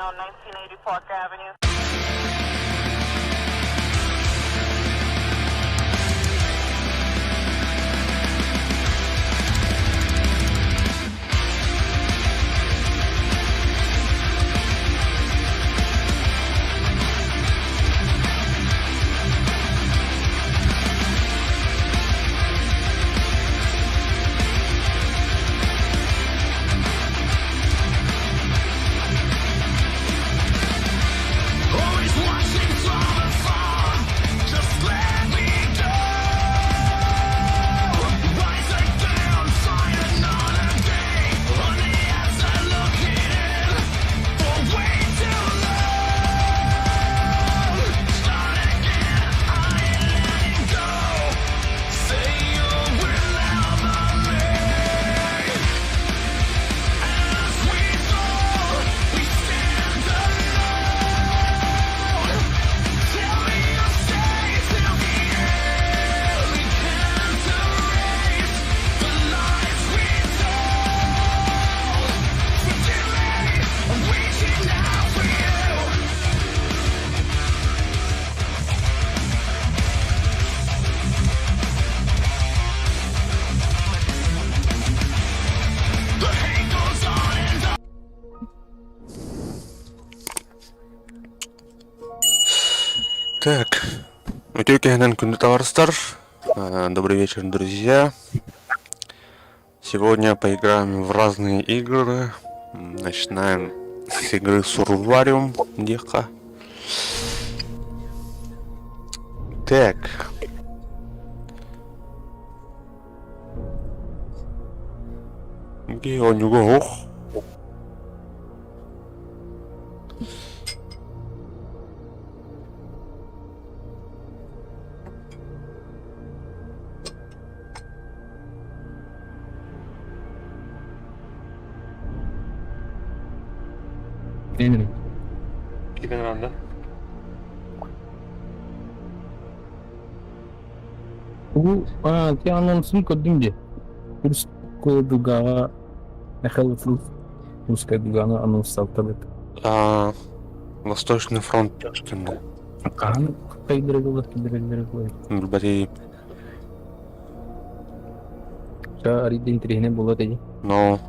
on 1980 Park Avenue. Так, Утёкиганен Кунду Товарстар. Добрый вечер, друзья. Сегодня поиграем в разные игры. Начинаем с игры Survarium Деха. Так. Где у него? Benim. Giden anda. Ти анонсун көрдүң де. Курская дугага нахалыфыл Курская дуганы анонсталды. Восточный фронт üstünde. Кан кайдырыгылар кой. Билбати, Та ариден трехне болот эди. но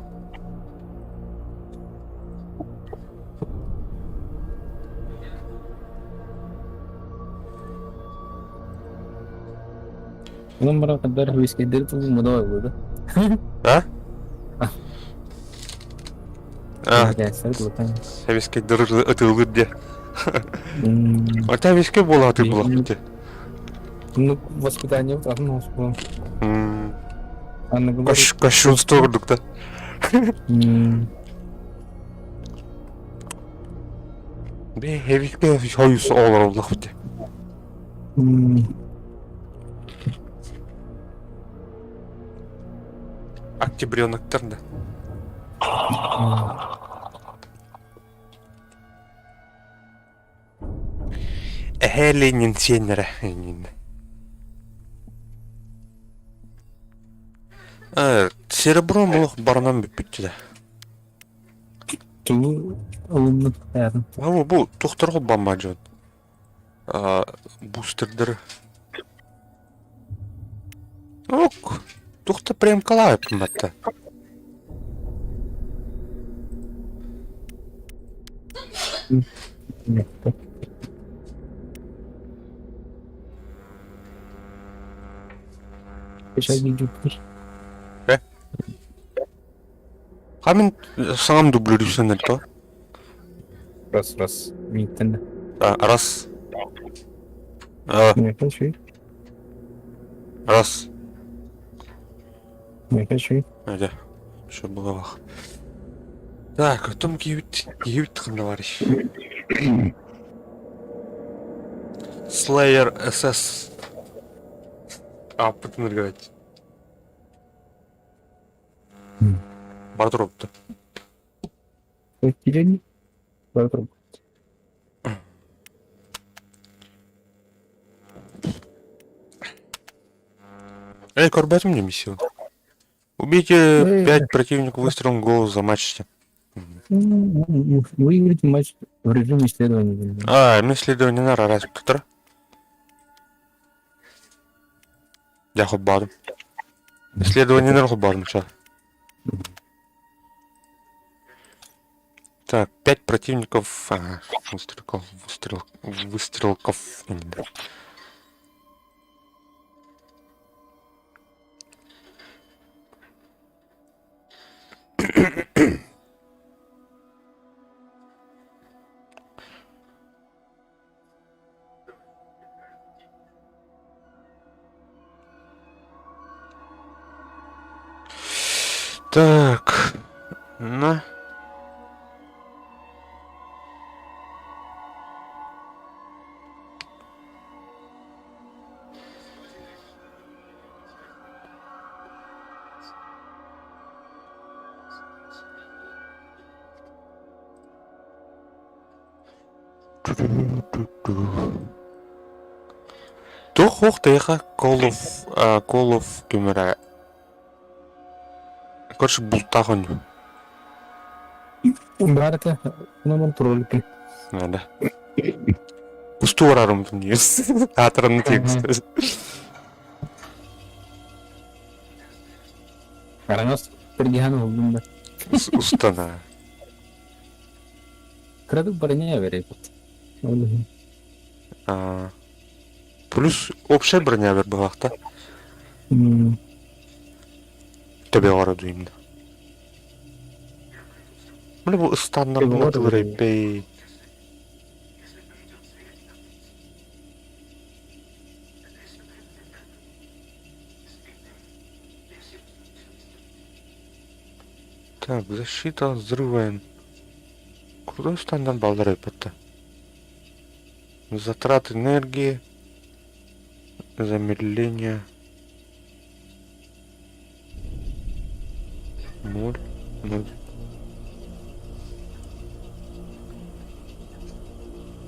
Onun bana kadar hüviskeyleri tuğum mu da oldu. а? Dersler kulatan. Хевиске атылыр де. Ата хевиске бола атып булак бите. Ну, воспитание вот одно было. Анна говорит. Кашунство көрдүк да. Бе хевиске союз олар булак бите. Октябрёнокторда. Ленин сенере. Серебро молох барынан биппитти да. Ту алымны ядым. Бу тухтарга бамажон. Бустердер. Ок. Тухта прям калай пыматта. Нет. Сейчас видео. Камин саңам дублюрсен то. Раз. Минуттан. Раз. Не хочу. Раз. Не хочу. Hadi. Şu buna bak. Так, потом гибит товарищ. Slayer SS. Апытын ыргать. Бардропты. Келени. Бартром. Корбет мне миссию. Убейте 5 противников выстрелом в голову, замачьте. Выиграть матч в режиме исследования. Исследованиялар арасып тұр. Яхып бардым. Исследованиялар бардым сейчас. Так, 5 противников, выстрелков. Да. Так, на. Toch hoog tegen Call of Camera. Короче, бултахонь. Барата, номер троллики. Надо. Пустуарарым не. Атран текст. Каранос перегихан oldu. Устана. Крадут броня верит. Плюс общая броня вербахта. Тебе городу именно. Мне был стандартный рейпей. Так, защита взрываем. Крутой стандарт балдерейпа-то. Затрат энергии. Замедление. 0.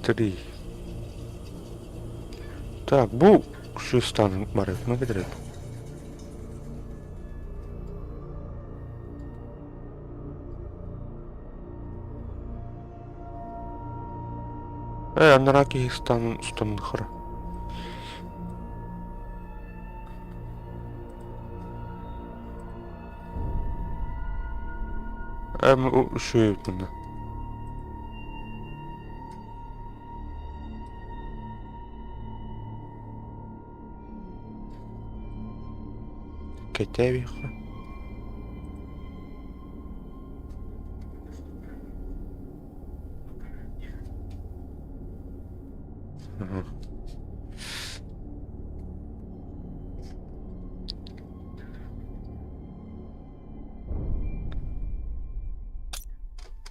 Три. Так, bu şu стандарт барет, ну gidelim. Анараки стандарт хара. Şu yapımda. Кетевиха. Ага.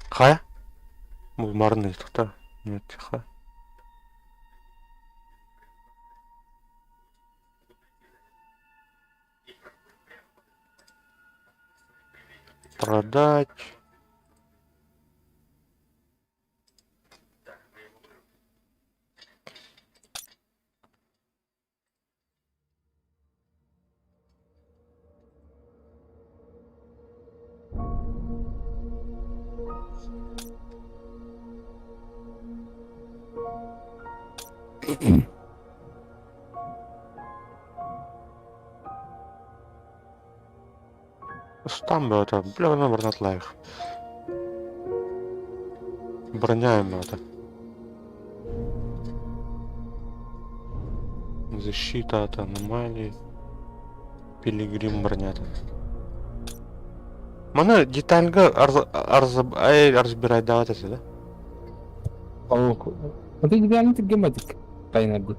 Хая? Бұл марны тұқтар. Нет, хая. Продать. Там бы это, бля, номер на тлаях. Броняем это. Защита от аномалий. Пилигрим бронята. Мана детальга разбирать давать это, да? Вот эти реально ты гематик. Кайнарди.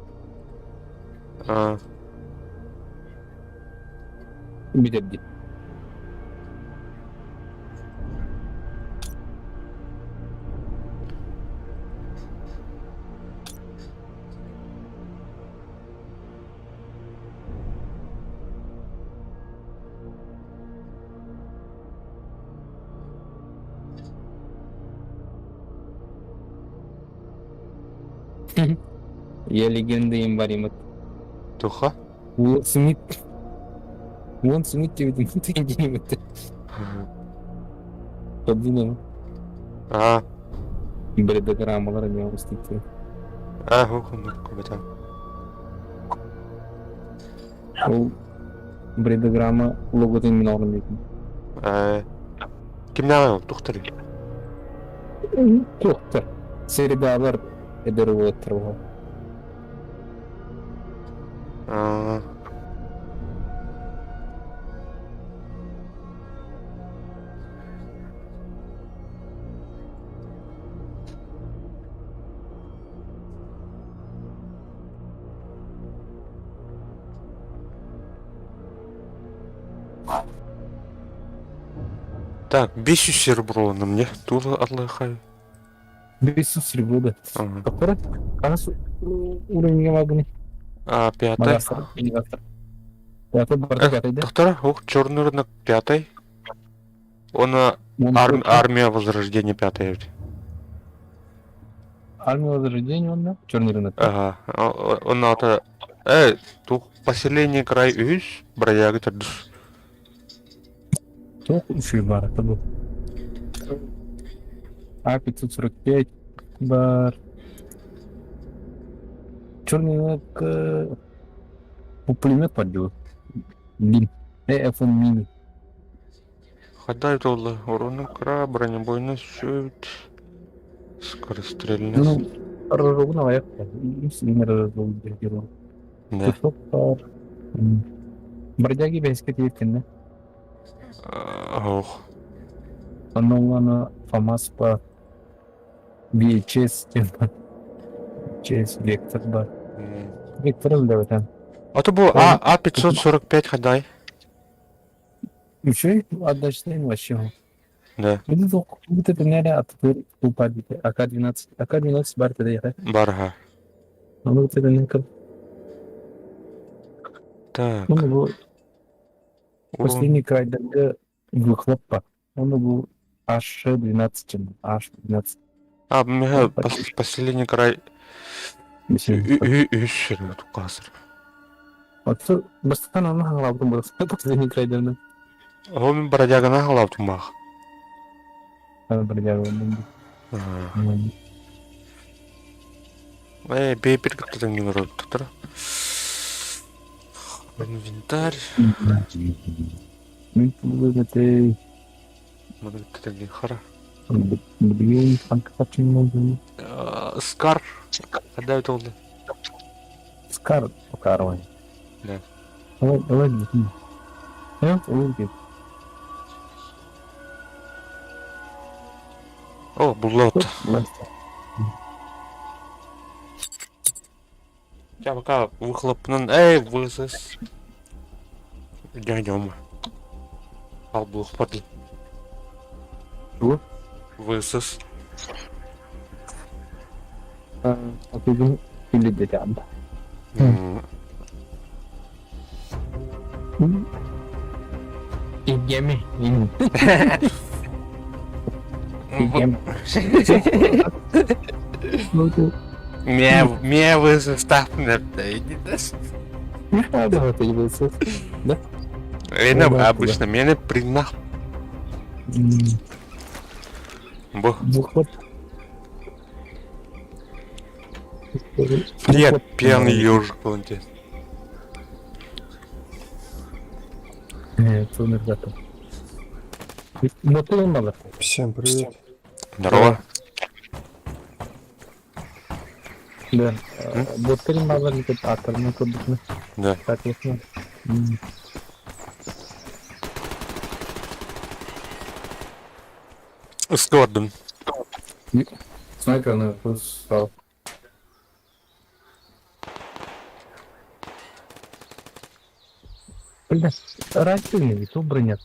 Бидерди. Я легенда имбаримат. Туха? Уилл Смит. Уилл Смит тебе не это. Подвинул. А, Бредограммалар не устите. Көбетен. Ол бредограмма логотен мен алган дейм. Kimden oldu? Doktor. Тоқтар. Сериалар эдер болот турган. Так, 500 серебро на мне. Тула Аллахай. Бесин среброда. Ага. Какой? Канас уровень магни. А, 5. Магастр. Инвестор. Это бардак атайды. Доктор, черный рынок 5. Он армия возрождения 5. Армия возрождения он, да? Черный рынок. Ага. Он это... тут поселение край Үз, бродяга тадус. Тоқ үші бар, это был. А-545 бар. Черный рынок... Пулемет поддел. Бин. F1 мини. Хадай толы. Уроны кра, бронебойный щит. Скорострельность. Ну, разрубно лайк. Сильно разрубно. Да. Бродяги бәске тиеткенде. Ох. Анолана ФАМАС бар. VHS бар. VHS Вектор бар. Вектор білді өтен. Это был А545 хадай. Үші отдачный вообще. Да. Вот это, наверное, от упадет. АК-12. АК-12 бар тогда ехать. Барга. Ну, вот это не как... Так. Ну, был последний крайдерге выхлоп бар. Он был H12. H12. А, меня последний край... Үш қазір. Вот бастан оны аңлаудың бұрысы. Последний крайдерді. Ол мен бродяганы қалаптым бақ. Бродяга болды. Бейпер кіптідің не көріп тұр. Инвентарь. Мен бұл Мұны кіптідің қара. Блин, қанқапчын болды. Скар. Қандай өті олды? Скар покарывай. Да. Давай, не. Улыбки. О, бұллот. Пока выхлопнын. Высыз. Дядема. Ал бұлық падыл. Что? Высыз. Отойдем или детям. Игеми. Мне высыз тапнер. Да, это не высос. Да? Это обычно меня принах. Выход. Привет, пьяный ежик вон здесь. Нет, умер готов. Мотор надо. Всем привет. Здорово. Да. Боттерин надо ли тут аторный продукт? Да. Так, ясно. Складом. Снайпер на вкус стал. Бля, растение, ведь бронят.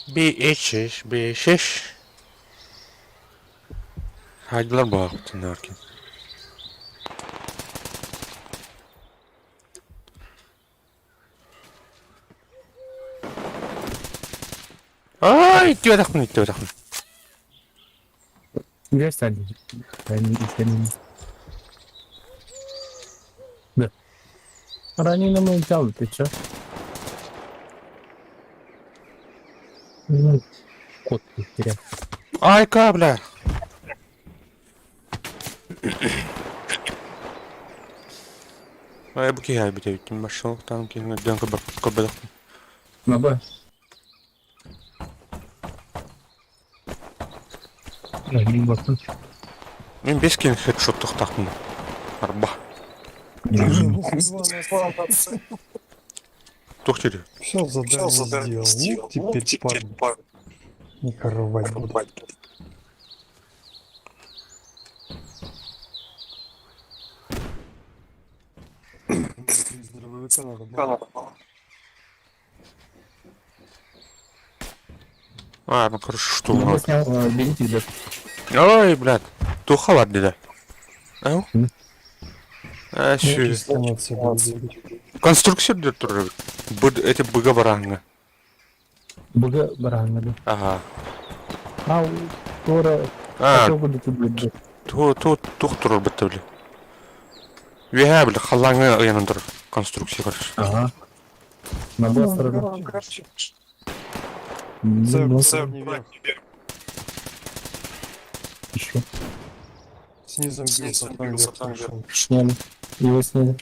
B5. Haydiler baktın derken. İtti ödekmin. Я стали. Да. Ранее мы взял, ты чё? Ну, кот потерял. Айка, бля. Ай, буки я бите, тим машинок там кине ден кабелок. Наба. Не басын. Мен 5 кен хедшот тоқтақтым. Арба. Тоқтери. Все задание сделал. Ну, теперь парни не коровать будут. Из дробовика надо было. А, ну короче, что у Наба нас? снял, берите, да. Ой, блядь. Туха var dedi. Ау? Hı. Şu Станция будет. конструкция diyor tur. Bu eti bıga baranga. Бага баран, да. Ага. Ау, скоро. А, Хотел бы ты будет. тух турur bitti bile. Ve ha bile xallanga yanındır konstruksiya короче. Ага. Наба осторожно. Задний верх. Еще. Снизу бился, там вверх пошел. Сняли. Его сняли.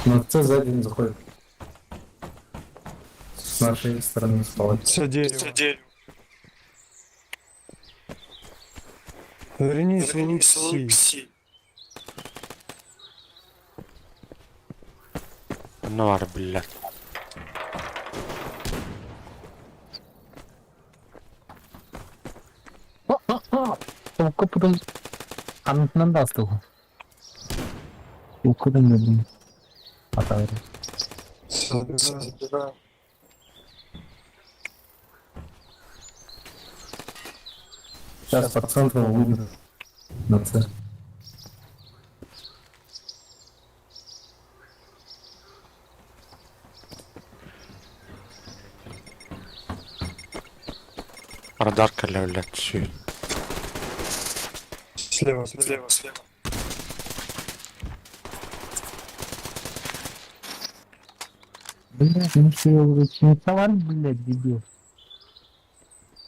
Но це сзади не заходит. С нашей стороны спала. Все дерево. Вернись в Лукси. Ne var billah. O kapıdan kanatından da astı o. O kadar ne bileyim. Hata verir. Собираю. Сейчас по центру выйду. На С. Радарка блядь, все. Слева. Блядь, ну что я уже товар, блядь, дебил.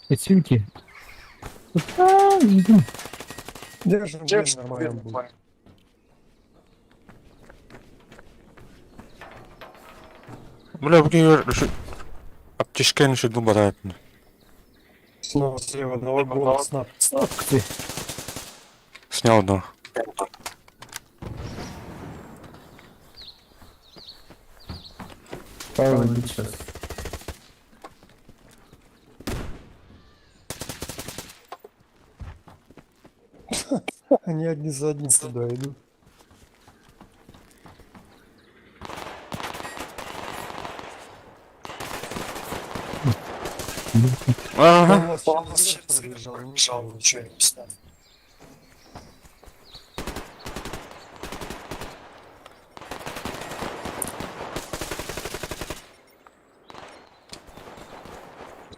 Отсюда. Идем. Держим, нормально будет. Бля, bugün şu аптечканы еще думаю. Снова слева одного гола снап. Ах ты. Снял одного. Павел, иди сейчас. Они одни за одним туда идут. Ага. Пробежал, ничего не снят.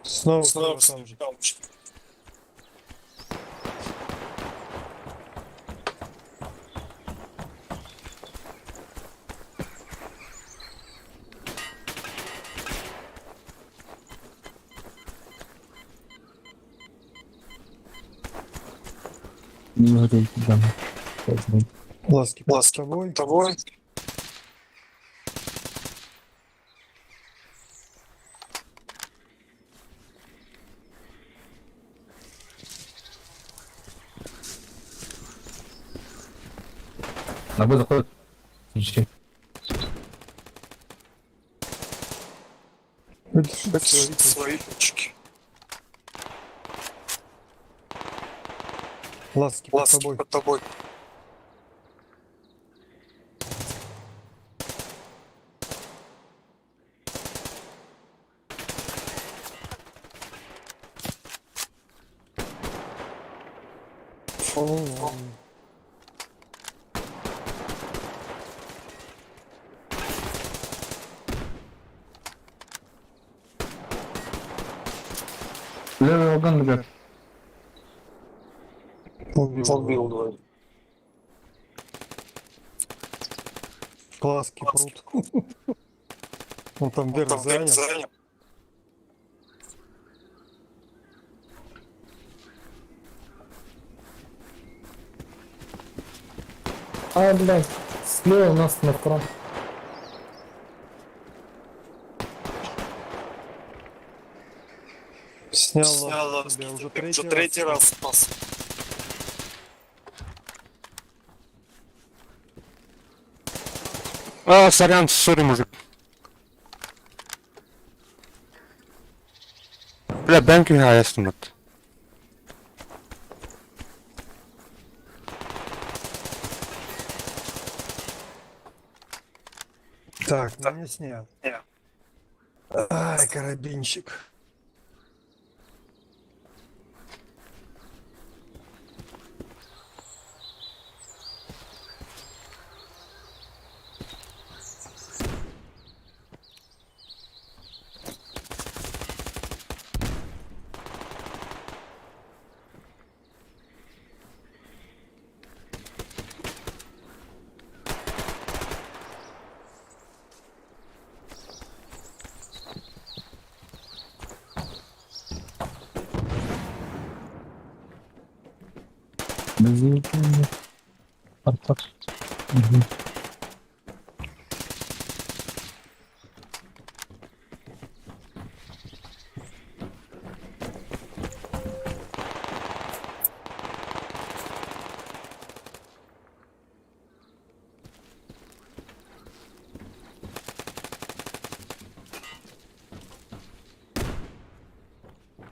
Снова там же. Не надо идти домой. Возьми. Ласки под тобой. На бой заходит. Ищи. Это свои точки. Ласки под тобой. Фу. Левый вагон, ребят. Убил двое. Глазки прут. Он там вверх занят. А, блядь, слева у нас на втором. Снял тебя уже третий раз. спас. А, сорян, сори, мужик. Бля, бәнки аясым от. Так, ну не снял. Ай, карабинчик. Без ничего. Артак. Угу.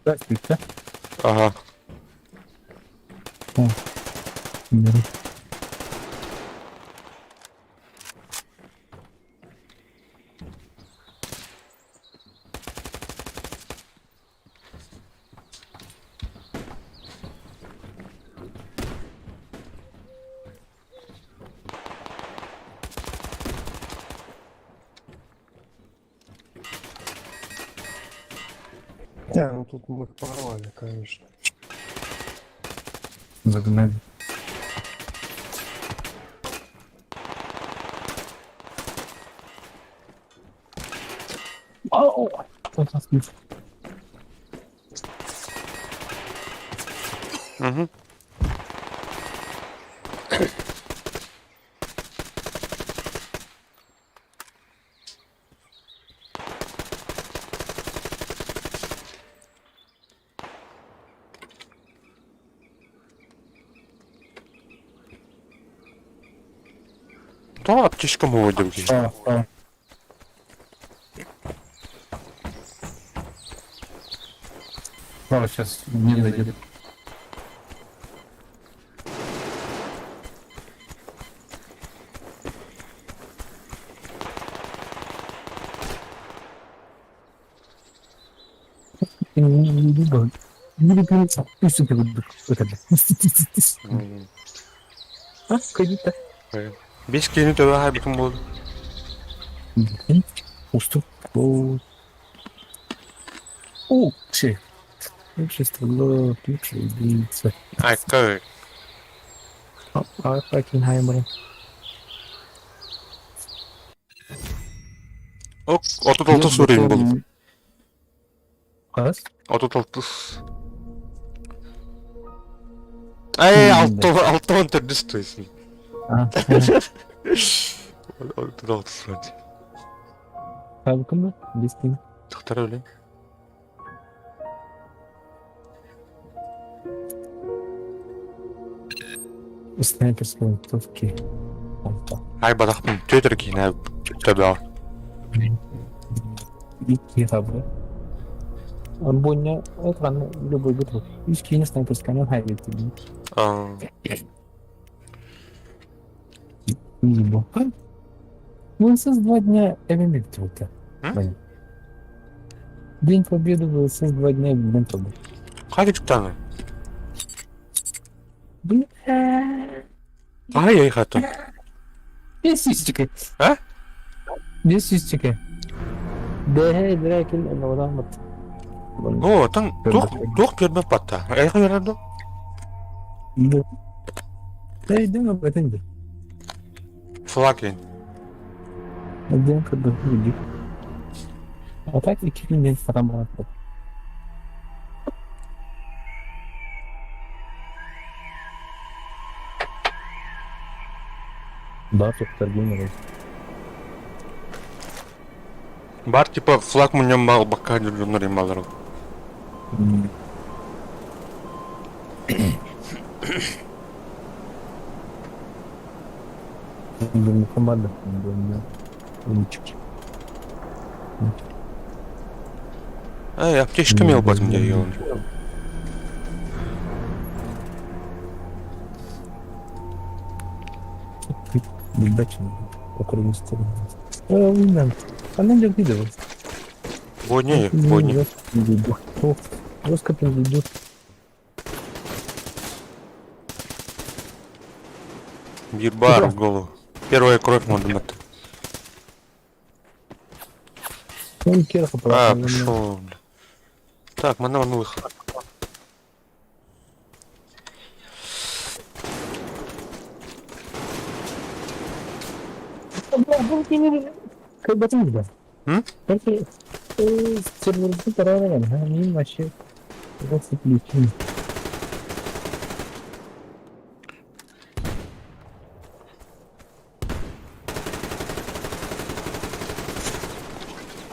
Здравствуйте. Ага. О, беру. Не, ну тут мы их порвали, конечно. Загнали. Ау! Кто-то нас Угу. Да, аптечка мы выйдем. А. Ладно, сейчас не дойдет. Не говорится, пусть это вот это. А, кредита. Бес кені төбе хай бүтін болды. Пусто. О, че. Общество, лучше убийца. Ай, кай. А, Факенхаймер. О, отут алты сурин болды. Kas? Отут алты. Ай, алтыған түрді стойсын. А, Отут алты сурин. Фалкон mu? Listing. Тоқтар өлең. Снайперская винтовки. Ай, бадақпын төтір кейін әй төбе ал. Дикие хабры. Бойня экран любой битвы. Ишки не снайперская, но хайвит тебе. Ебо. ВСС 2 дня элементрута. День Победы ВСС 2 дня элементрута. Қай кетіктаны? Бля. Ай, ай, хатым. Без систика. А? Без систика. Да, дракин, она вот там вот. О, таң тоқ бермеп батта. Айға береді? Да. Да, иди на ботинки. Флагин. Один кадр люди. А так iki gün genç adam bıraktı. Daha çok торгуем. Бар типа флаг муньям мал бака жүргөндөр эми алар. Думаю, команда. Думаю, умнички. Эй, аптечка мел базымда ел. Удачно. Округ стороны. Блин. А ну где видео? Бойне, бойне. Жестко идет. Бир бар в голову. Первая кровь Мадамат. Ну, Кирха А, пошел. Так, мана выход. Как бы там, да? М? Только сервер параллельно, они вообще просто ключи.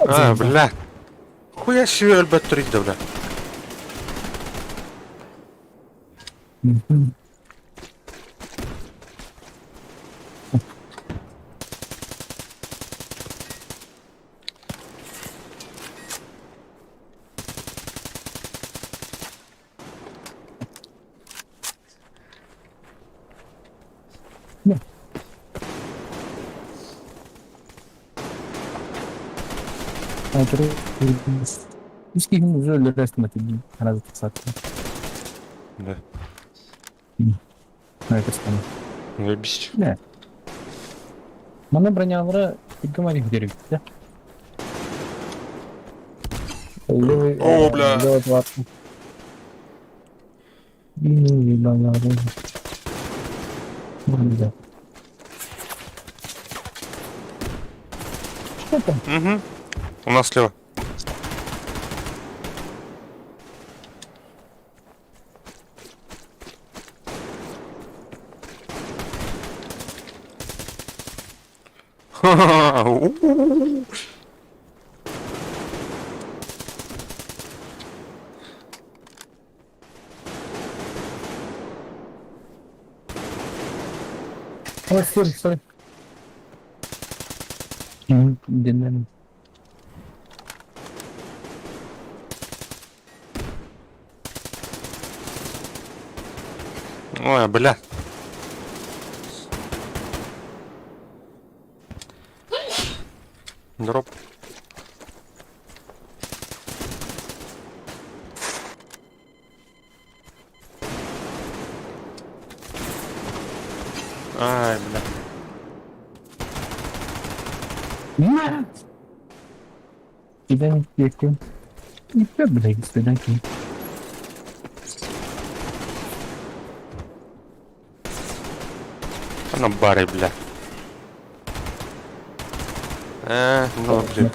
А, бля. Хуя себе альбатрис, да, бля. А теперь इसकी हम जो लेटेस्ट मत दी हमारा साथ Да. на это сторону. Заебись. Не. Mana бронялары игромари берег, да? О, бля. Левый два. Бронялары. Да. Что там? Угу. У нас слева. Ха-ха-ха. У-у-у. Ой, стой. Dinlerim. Ой, бля. Дроп. Ай, бля. Giden yakın. İpe bile gitmeden ki. На баре, бля. Ну, блин.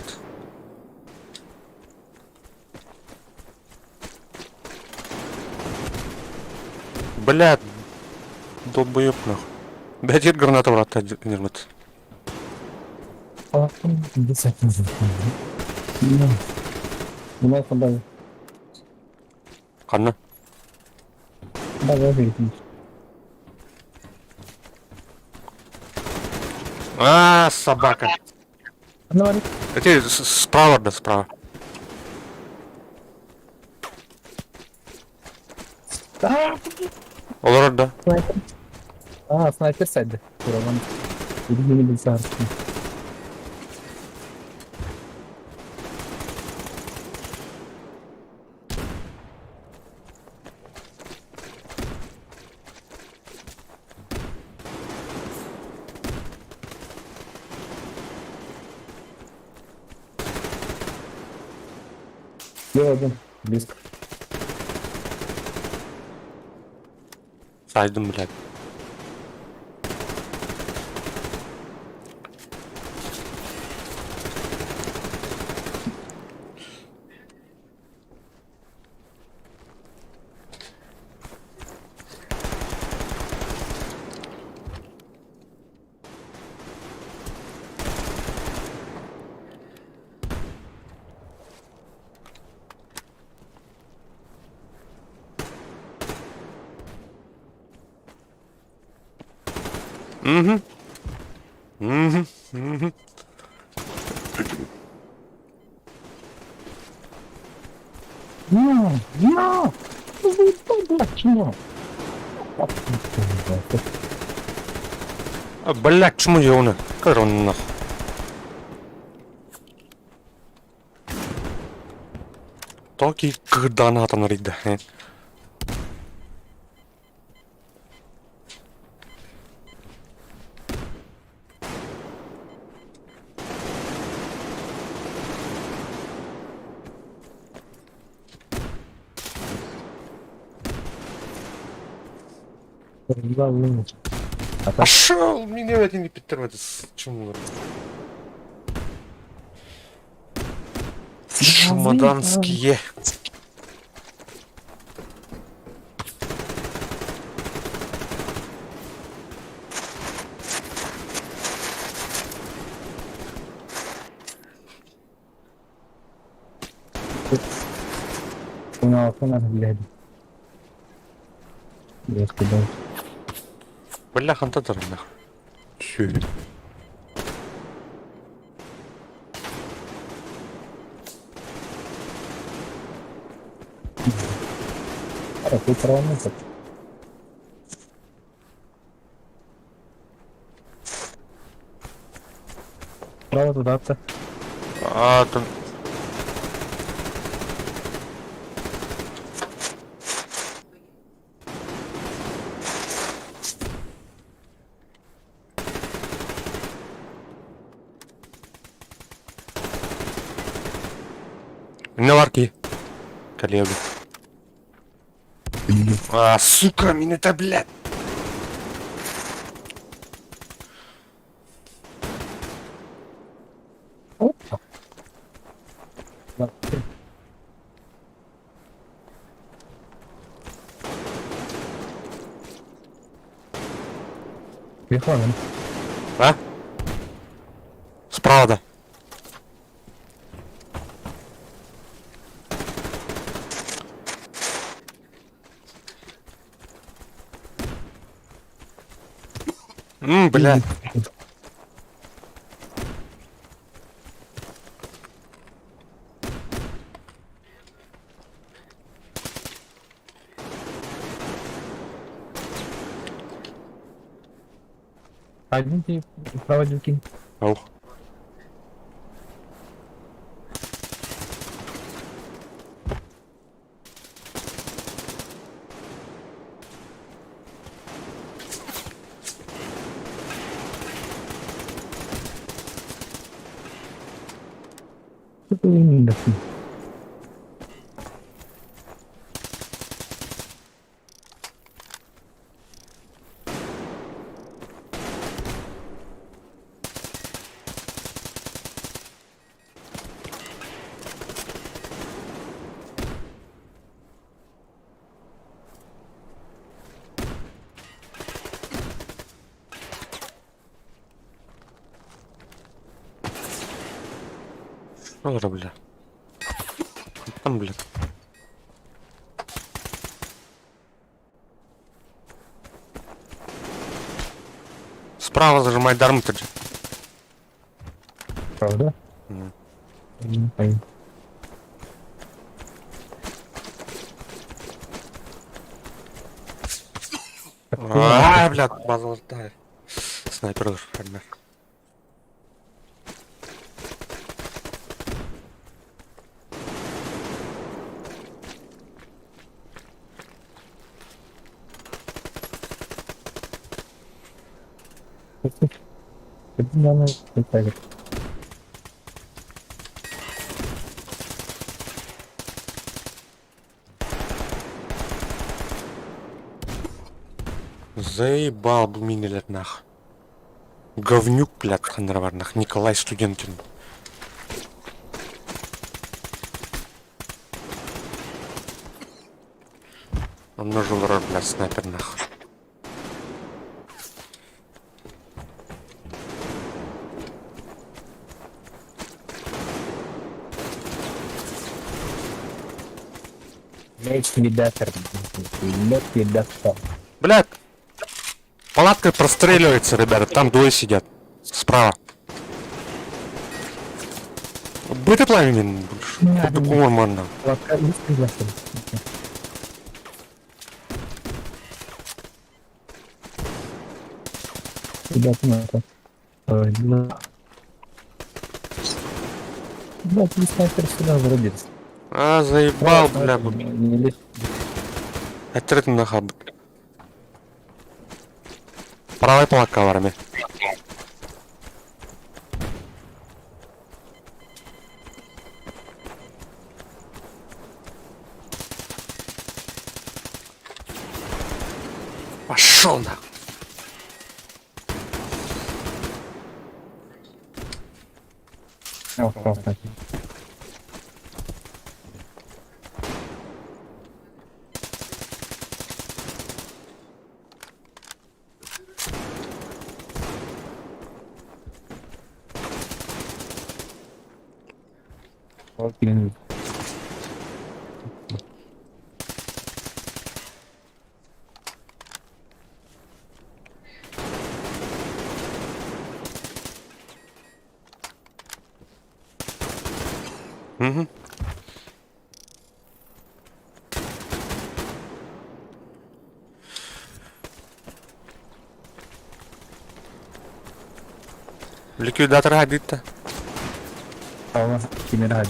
Бля, долбоёб нахуй. Дайте гранату врата держит. Allah'ım bir sakın zıplayın. Bilmem. Bunlar kadar. Kanna. Kadar verilmiş. А, собака. Ne var? Эти справа, да, справа. Олар, да. Снайпер. Снайпер sende. Buradan. Yeni bilgisayar. Gördüm. Близко. Saydım, блядь. Угу. Угу. Угу. No! Чому? А, блядь, чему я уна? Корон нахуй. Токи когда на там рида. А шо? Меня это не підтримати. Чому? Чемоданские. Вона глядь. Я сказав. Бляха, он татар нахуй. Чё? А ти правильно. Право туди. А, там... Наварки. Коллега. А, сука, минута, блядь. Опа. Виходимо. А? Справа, да. Блядь. Один тип, справа дюки. Ау. Що ти не даси? Ну, бля. Там, блядь. Справа зажимай дармтаджи. Правда? Мгм. Не пойму. А, блядь, база летает. Снайпер, одна. Это надо представить. Заебал бы меня, блядь, нах. Говнюк, блядь, хандроварнах. Николай Студенкин. Он нужен роль, блядь, снайпер, нах. Легкий редактор. Легкий редактор. Блядь! Палатка простреливается, ребята, там двое сидят. Справа. Бити пламенем. Кубику нормально. Лапка не стріляти. Ребята, ну это... Ой, ну... Блядь, не снайпер сюда врубится. А, заебал, бля. Не лезь. Открыто на хаб. Правая палатка в армии. Пошел нахуй. О, просто. Вот, блин. Угу. Ликвидатор гадит-то. А у нас Кимиради.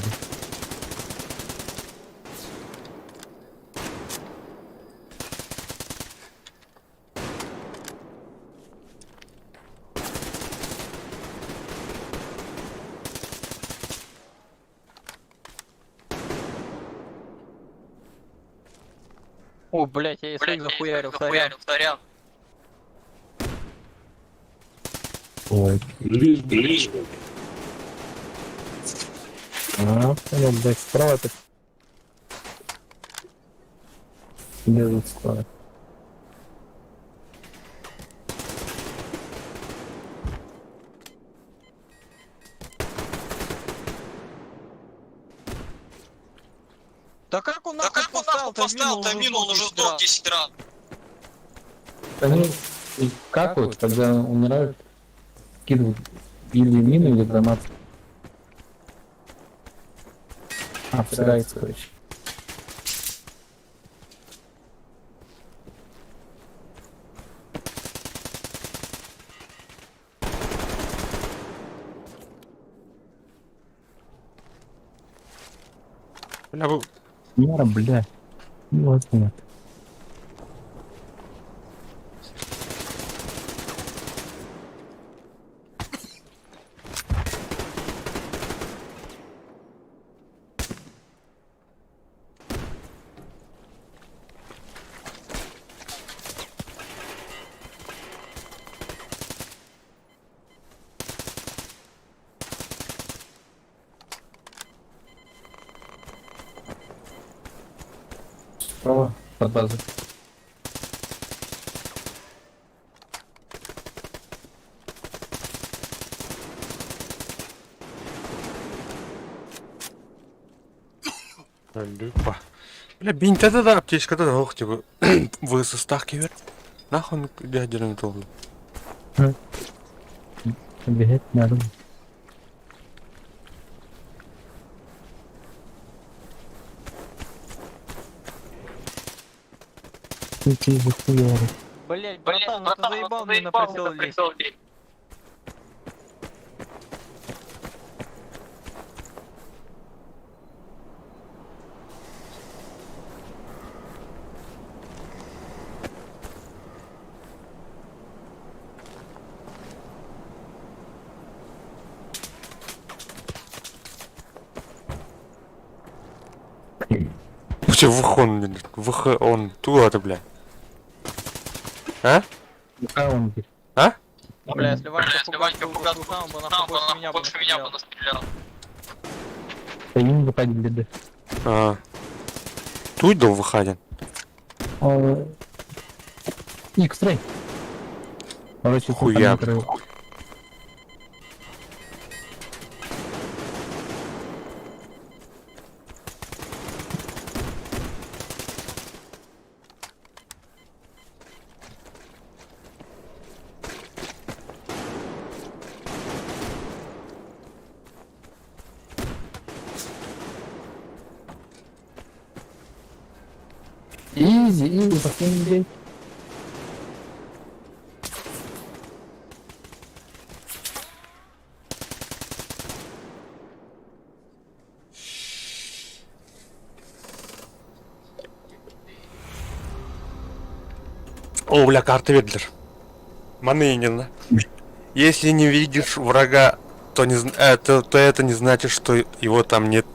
О, блять, я своих захуярил, сорян. Ой. А, понял, блядь, справа так. Лезут справа. Да как он нахуй поставил, там мину, он уже сдох 10 раз. Они как вот, когда умирают, кидывают или мину, или гранату. Обсирается, короче. Бля, вы... Мера, бля. Вот нет. Справа, под базой. Люпа. Бля, бинт-то да, аптечка-то да, ох, типа, вы со ставки вверх. Нахуй он дядя не толку. Бегать надо. Ты захуярил. Блять, братан, ну ты заебал мне на прицел лезть. Вообще ВХ он туда-то, бля. А? А он где? А? Бля, если Ванька пугаться сам бы нахуй больше меня бы настрелял. Да не выходи, беды. А. Тут до выходит. Икс-рей. Короче, Хуя. Изи, последний день. О, бля, карта Ведлер. Манынина. Если не видишь врага, то, то это не значит, что его там нет.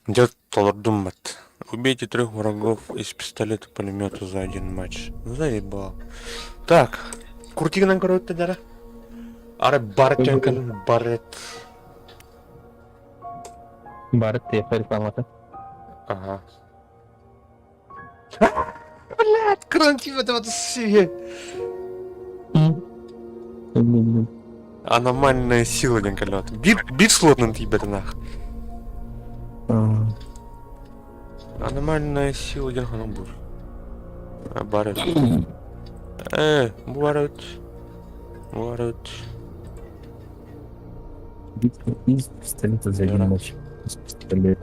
Идет Толдумат. Убейте 3 врагов из пистолета-пулемета за 1 матч. Заебал. Так. Куртигнан коротко, да? Аре барчанкан барет. Барт, я перепалата. Ага. Блядь, кранки в этом себе. Аномальная сила, Динкалет. Бит слотным тебе нах. Аномальная сила, Динкалет. Барет. Барет. Барет. Из пистолета за 1 матч. Из пистолета.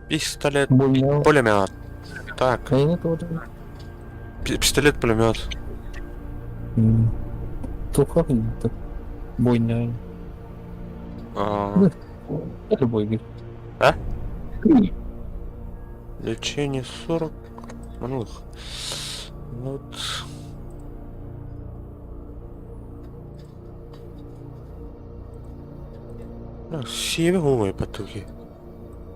Пистолет. Больно. Пулемет. Так. А я тоже. Пистолет-пулемет. Туховый-то. Бойня. Любой вид. А? Лечение 40. Манух. Вот. Себе голые потуги.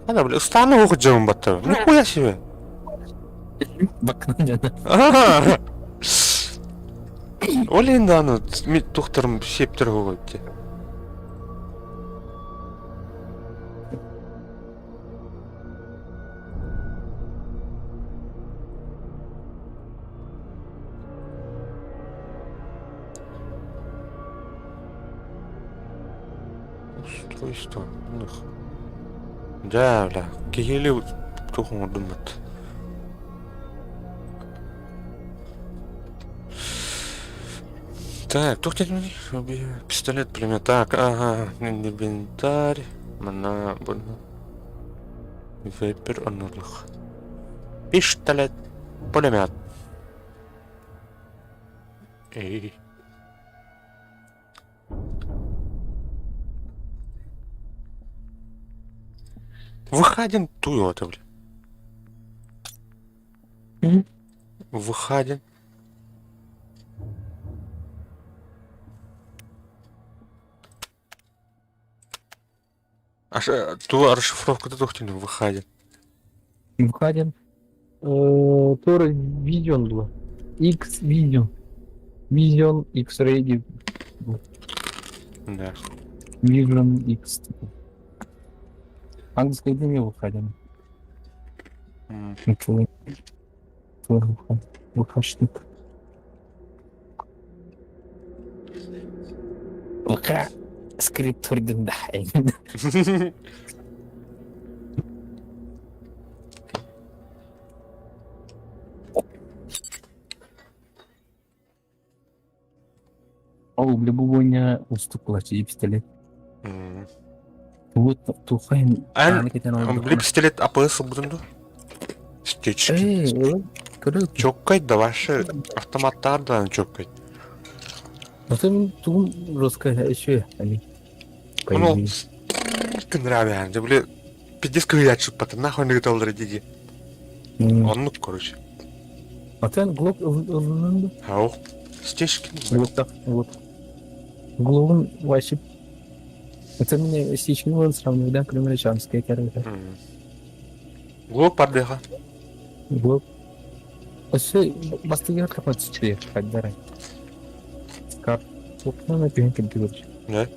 Она, бля, стану уходим батар. Нихуя себе. В окно не надо. Ага. Олин да, ну, тухтарым септер голыпты. Устройство. Да, бля. Кигели туху думат. Так, тухтен пистолет, пулемет. Так, ага, инвентарь. Мана, больно. Вейпер, онулых. Пистолет, пулемет. Эй. Выходим туёта, бля. Выходим. Ту расшифровку-то тухтину выходим. Входим. Тора Vision было. X Vision. Vision X-Ray. Да. Vision X. Английское имя выходим. Ничего. Выходит. Пока скрипт да. О, для бугоня уступла через пистолет. Вот тухайн. Бля, пистолет АПС будем, да? Стечки. Эй, круто. Чоккайт да ваши автоматтардан чоккайт. Ну ты русская еще они. Ну, нравится, да, бля, 50 квилят шутпата, нахуй не готов родиги. Он, ну, короче. А ты глоб Ау, стечки. вот так вот. Глобун вообще. Это мне сейчас сравнивать, да, криминалистическая карьера. Глоб поддыха. Глоб. Вообще, бастыгер какой-то человек, когда как вот на пенке делать. Да?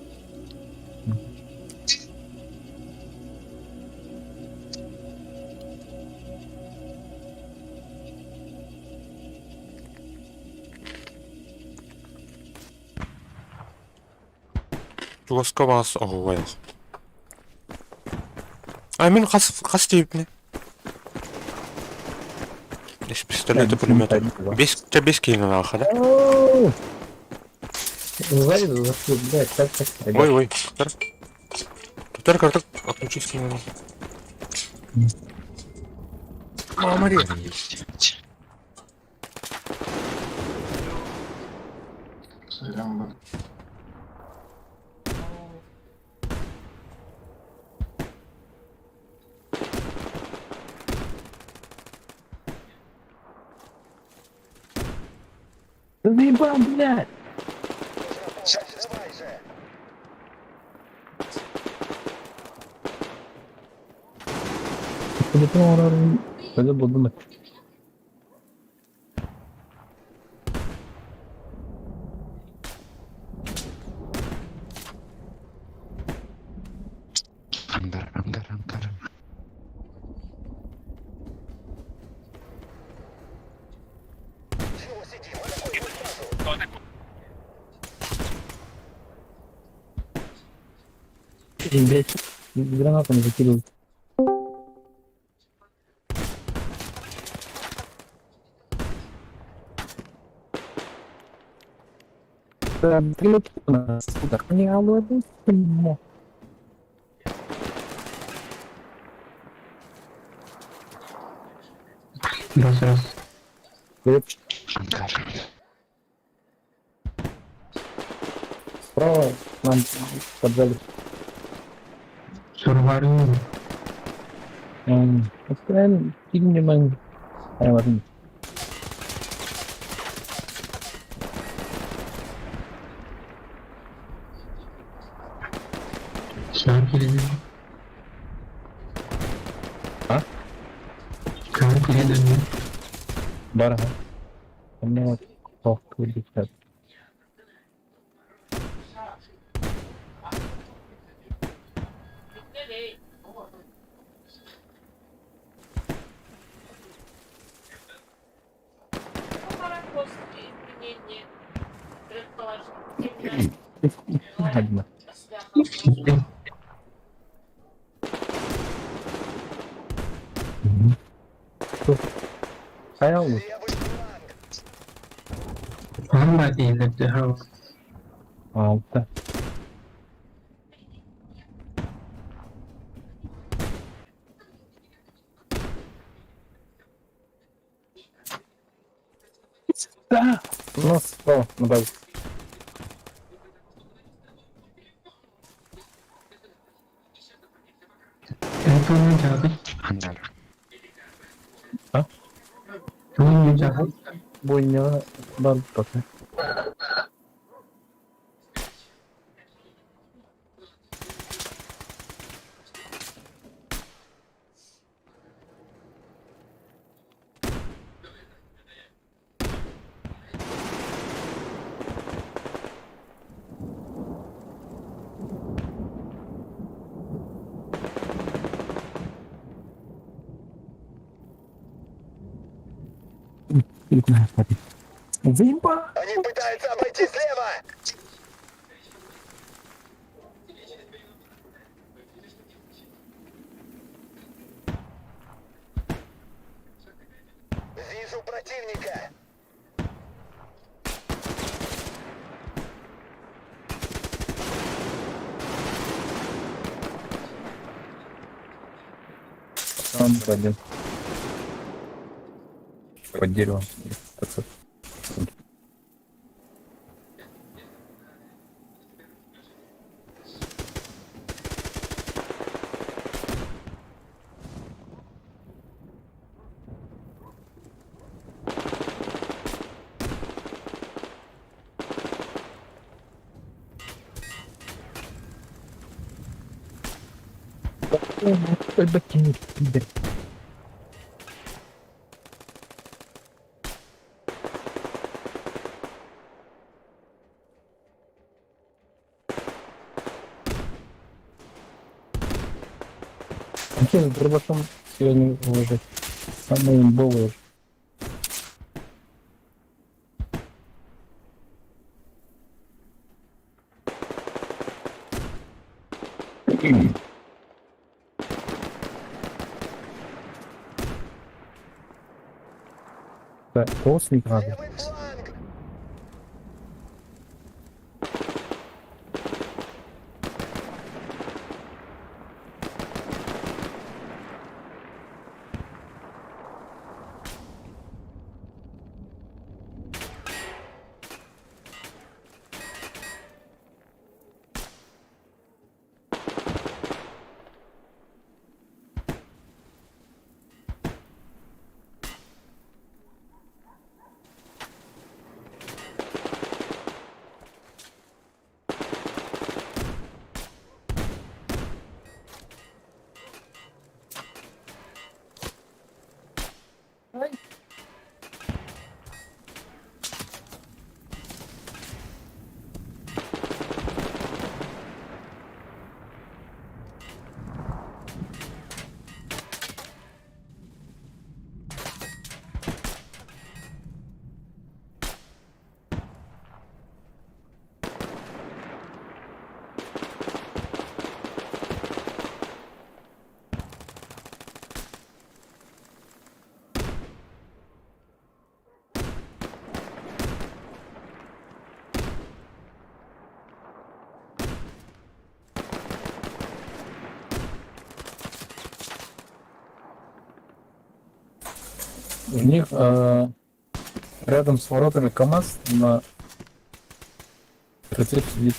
Ласковас оғуайық. Мен қас дейіпне. Здесь пистолеты, пулеметы. Тебя без кейна нахуй, да? Ой. Только так отключись к нему. Мама режет. Да заебал, блядь! Надо было думать. Ангар. Блядь, гранатами закидывают. Прилет на сука. Не алладу, блядь. Раз. Ангар. Справа нам поджали. Survival. Правильно, фильм внимание. Ладно. Şarkıyla. Ha? Şarkıyla dönüyor. Барга. У меня вот толк вылетает. Ладно. Стоял бы. Hangi ileride hava? Altta. Да! У нас справа, на базе. Telefonun cihazı. Ангар. Telefonun cihazı. Бойня бар пока. Заебал! Они пытаются обойти слева! Вижу противника! Там один. Под деревом. Ой, ботинок, пидор. Каким дробашом сегодня выложить? Самый имбовый. Да, после надо. Левый фланг! У них рядом с воротами КамАЗ на 30 сидит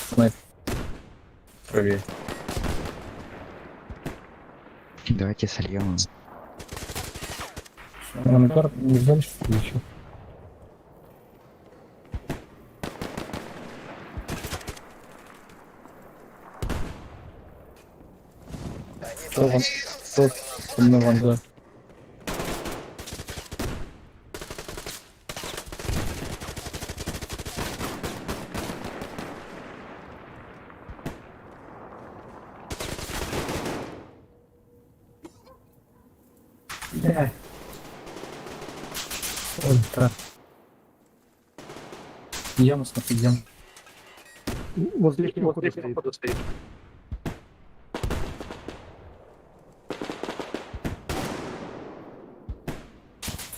снайпер. Правее. Давайте сольем. Анкар не взяли, что ли, еще? Тот, со мной в ангар. Ой, так. Яму смотри, яму. Возле входа стоит.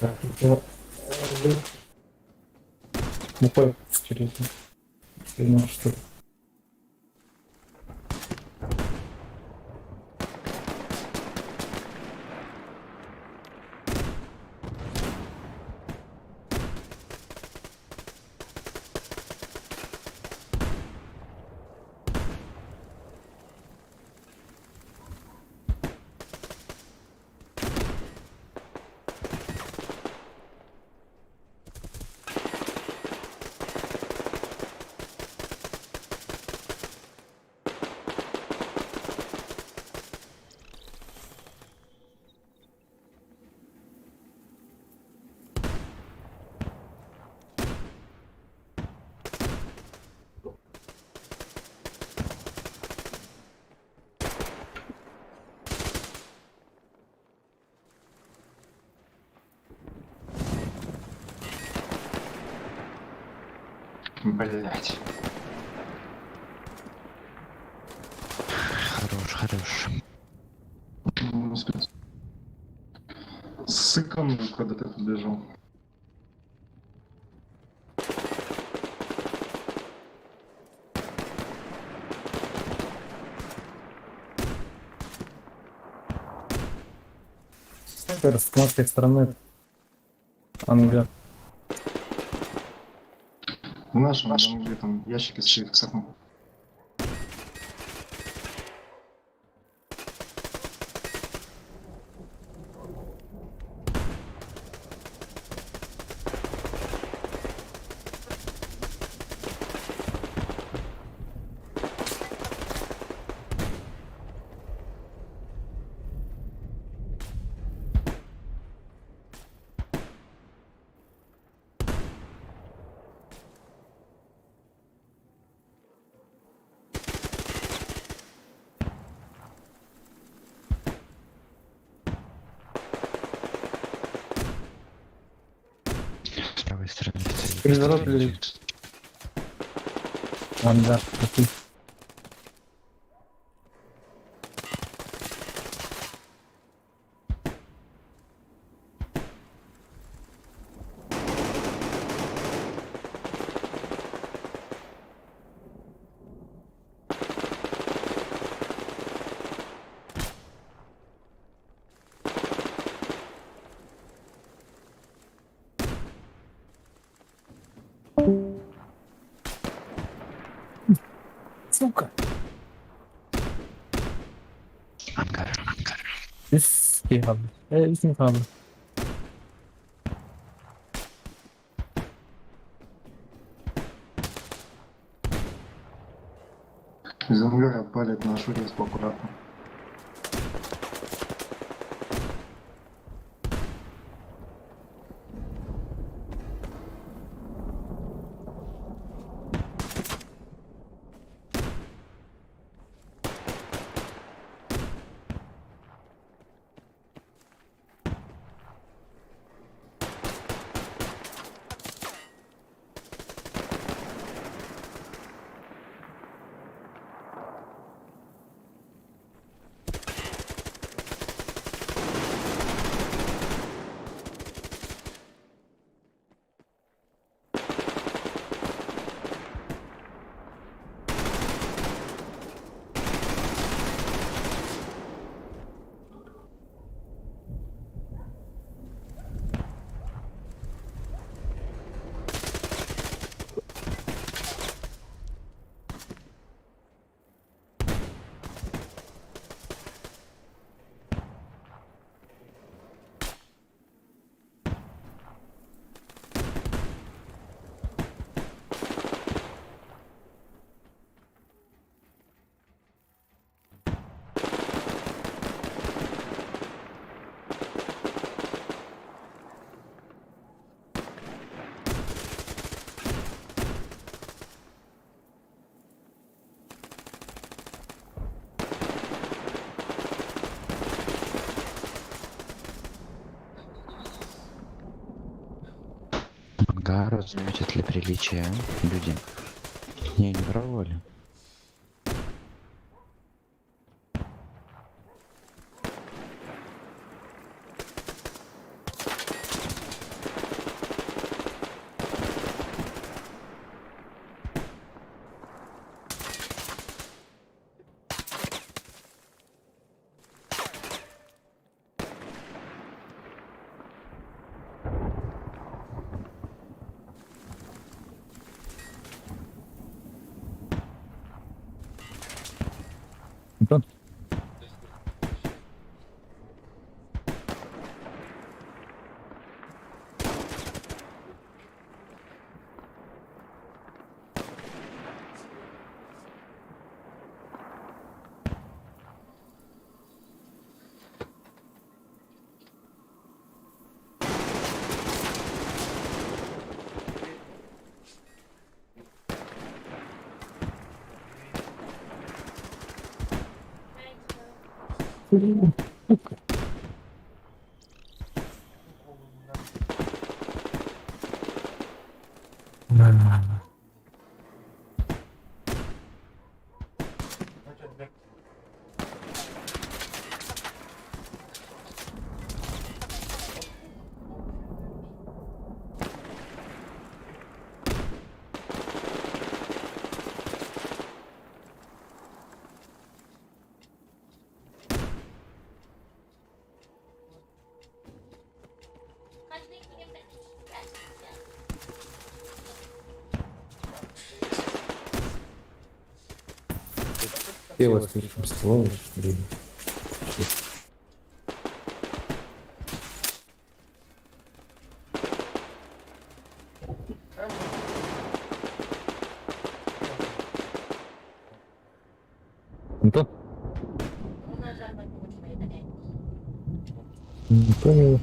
Так, это... Ну, по... Интересно. Ну, что? Блять. Хорош, хорош. Сыканул, когда ты побежал. Снайпер с канадской стороны. Ангар. В нашем, там, где там ящики стоят, кстати. С правой стороны стоит. Переворот лежит. Ангар. Такой. Сука. Ангар, ангар. Iskehav. Iskehav. Из ангара палит нашу респу аккуратно. заметят для приличия, а? Люди. Не воровали. Антон? Пиво с столом, блин. Антон? Не понял.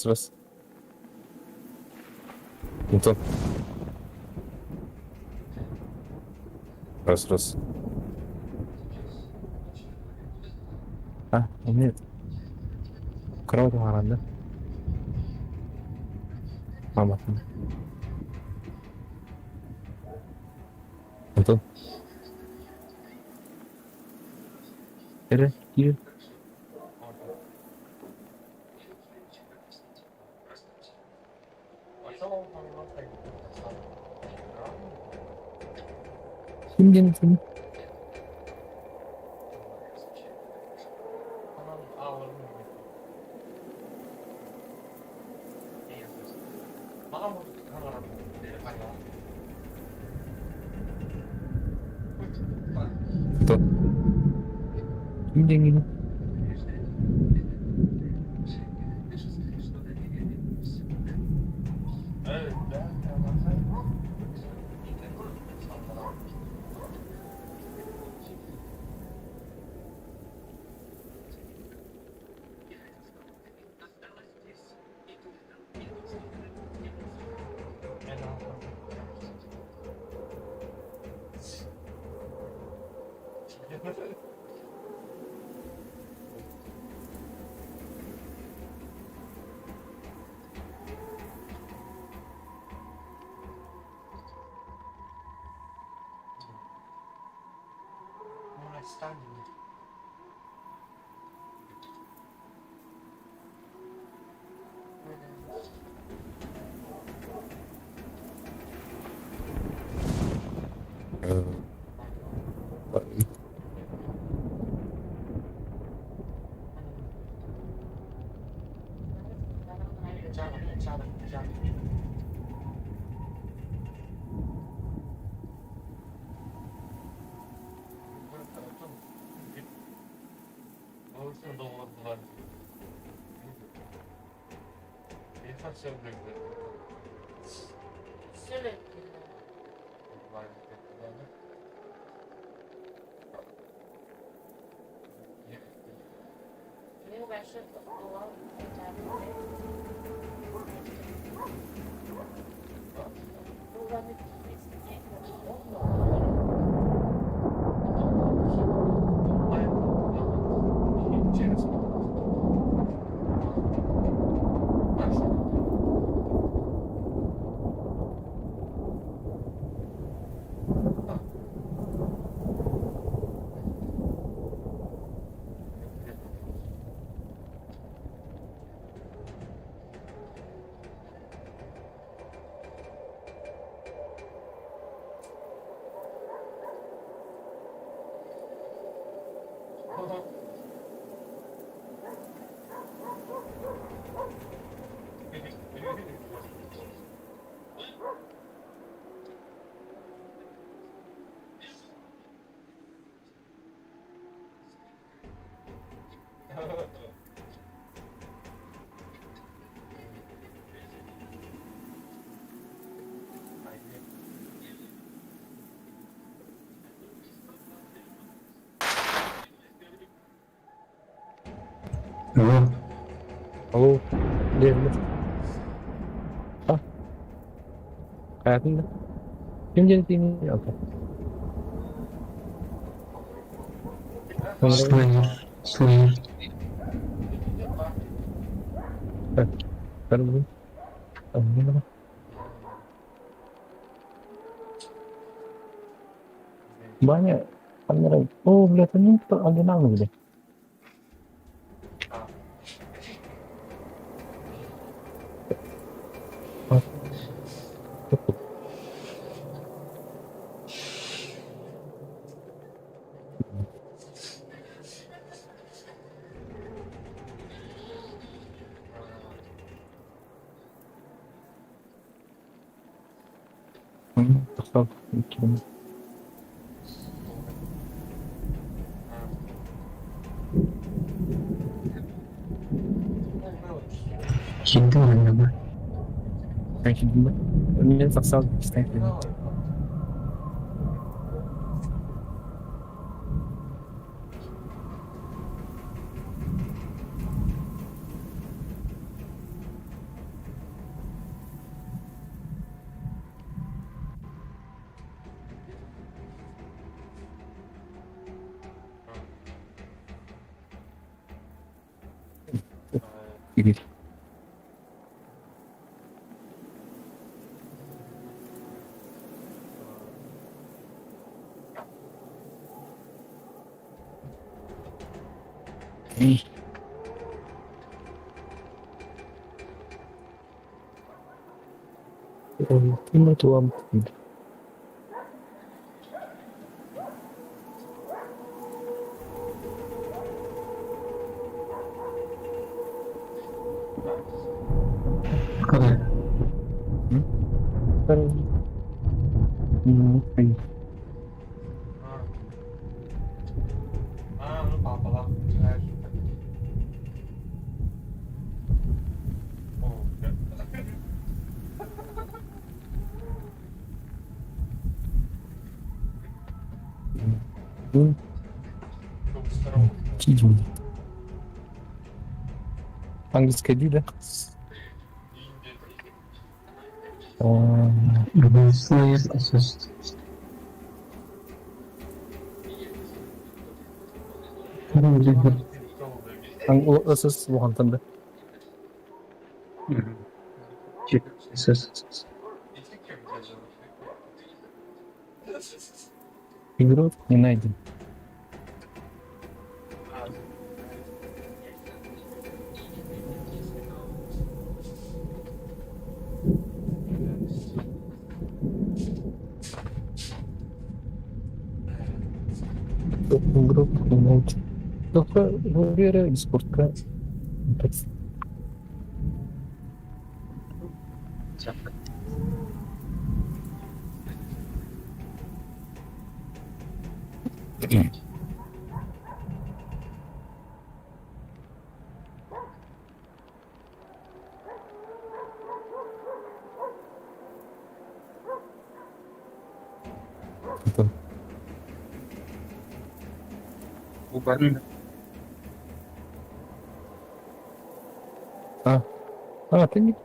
Раз. Антон. Раз. А, нет. Кровать маған, да? Мама. Антон. Иди. Kimden seni? Кто? Kimden geliyor? Tamam. Oo. Diyelim. Ah. Hayatında. Kim geldiğini yok. Slayer. Slayer. Ben bunu. Anlayamadım. Banyak kamera. Oh, kelihatannya ada nama gitu. Oh. Tekrar bikin. Hindi mo naman. Ben şimdi önüne saksal istedim. Gidip. Hey. Ultimo tua vida. Bu kadar. Ay. Hangisi kediydi? Bu Slayer assist. Hangi asas bu hanımefendi? Çık. Assist. Игрок не найден. Игрок не найден. Только в спортка. Антон. Убарно. Ты не...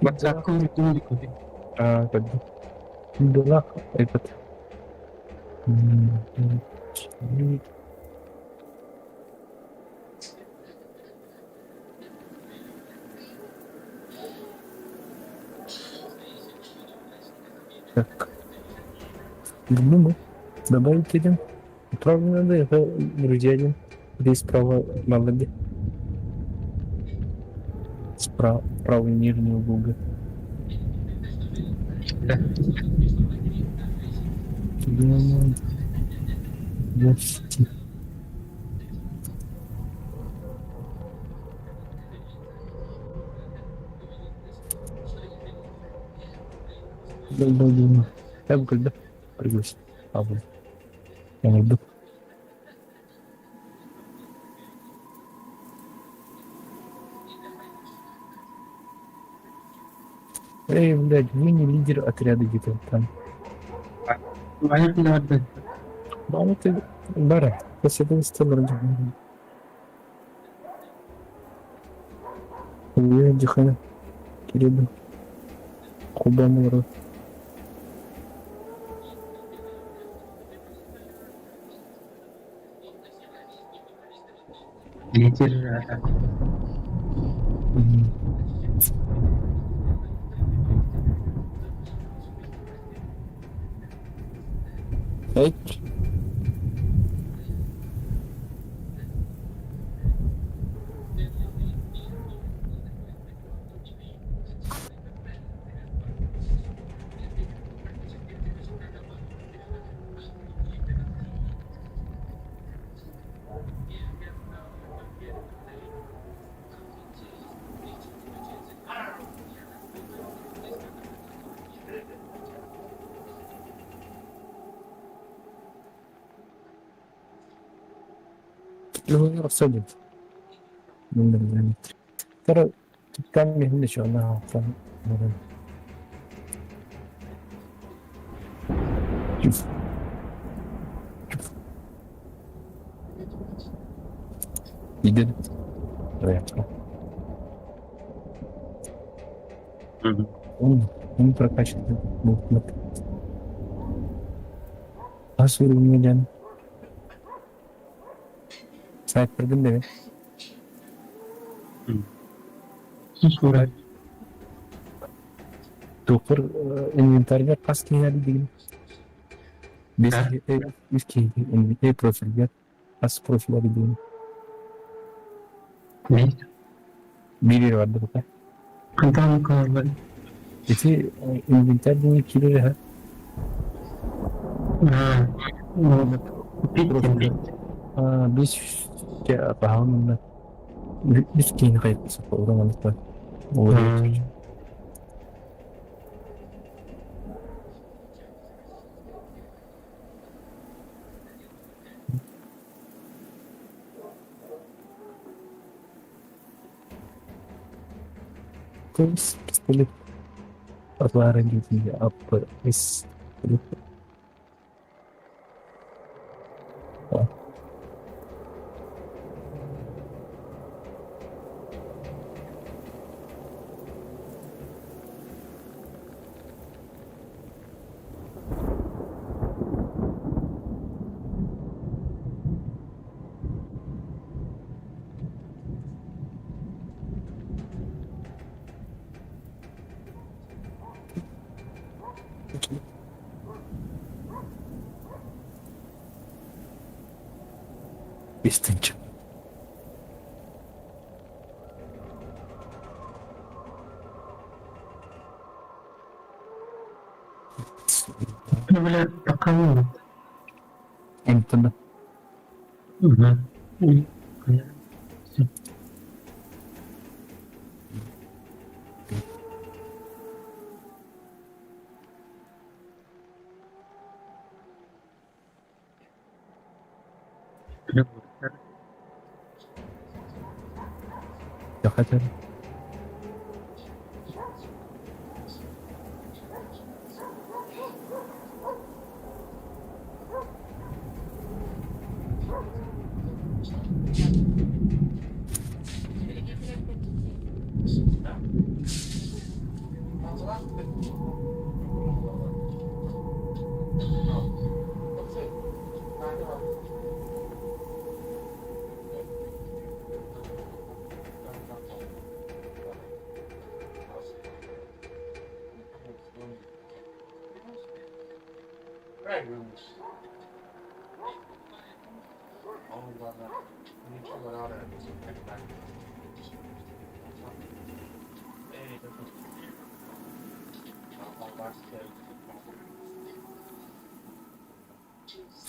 Вот такой кубик. Как бы. Дурак этот. М, м, Так. Думаю, добавить один. Правда, надо, это друзья один. Здесь справа на лобби. Справа, правый нижний угол. Да. Думаю, 20. Думаю. Я бы когда пригласил. Вот. Я не буду. Эй, блядь, вы не лидер отряда где-то там. Понятно. Мама ты, бара, после этого стал ради. Я дыхаю. Кирилл. Кубам рот. Лидер. Эй. Ну, рассудим. Номер занят. Тара, там не еще на там. Чуф. Идет. Он прокачан. Асур умедан. Снайпердин де. Сура. Топор инвентарьга кас кийadi деген. Бес кийdi профилге кас профиль деген. Ne? Biri vardı bu kadar. Kantan kaldı. İki inventar dengan kiri ha. Ha. Bitti. Biz kayak paham biz kini kayak orang mana orang terus pistolет отварен gitu apa is Бестынчы. Böyle bakalım. Ентона. Hı. Я хотел.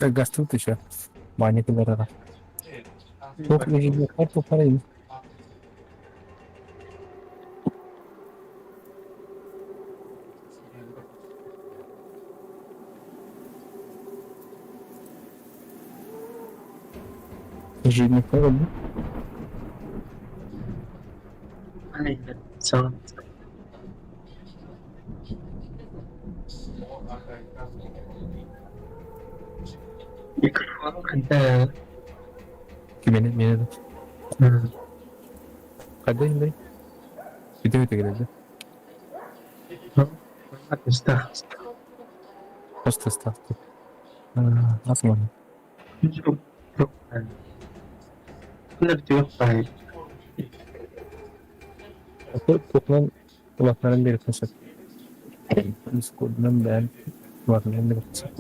Gastou еще. Баня пидорара. Сколько лежит на карту парень? Жидный короб. Sağ. Mikrofon ada. Gimana? Ada ini. Video itu gitu. Está. Просто ставьте. Посмотрим. Benar juga baik. Aku kulaklarım kulaklarım bir kısık. Biz kulağım ben kulaklarım bir kısık.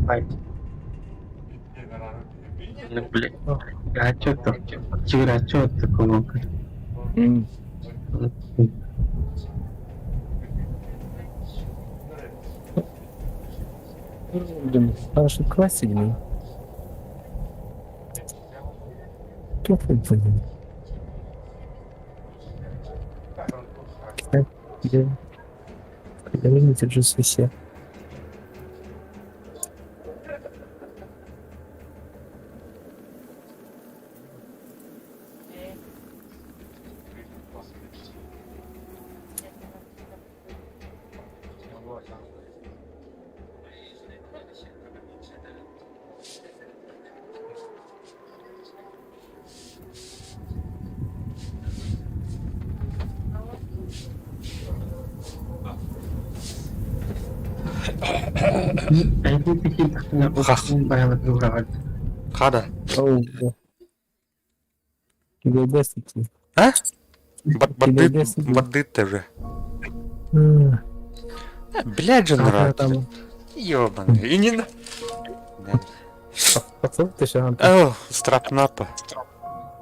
Baik. Boleh. Gacho tuh. Juga gacho tuh kalau Хорошо, классик. Çok fazla. Когда вы держите все. Aku pikir nak bayar berapa? Қада? Оу, да. Тебе бестите. А? Бадыт ты же. Блядь же нравится. Ёбаный. И не на... Пацан, ты же Антон. О, страпнапа.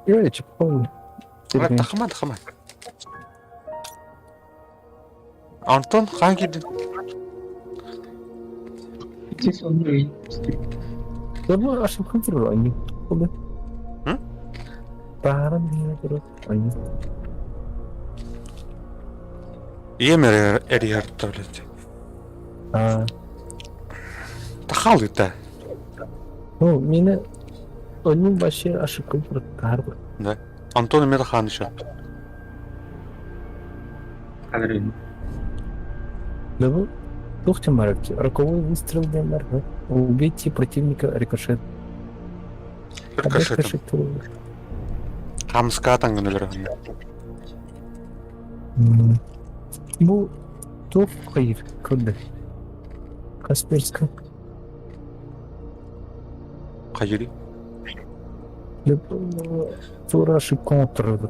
Я помню. Тахман. Антон, hangi din? Itu sendiri. Ya bu aşağı kontrol aynı. Oldu. Hı? Pahalı bir kontrol aynı. Емер эрьярта, блядь. Тахал это. Ну, меня onun başı aşağı kontrol kardı. Да. Антон Мирхан еще. Kalirin. Да bu Тухте марки. Роковой выстрел для марка. Убейте противника рикошет. Рикошетом. Хамска атанган. Bu Тух hayır. Kırdı. Касперска. Қайыри? Тура ошибка отырды.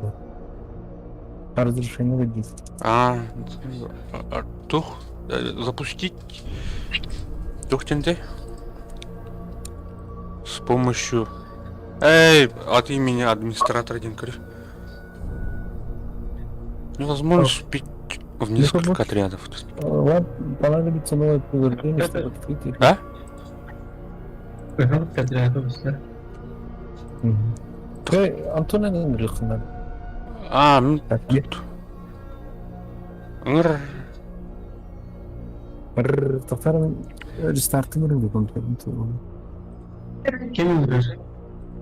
Разрешение действия. Тух. Запустить. Тухтенде. С помощью... Эй, от имени администратора Динкарь. Невозможно спить в несколько отрядов. Вам понадобится новое повреждение, чтобы открыть их. А? Антона не надо. Тут. Тоқтарым рестартын ұрынды контролын. Кем ұрыр?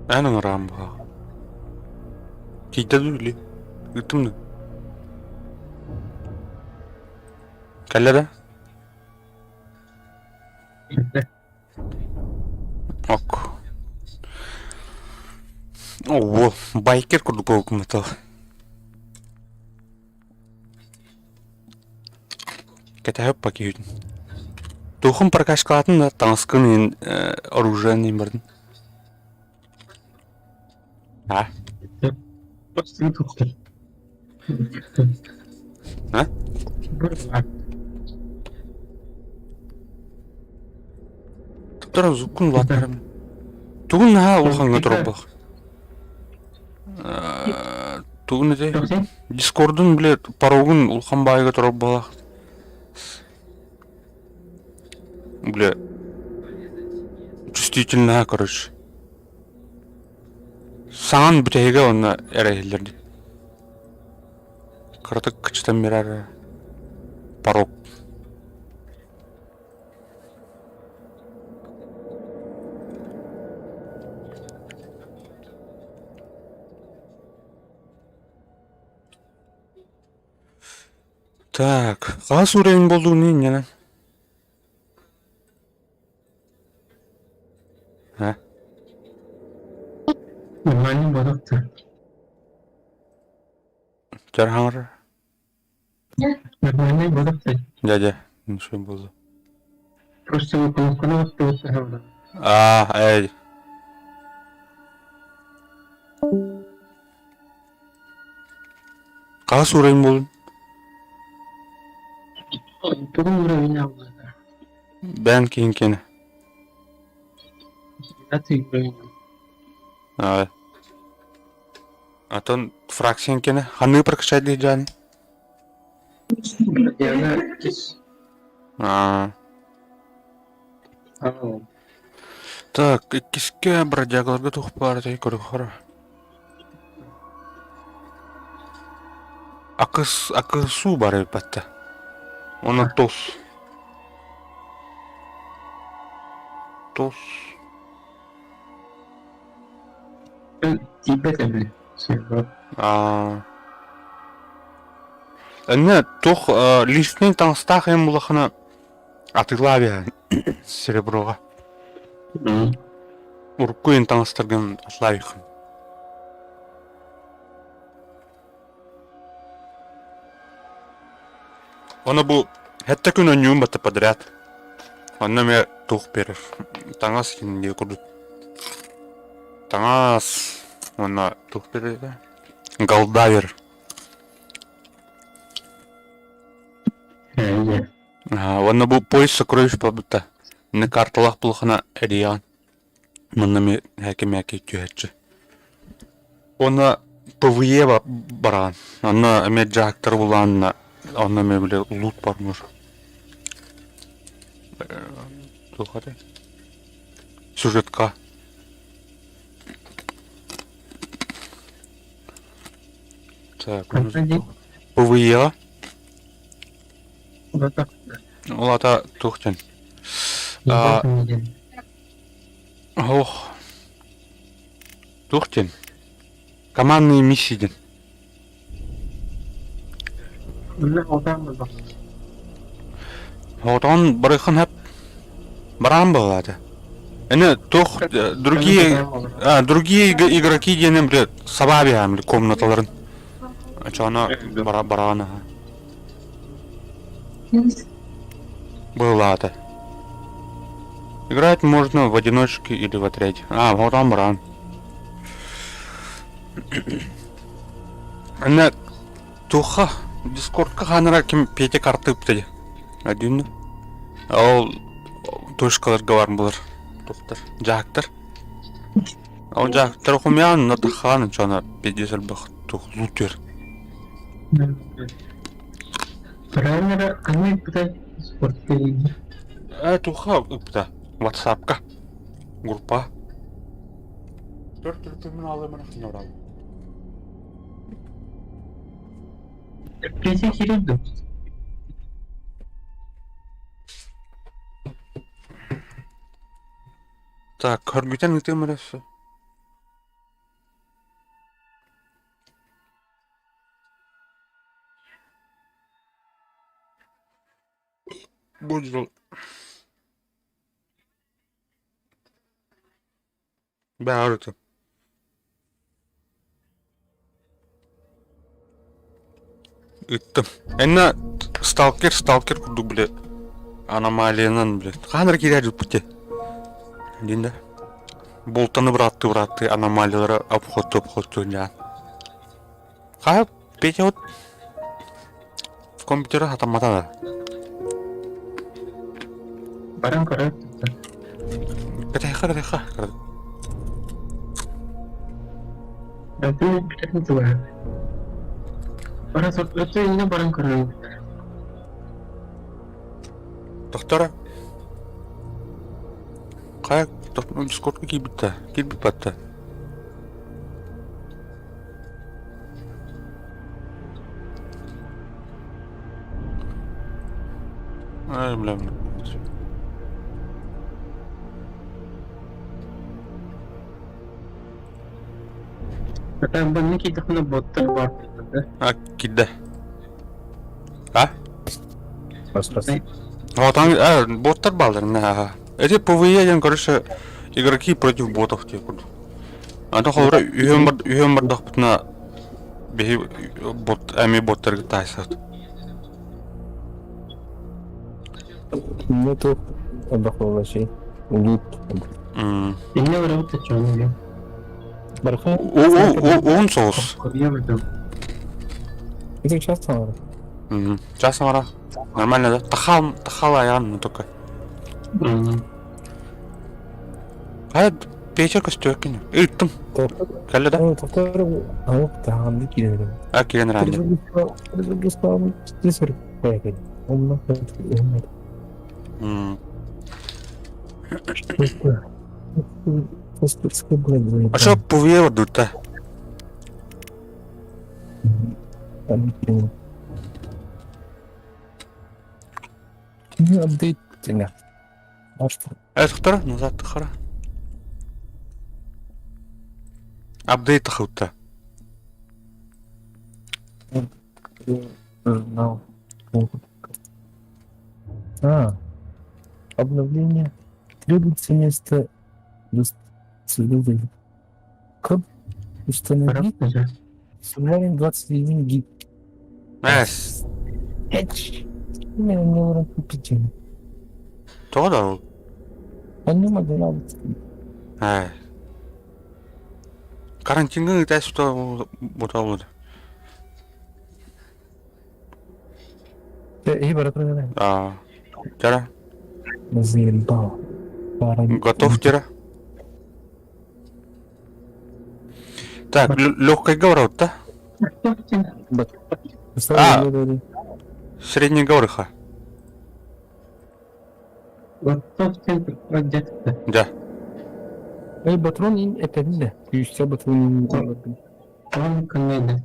Әнің рамға. Кейтеді үлі. Үтімді. Кәлі да? Ок. О, байкер күрді көкім етал. Кәтәйіп паки үйдің. Тухым прокачкалатын да таңсқын оружиен ембірдің. А? Просто не тухтар. А? Бұрға. Тұра зүккін латарым. Тугун улханга турабах. Тугун эте. Тоқсен? Дискордун биле парогун улханбайга турабах. Бля. Чувствительно, короче. Сан битеге онна эрехилерди. Кратык кычтан берар. Парог. Так, кас уровень болду не. А? Нормальный бодоқты. Жархаңыр. Нормальный бодоқты. Дядя, ну что было? Просто выполнил вот. Эй. Кас уровень болду? Бүгін уровень алды. Бән кейін. 9 уровень. Атон фракцион кені. Ханы прокачать жаны? Яна кис. Так, киске бродягаларга тухуп барды көрүп кара. Акы суу бар элбетте. Оны тос. Тебе тебе. Әне тох листнен таңстақ ем бұлақына атыла бе сереброға. Уркуен таңстырген атыла бейхін. Оны бұл әтті күн өнеуін бәтті подряд. Оны ме тоқ берір. Таңас кенінде күрді. Таңас. Оны тоқ береді. Галда бер. Оны бұл поезд сокровищ побыта. Не карталақ бұлқына әриян. Мұны ме әкем-әке түйәтші. Оны ПВЕ баран. Оны әме жақтыр бұланына. Оны ме біле лут бармыр. Тұлғады. Сюжетқа. Так, ПВЕ. Ол ата тұқтен. Ох. Тұқтен. Командные миссии. Одан барыхын хеп баран болады. Эне тох другие игроки денем блядь сабабиям комнаталарын. Ачана барана. Было. Играть можно в одиночке или в отряде. Вот там баран. Эне туха Дискордқа ханара ким пете карты птеді. Один. Ол точкаларға бар бұлар. Тоқтар. Жақтар. Ол жақтар оқымиян, наты ханын чана педесіл бұқ тұқ лутер. Правильно, қанай бұтай спортқа еді? Туха ұпта. Ватсапқа. Группа. 4 мен алымын ақын оралы. Пресен хирурду. Так, көргітен үтем өресі. Бұл жыл. Бәрі өті. Үттім. Әнна сталкер күрді біле. Аномалиянан біле. Қаныр керер үпті. Динді. Болтаны бұратты аномалиялары обход. Қайып, пете от. компьютері атаматады. Баран көріп. Кірейха. Өтін бітетін тұға. Өтін үйіне баран көріп. Доктора. Қай дискордқа келбітті. Келбіт батты. Ай, білем. Өтін бұны кейдіқіні боттар бар. Келді. А? Раз. Вот там, боттар балдар. Эти ПВЕ, короче, игроки против ботов. А то холора үйен бардақ бұтына әме боттарға тайсады. Нету отдохнул вообще. Гид. Үйіне барып тұтчауын. Барха? Он соғыз. Көрия бұрдым. Это часто надо. Часом ара. Нормально, да? Тахал аян, только. А печерка стёкин. Иттым. Кәлі да? Тоқтар тағанды келеді. Келен рәнді. А что ПВЕ вадут-то? Апдейт теңе. Тоқтар, назад тахара. Апдейт тахутта. Обновление требуется место следователя. Как установить Сурварин 21 гиг. Не уровень купить. То да? Он не могу нравиться. Карантинга это что вот. Баракрына. Тера. Заебал. Готов, Тера? Так, легкая говорот-то? Средняя говориха. Готовьте продукты. Да. Батрон это не. Еще батрон. Он комедия.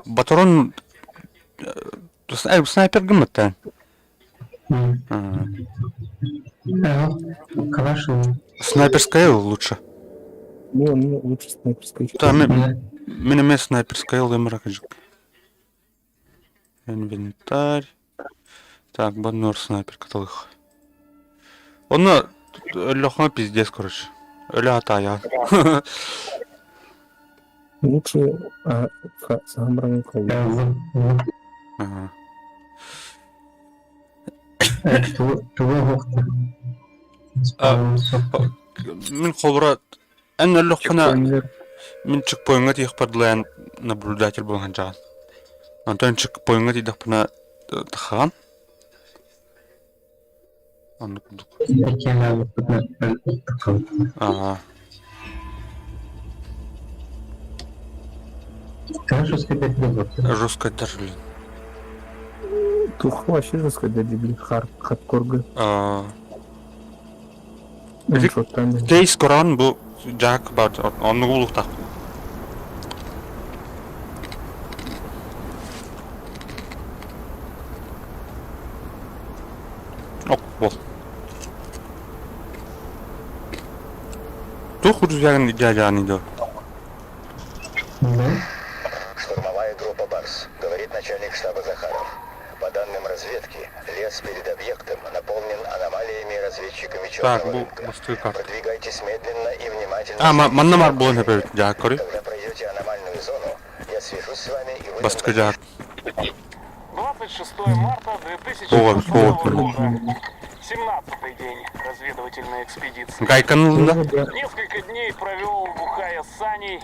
Батрон... Снайпер гымытта. Калашин. Снайперская лучше. Не, лучше снайперская. Да, мне снайперская лымракаджик. Инвентарь. Так, баннер снайпер каталых. Он лёгко пиздец, короче. Ля-тая. Лучше самбранный кол. Ага. Мен холбра أنا لقنا من чекпоинга тихпадлан наблюдатель болган жаган. Антон чекпоинга тихпана тахан. Аны кудук. Жестко держали. Тух вообще жестко держали. Хардкорга. Кейс Коран bu Jack bart onu bulukta. Ok bol. Тух uzayın дядянида. Штурмовая группа «Барс», говорит начальник штаба Захаров. По данным разведки, лес перед объектом наполнен аномалиями и разведчиками черного рынка. Продвигайтесь медленно и внимательно. Маннамар булын хепер Jack кори. Когда пройдете аномальную зону, я свяжусь с вами и вы... Бастыка Jack. 26 марта 2006 года. 17-й день разведывательной экспедиции. Гайканулда. Несколько дней провел бухая с Саней.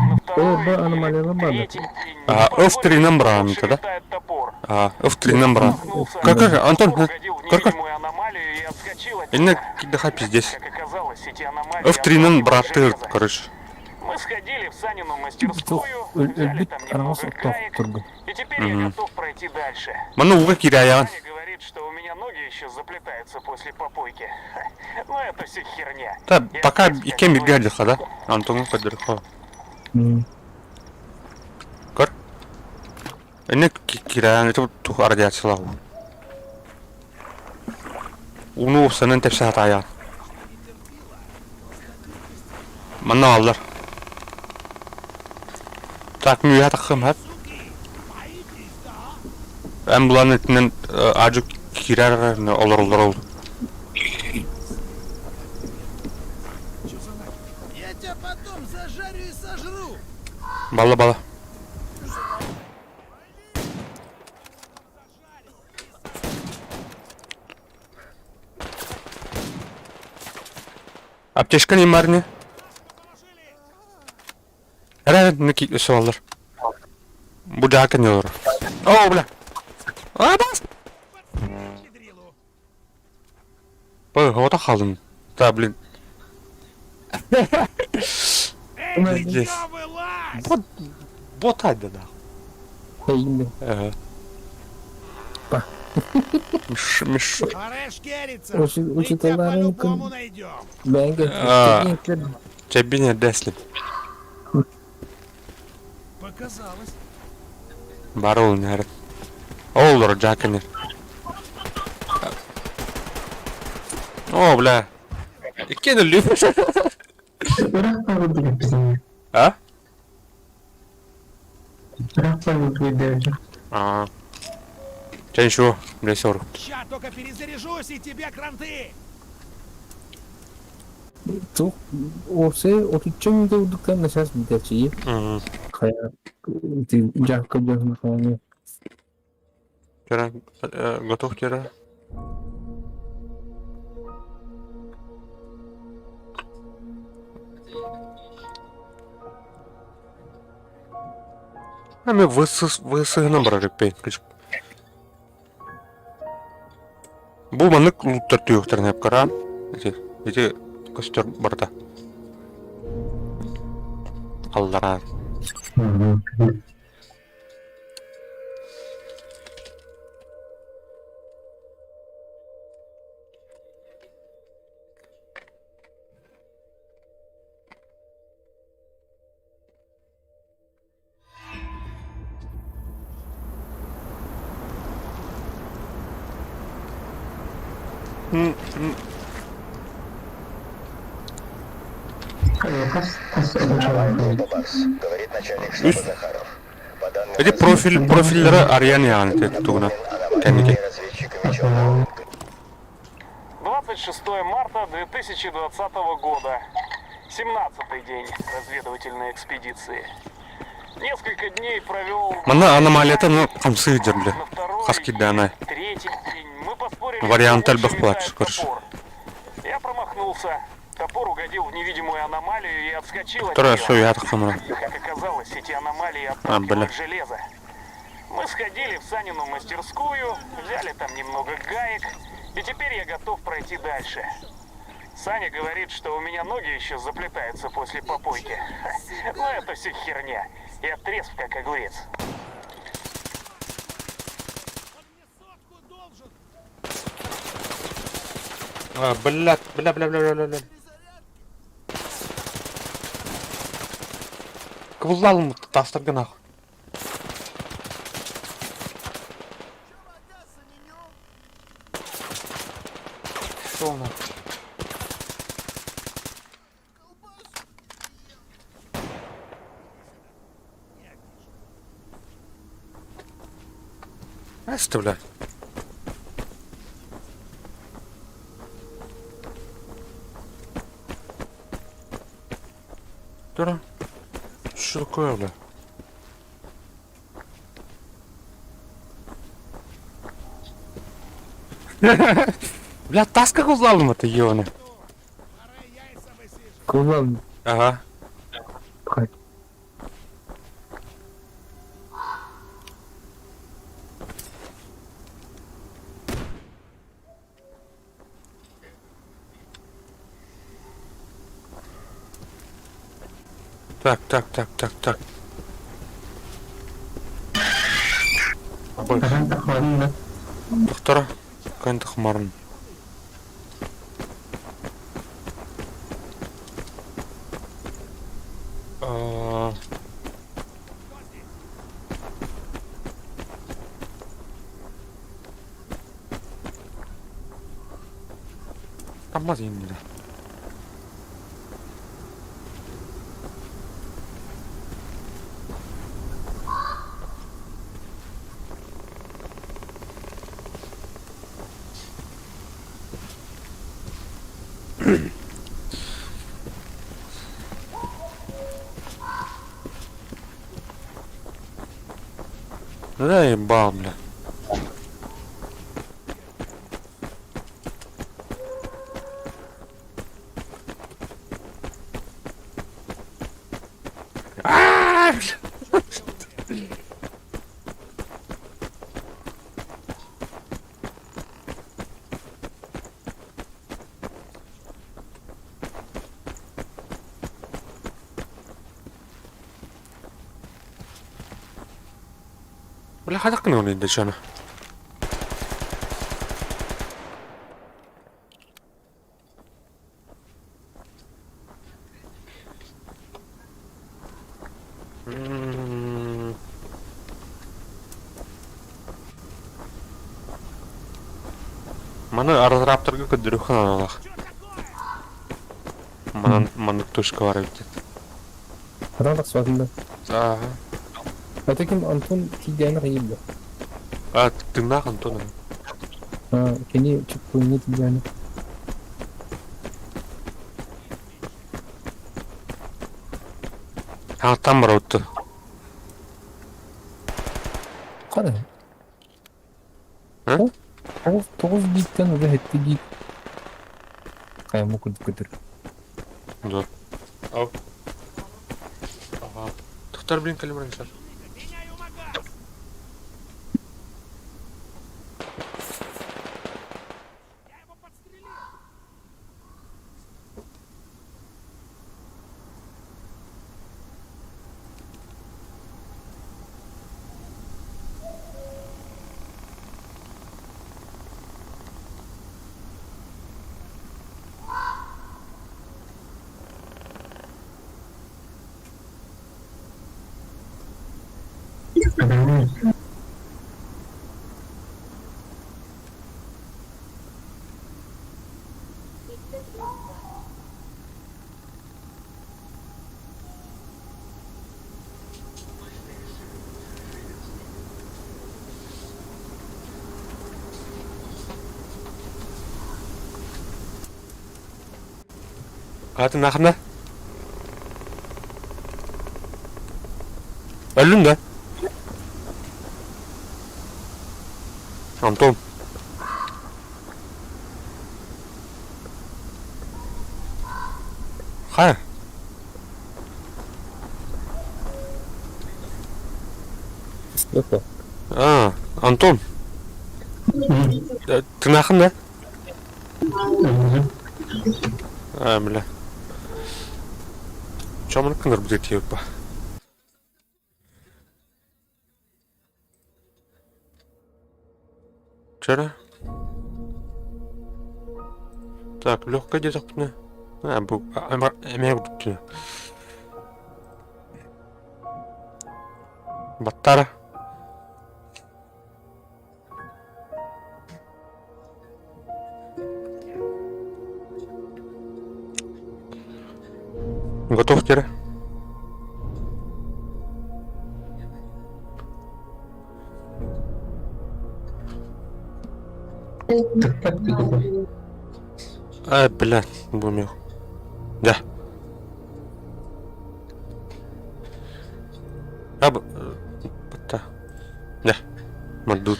На второй или третий день острый намбран, да? летает топор. А, F3 брат. Промахнулся. Как, Антон, Топор угодил в как? невидимую аномалию и отскочил от Инне нее. кидахай пиздец. Как оказалось, эти аномалии F3'nin отталкивают браты, железо. короче. Мы сходили в Санину Жоқ, мастерскую, взяли өлбек там арамыз немного ұқтап гаек, тұрды. и теперь я готов пройти дальше. Мана уға кире аяған. Саня говорит, что у меня ноги еще заплетаются после попойки. Ну это все херня. Та, Я пока опять икем как ирге адиха, да? Антонға қадырға. Көр? Инне кире аяған, это тух радиациялау. Уну ұсанын тепсі хата аяған. Мана алдар. Так, мүйе тақым хат. Әм бұлан етінен ажу кирер олар олды. Я тебя потом зажарю и сожру. Бала. Аптешка не марни. Әрі некі өсі алдар. Бұ жақы не олар. О, бля. А, бас! Бай, ота қалдым. Да, блин. Здесь. Бот айда, да. Енді. Па. Миш. Учителарын күн бәңге студентлер Тебе не десли. Показалось. Барол не арат. Олар жақы не. О, бля. Икені лүп. Бірақ бару керек біздің. А? Бірақ бару керек дәрежі. А. Чай шо, бля, сор. Ща только перезаряжусь и тебе кранты. Жоқ, осы 33 минутта удуктан на сейчас бітәчі. Қая, жаққа жақын қағаны. Кера, готов, Кера? А мы высыгына барар еппейін, күшіп. Бұл маны луттар түйіқтерін әп қара. Эти костер барда. Аллара. Группа Барс, говорит начальник штаба Захаров. По данным Эти профильдері Ариан яғын етеді туғына. Кәнеге. разведчиками черного 26 марта 2020 года. 17-й день разведывательной экспедиции. Несколько дней провел... Мана аномалията, ну, қамсы едер, бля. На второй Хаски да она. и третий день мы поспорили, Вариант что альбах лучше плачешь, летает короче. топор. Я промахнулся. Топор угодил в невидимую аномалию и отскочил от Вторая нее. соя атақамына. Как оказалось, эти аномалии бля. отталкивают железо. Мы сходили в Санину мастерскую, взяли там немного гаек, и теперь я готов пройти дальше. Саня говорит, что у меня ноги еще заплетаются после попойки. Ну это все херня. Я трезв как огурец. Бля. Кывылалым тастырғы нахуй. Что у нас? Оставляй. Дура. Что такое, бля? Бля, таска кузлалым это ёны. Кулан. Ага. Так. Абай, Ағаң тақладың да. тоқтара. Қайын тұқмарын. 깜맞아 입니다. Заебал, бля. Бля, хадақны оны енді жаны. Маны разрапторға көдіріухан аналақ. Маны түшкі бар өйтеді. Қараңғы суатында. Ага. Это кем Антон тигәне ғайылды. Тыңнақ Антон. Кені чекпойны тигәне. Там бар өтті. Қада? Ә? 9 гигтен уже 7 гиг. Қайымы көтір. Да. Ау. Ага. Тұқтар білін калимран шар. Меняю магаз! Я его подстрелил! Адамның Атын ақында? Өлін да? Антон. Қай? Yok. Антон. Тыңақын да? Бля. Чамын кыңыр бұзет еуіп ба? Чара? Так, легкая дезактивная. Бұл әмек бұдыптыны. Баттары. Готов теперь? так ты такой. Блядь, бумил. Да. Бата. Да. Мадут.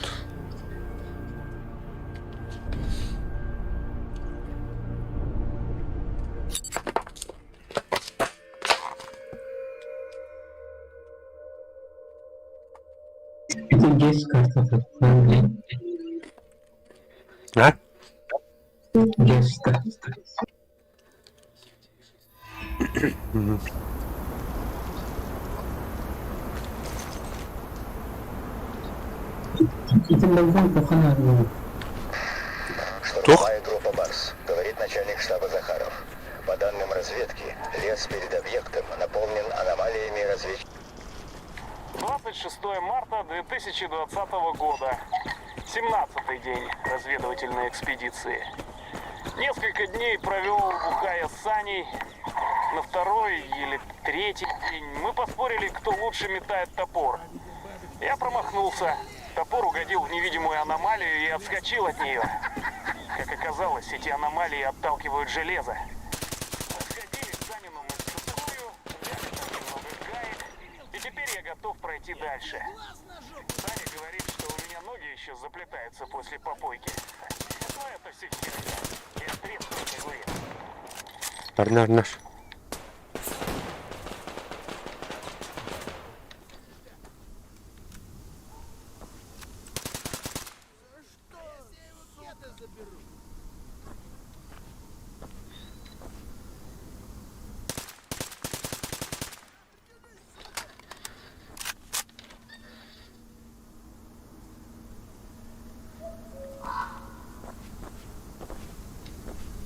Это есть карта. А? Есть карта. Штурмовая группа «Барс», говорит начальник штаба Захаров. По данным разведки, лес перед объектом наполнен аномалиями разведчиков. 26 марта 2020 года. 17-й день разведывательной экспедиции. Несколько дней провел, бухая с Саней. На второй или третий день мы поспорили, кто лучше метает топор. Я промахнулся. Топор угодил в невидимую аномалию и отскочил от нее. Как оказалось, эти аномалии отталкивают железо. Мы сходили в Санину мастерскую, взяли там немного гаек, и теперь я готов пройти дальше. Саня говорит, что у меня ноги еще заплетаются после попойки. Но это все херня. Я треснутый огурец. Арнар наш.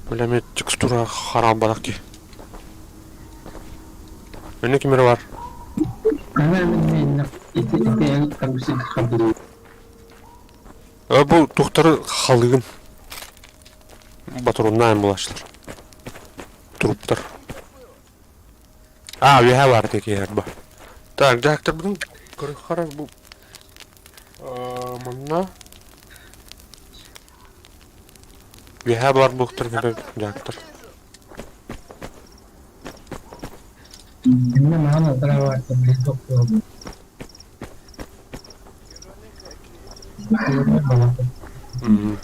Bilemet tekstura harap balakti. Önüne kimleri var? Bu doktoru halığın Baturundan bulaştılar. Truplar. Üye var tek yer bu. Так, доктор, блин, хорошо был. Мына. Üye var bu доктор.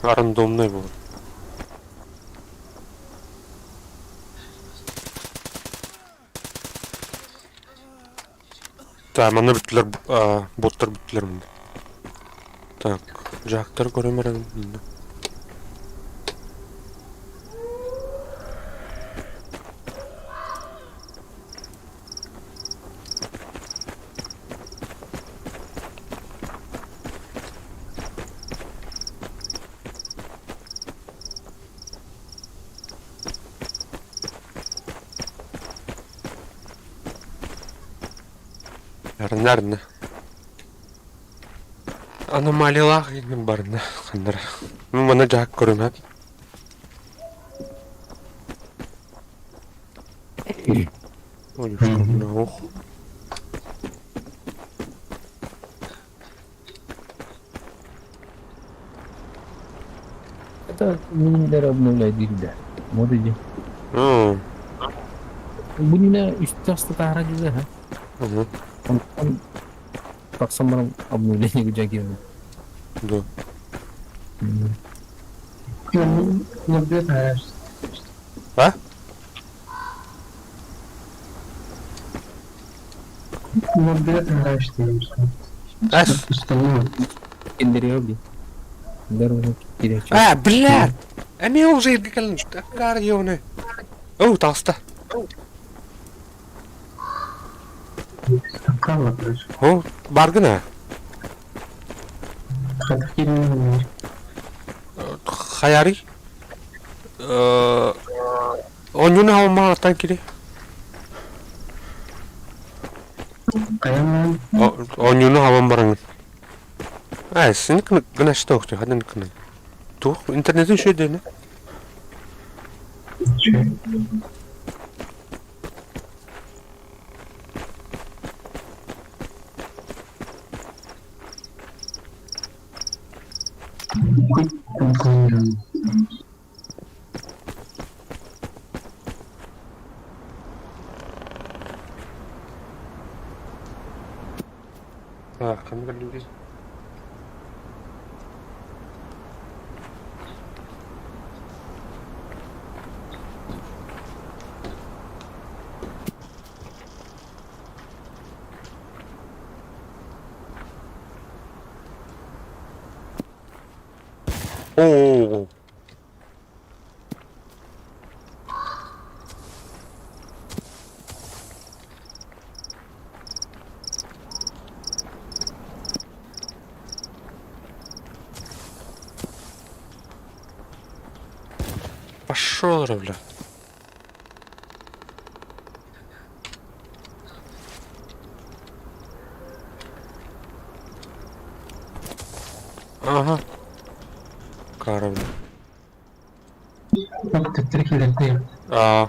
Рандомный был. Так, мана бүттілер, боттар бүттілер мұнда. Так, жақтар көремер мұнда. Nerede? Anomaliyalar yine barında kandır. Ben bana cak görüm hep. Ой, ну. Это минилер обновляет где? Вот иди. Bununla üst yastığı tahra güzel ha. Он так самым обнуление где гены. Да. А? Индериоби. Блядь! Они уже кардионы. О, толсто. О, баргана. Хаяри. Он не на ума танкили. Он не на ума баран. Синк на что ты ходил на? Тух интернет еще день. Kami kan dulu. Oh. ошо olur bile. Aha. Kara bile. Bak tepkileri kirletteyim. Aa.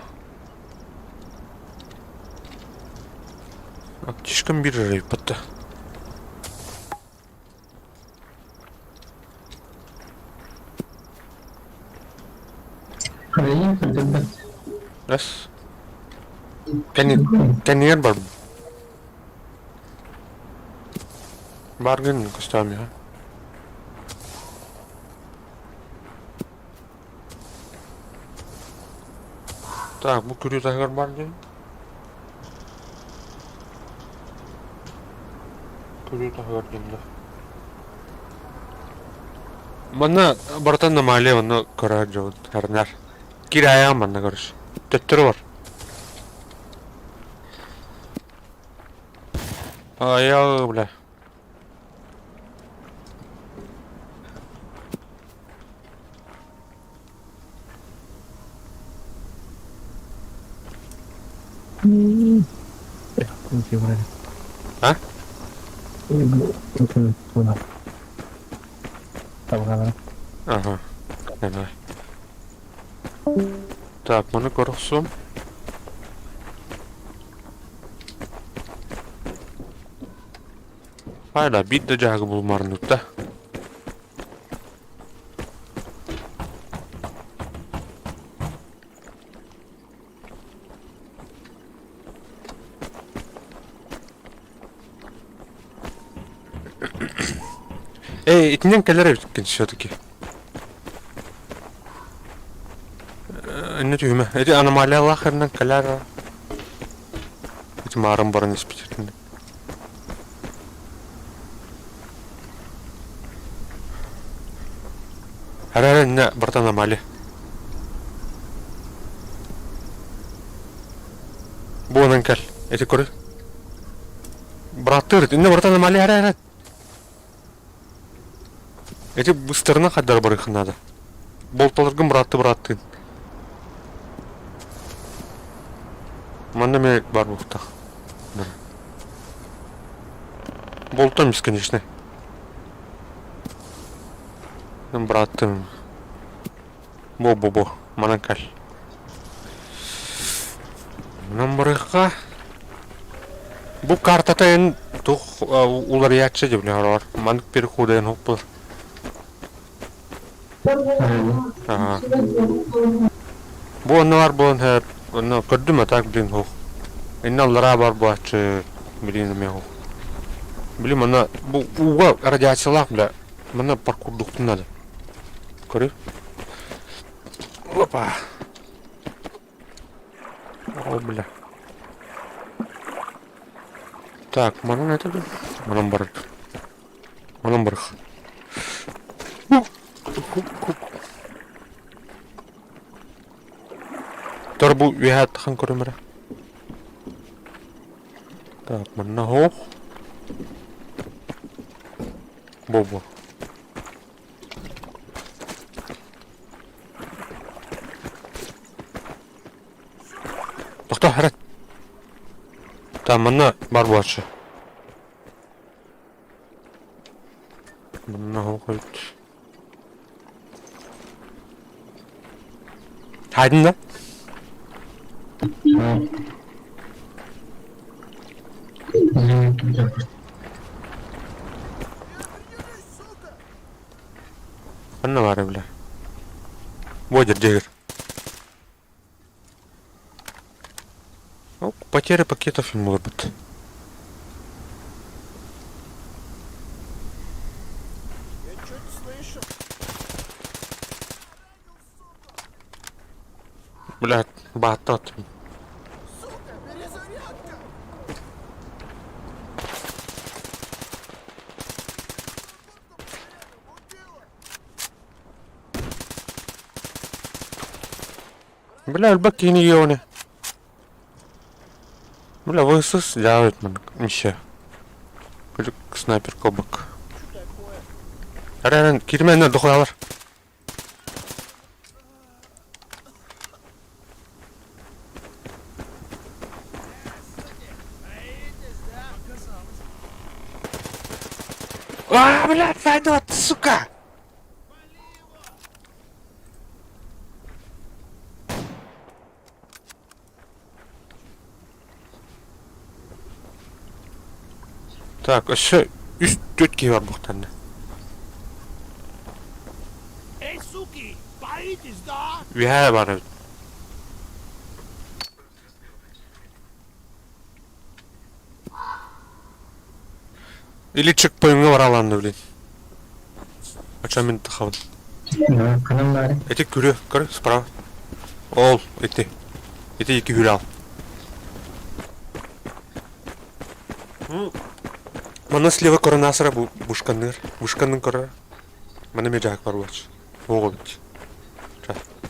Слишком bir arayıp battı. Karayı kirlettim. Yes. Can you bar? Bargain кустами, ha? Так, bu kürü takar var değil mi? Kürü takar şimdi. Bana baratan da maliye bana karar cevap herner. Kiraya bana karış. Tetleri var. Ayağı bile. Ha? Ага. Давай. Так, bunu korusum. Hala bir de cagı bulmarınlıkta. İçinden kelere bitkin все-таки. Ne diyorum ben? Anomaliyalar herinden kelere. Mağaram barın ispitinde. Her ne barda anomali. Bu onun kel. Eti koru. Bıraktır. Ne barda anomali her. Эти быстрына kadar barıkın надо. Болталаргын братты. Манда мен бар бұқта. Болтам бесконечно. Браттым. Бо. Манакал. Нам барыққа. Бұл картата ен тұқ улар ятшы деп лағар. Мандық перехода ен хоқпылар. Ага. Bu onlar bu her onlar kördüm atak bilin ho. İnanlara var bu açı bilin mi ho. Bilim ana bu uğa radyasyalar bile bana parkurduktan da. Görüyor? Hoppa. O bile. Так, mana ne dedi? Manam barık. Tor bu vihat kan korumera. Так, mana ho? Bobo. Doktor harat. Tamam mana bar bu açı. Mana ho koyut. Haydın da. Anna var bile. Водит Джеггер. Потеря пакетов ему может быть. Блядь, батат. Бля, альбакини ёне. Бля, высос делает man еще. Küçük sniper kobak. Her kirmenler dokuyalar. А, блядь, пойдет, сука! Так, еще üst tütki var bu tane. Эй, суки, боитесь, да? Ya var. Или чекпоинт'e var alandı bilin. Açam ben tıkavın. Ya kanım bari. Эти күрі, көр, справа. Ол, эти. Эти екі күрі al. Мана слева көрі насыра бушканыр. Бушканын көрі. Мана ме жақ бар болач. Оғыл бит.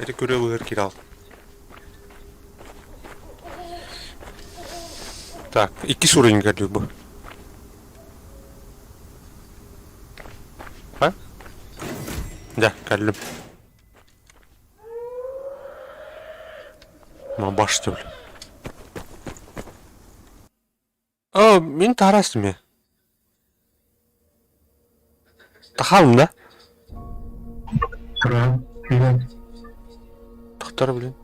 Эти күрі бұғыр кері al. Так, iki surun geliyor bu. Ha? Ya, geldim. Ama başta öyle. Aa, beni tarastım ya. Takalım da. Turan. Evet. Taktar bilin.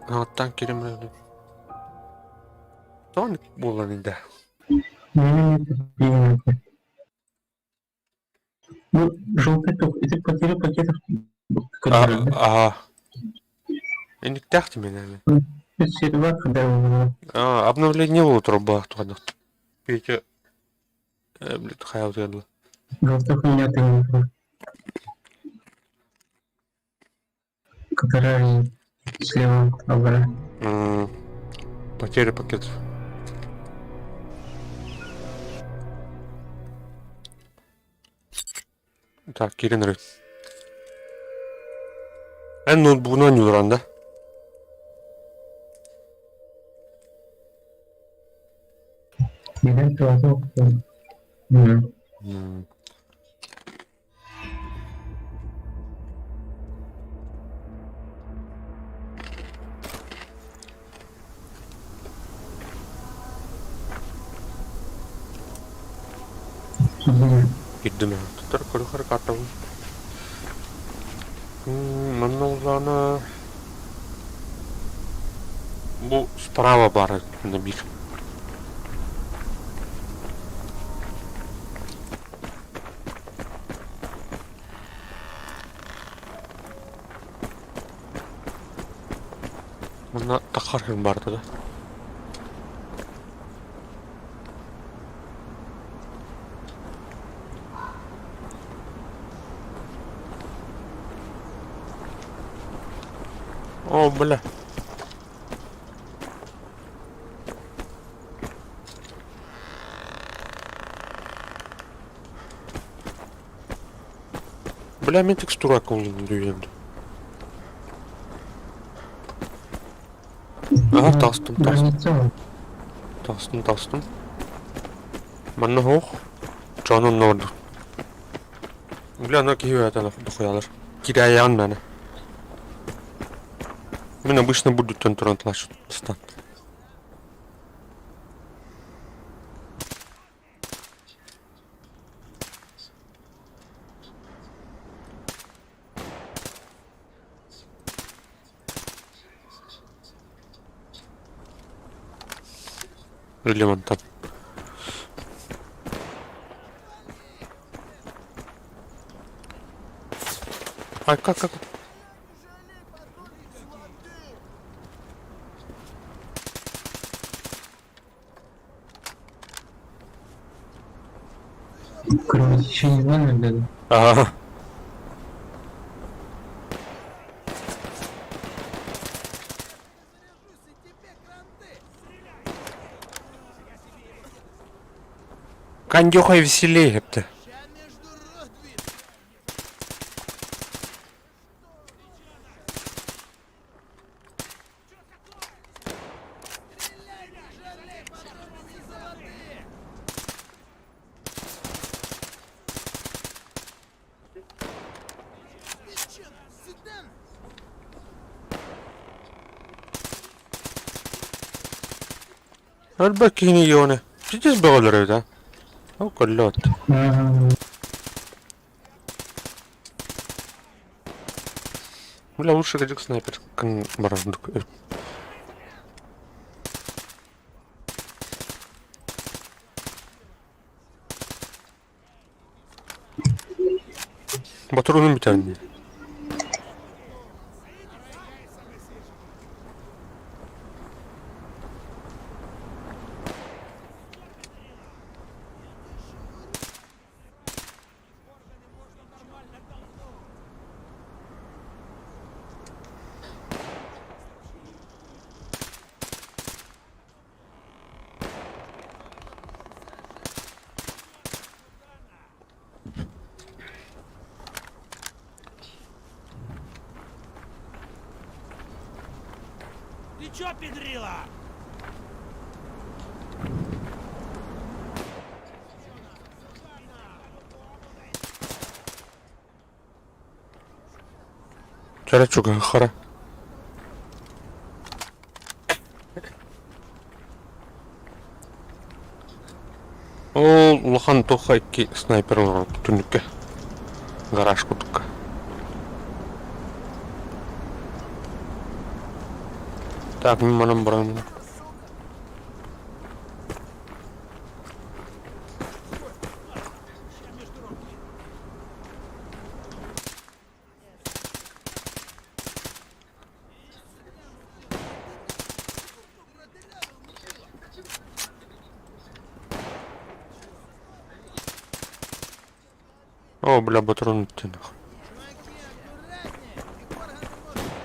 Alttan kelim öyle. Tamam bu olan indi. Ну, желтый топ. Это потеря пакетов. Который, да? Ага. Я не тяхте меня. Это сервак, когда его... Обновление было труба. Видите, блядь, хай вот это. Желтый хуйня ты не был. Которая слева обра. Потеря пакетов. Так, Кирин. Ноутбуğuna oynuyorlar da. Neden tuhafı okudum? Bilmiyorum. Gittim ya. Tutar yukarı kattım. Manolana. Bu справа бар на bir. Buna takarım vardı da. О, бля. Бля, мен текстура kullanılıyor. Aha, tastım. Tastım. Manna hoch. Canın ne oldu? Bля, на киеве это дохуялар. Кираян бeni. Мен обычно буду тентурant лачу стат. Релевантно. Ай, как? Короче, еще не знаю, да. Ага. Кандюха веселее, hepti. al bacchiniglione. Ci ti sbaglierete? Oh, collotte. Бля, лучше гадик снайпер. Барандук. Патроны метание. Ты чё, педрила? Чарачуга хара. Ол улахан тухайки снайпер олар түнүкке. Гараж кутукка. Так, мен манам барамын. О, бля, патрон тянах.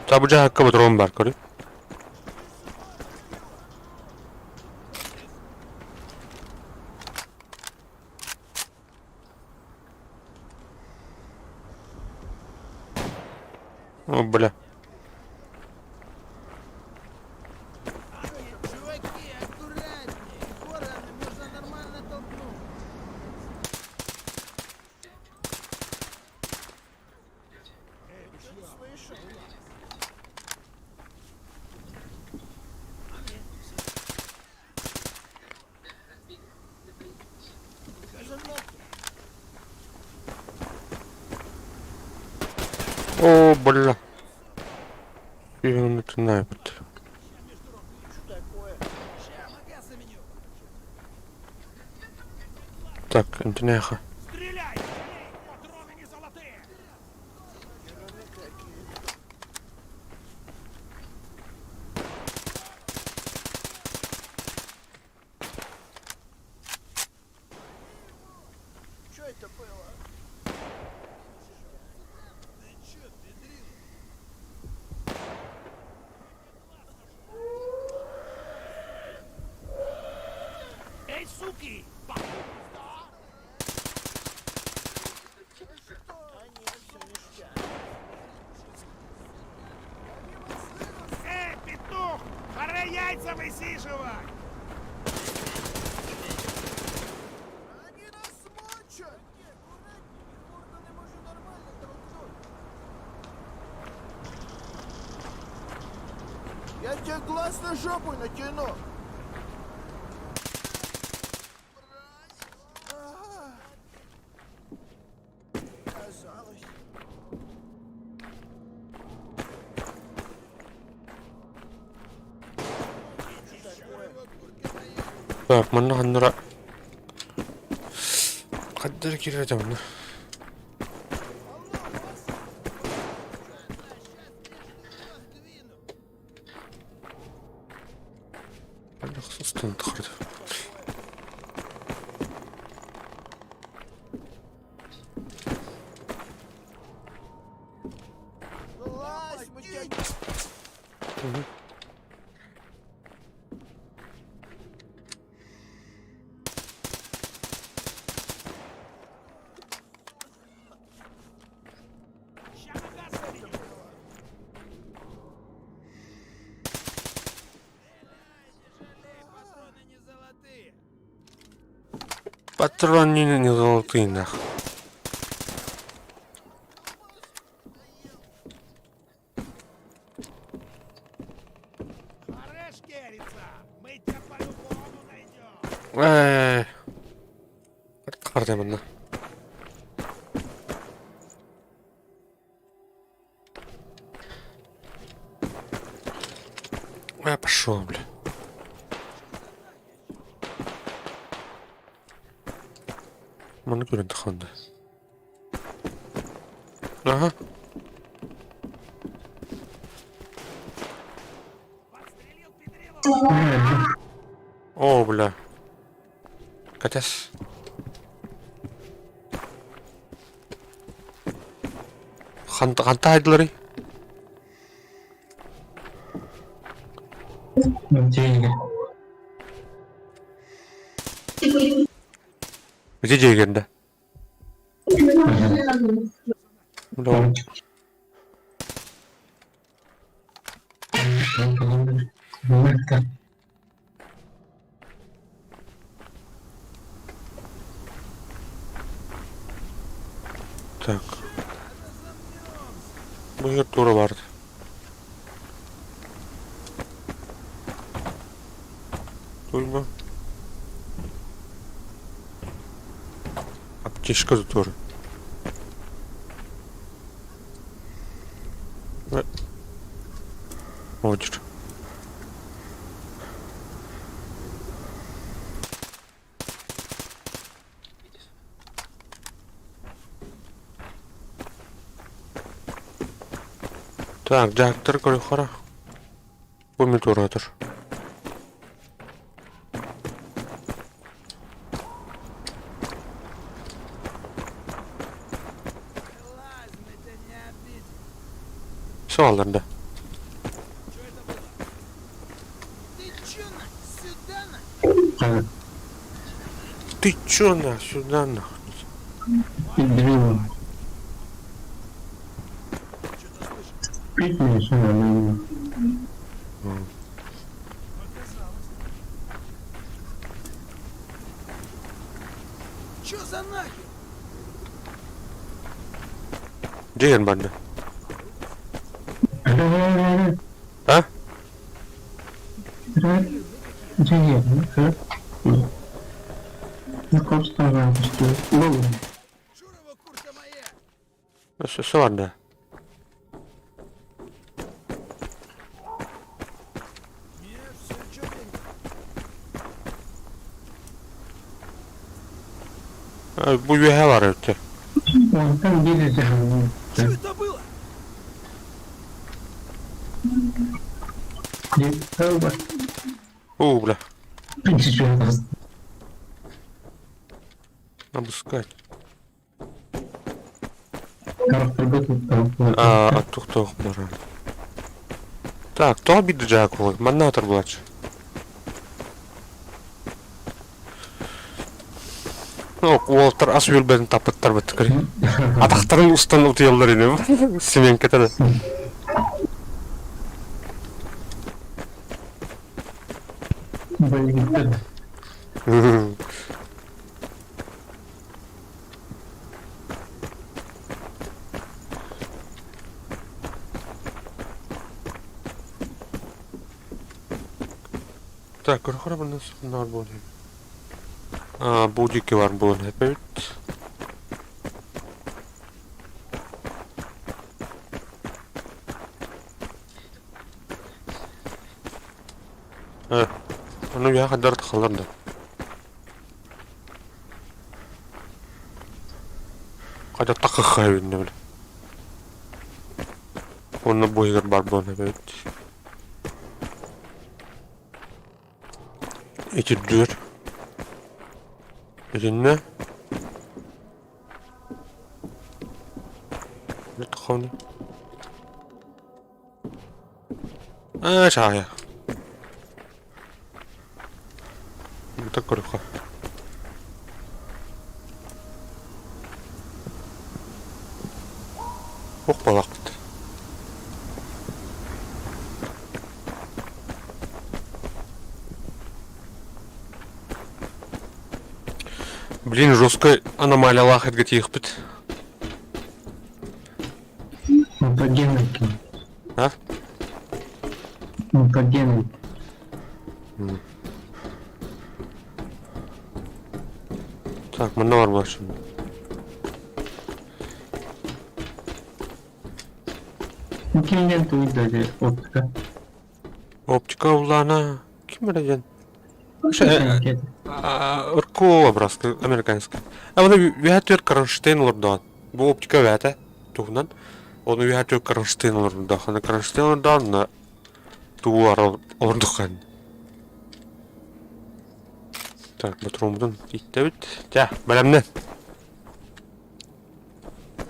Та бу жакка патрон бар, көрү. О, бля. Чуваки, аккуратнее. Ворами можно нормально толкнуть. О, бля. Фигня снайпер. Так, антинеха. Стреляй! Патроны не золотые! Что это было? Ты чё, педрила? Эй, суки! Эй, петух! Пора яйца высиживать! Они нас мочат! Морда не може нормально толкнуть. Я тебе глаз на жопу натяну! Казалось. Так, mana хандыра. Каддер кире жамна. Ана хсустан тахырды. Лазь, мы тебя... Патроны не золотые, нахуй. Хорош кериться! Мы тебя по-любому Қарды мына. Пошел, бля. Мана көрінді қанды. Ага. О, бля. Катяс. Қанта айдылары? Деньги. Где дегенді? Бля. Так. Bu yer doğru vardı. Duyma. Аптечка тоже. Водишь. Так, диактор корихора. Помидоратор. Сауалдарда. Ты чё на сюда нахуй? Дрила. Прикинь, что нормально. Чё за нахер? Джейн банда. А? Ну, просто там, что... Шурова куртка моя. Все ладно. Нет, всё чётенько. Bu üye var öte. Вон там видите, Что это было? Бля. Надо искать. Тух бара. Так, то биді жакулы. Манатор блач. Ну, Уолтер ас үлбәдін тапыттар бәттікірі. Атақтарын ұстан ұтыялдар ені. Семен кетеді. Так, көріқара бұндан сұқындар болайым. Будики var bunun hep evet. Onu ya kadar tıkılırdı. Kadar takı kaybında bile. Onun bu yer var bunun hep evet. İki dür. Birine ne tıkanı? Aşağıya. Bir de kırıka. Çok balaktı. Блин, жесткая аномалия лахает, где их пить. Мутагенный. А? Мутагенный. Так, мында бар булар şimdi. Ким ленту выдали, оптика. Оптика улана. Kim bileceksin? Ракеты. Ыркова браска, американская. А оны вятер Кронштейн лордан. Бу оптика вята. Тугнан. Оны вятер Кронштейн лордан. Аны Кронштейн лордан на туар ордухан. Так, батрумдан итте бит. Тя, бәлемне.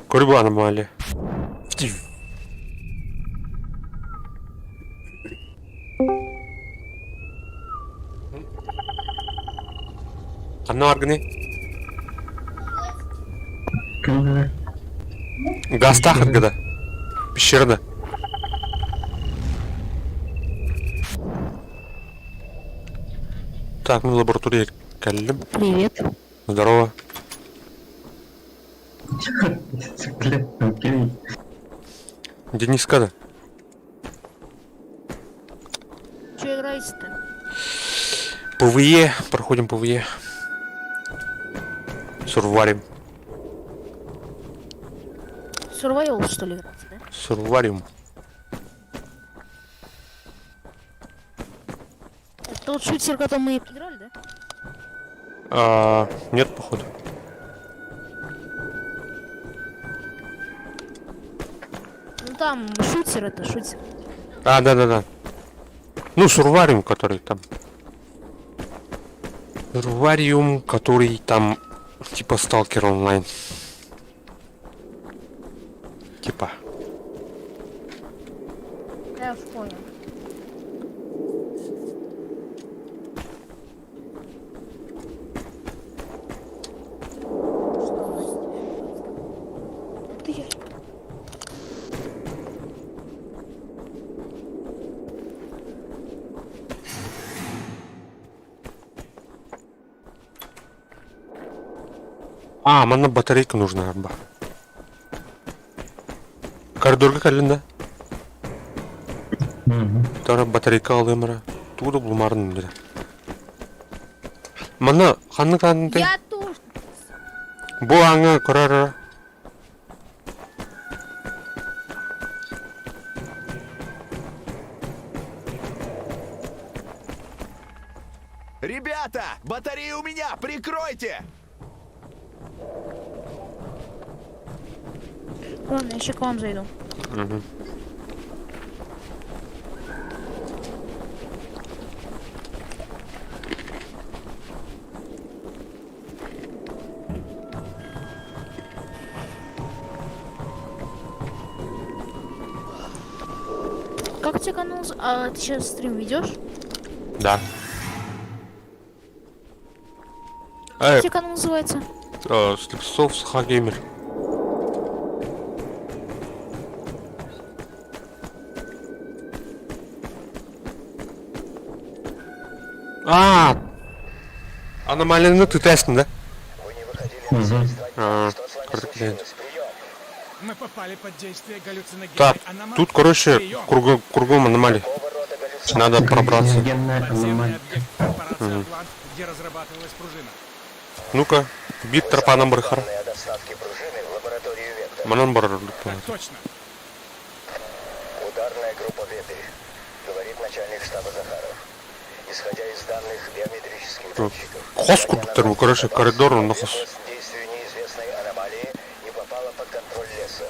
Көрбу аномалия. Анна аргыны. Кімді? Гаста хыргыда. Пещерда. Так, мы в лаборатории калим. Привет. Здорово. Окей. Дениска, да? Че играете-то? ПВЕ. Проходим ПВЕ. Сурварим. Survival, что ли, играете, да? Сурварим. Это тот шутер, который мы играли, да? Нет, походу. Ну там шутер, это шутер. Да. Ну, Сурвариум, который там. Сурвариум, который там типа Сталкер онлайн. Типа. Я уж понял. Ты я. Мана батарейка нужна, арба. Коридорга калында. Тара батарейка алыйм ара. Тууда булмарын диде. Мана ханны канды. Я тоже. Бу аңа корара. Ребята, батарея у меня, прикройте! Ладно, я еще к вам зайду. Угу. Как у тебя канал? А ты сейчас стрим ведешь? Да. Как у тебя канал называется? Слепцов Сахагеймер. Аномалия, ты тестен, да? Мы попали под действие галлюциногенной Так, аномалии. тут, короче, кругом аномалии. Надо пробраться. Подземный объект корпорации «Атлант», где разрабатывалась пружина. Ну-ка, бит тропа номер хар. Номер. Так точно. Ударная группа «Вепрь», говорит начальник штаба Захаров. Исходя из данных биометрических датчиков, Хоскуптер, короче, коридор на хос. действию неизвестной аномалии не попала под контроль леса.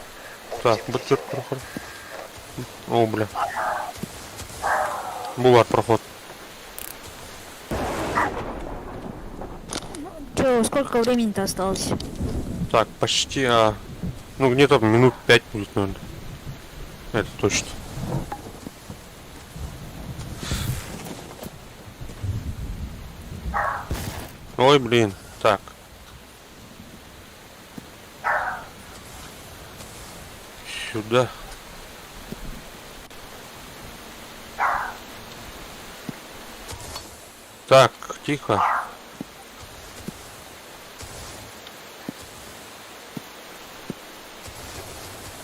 Так, бутер проход. О, бля. Булар проход. Че, сколько времени-то осталось? Так, почти, ну где-то минут 5 будет, наверное. Это точно. Ой, блин, так. Сюда. Так, тихо.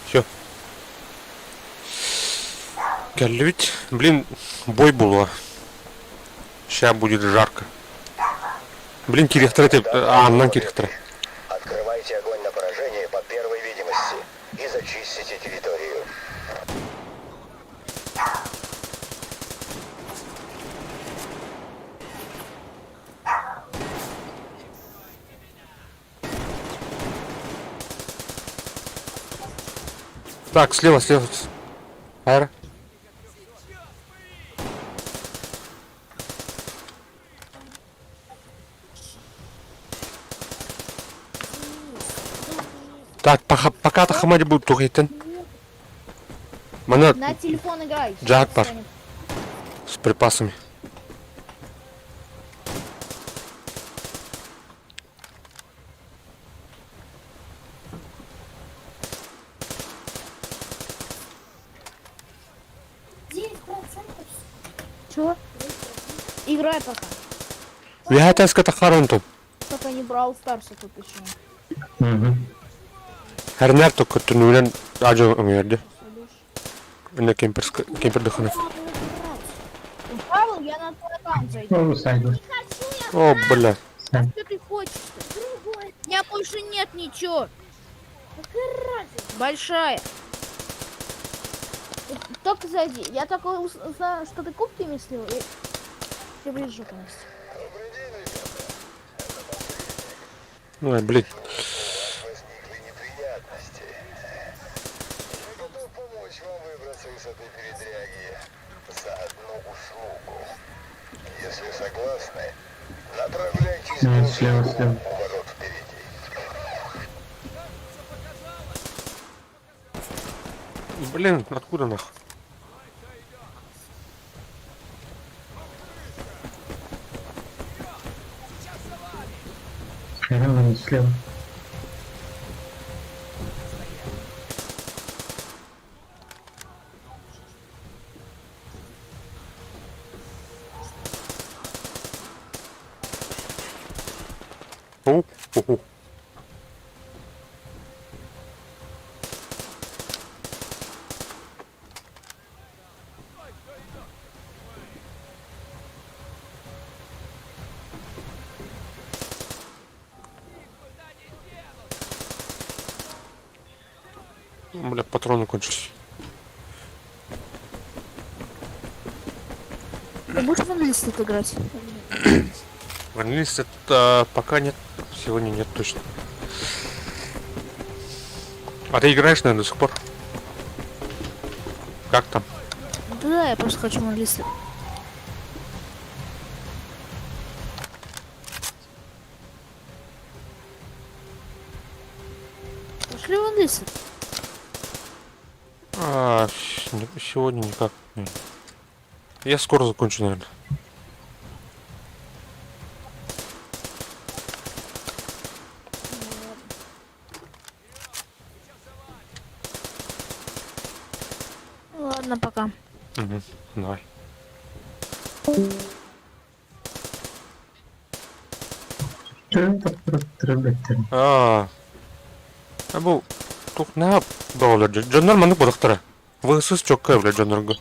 Все. Блин, бой было. Сейчас будет жарко. Блин, Кирихтер, аннан Кирихтер. Открывайте огонь на поражение по первой видимости и зачистите территорию. Так, слева. Ара. Так, пока Хамади будет тухайтен. Мана На телефон играй. Джак пар. С припасами. Чё? Играй пока. Вихатайска тахаронту. Только не брал Старса тут еще. Хернер только тунулен аджо умерди. На кемпер дыхана. Павел, я на твой аккаунт зайду. Ну, Саня. О, бля. Что ты хочешь-то? У меня больше нет ничего. Большая. Только зайди. Я только узнаю, что ты кубки мислил. Я ближе полностью. Ой, блин. Возникли неприятности. Я готов помочь вам выбраться из этой передряги за одну услугу. Если согласны, направляйтесь к Слева. у ворот впереди. Блин, откуда нах? Слева. Уху. Бля, патроны кончились. Ты будешь в английский играть? Английский это пока нет. Сегодня нет точно. А ты играешь, наверное, до сих пор? Как там? Да, я просто хочу в английский. Пошли в английский. Сегодня никак. Нет. Я скоро закончу, наверное. Ладно, пока. Угу. Давай. Бұл тұқна бағылар жондар маңдық бұдықтыра. Вғысыз чөккі өбілі жондарға.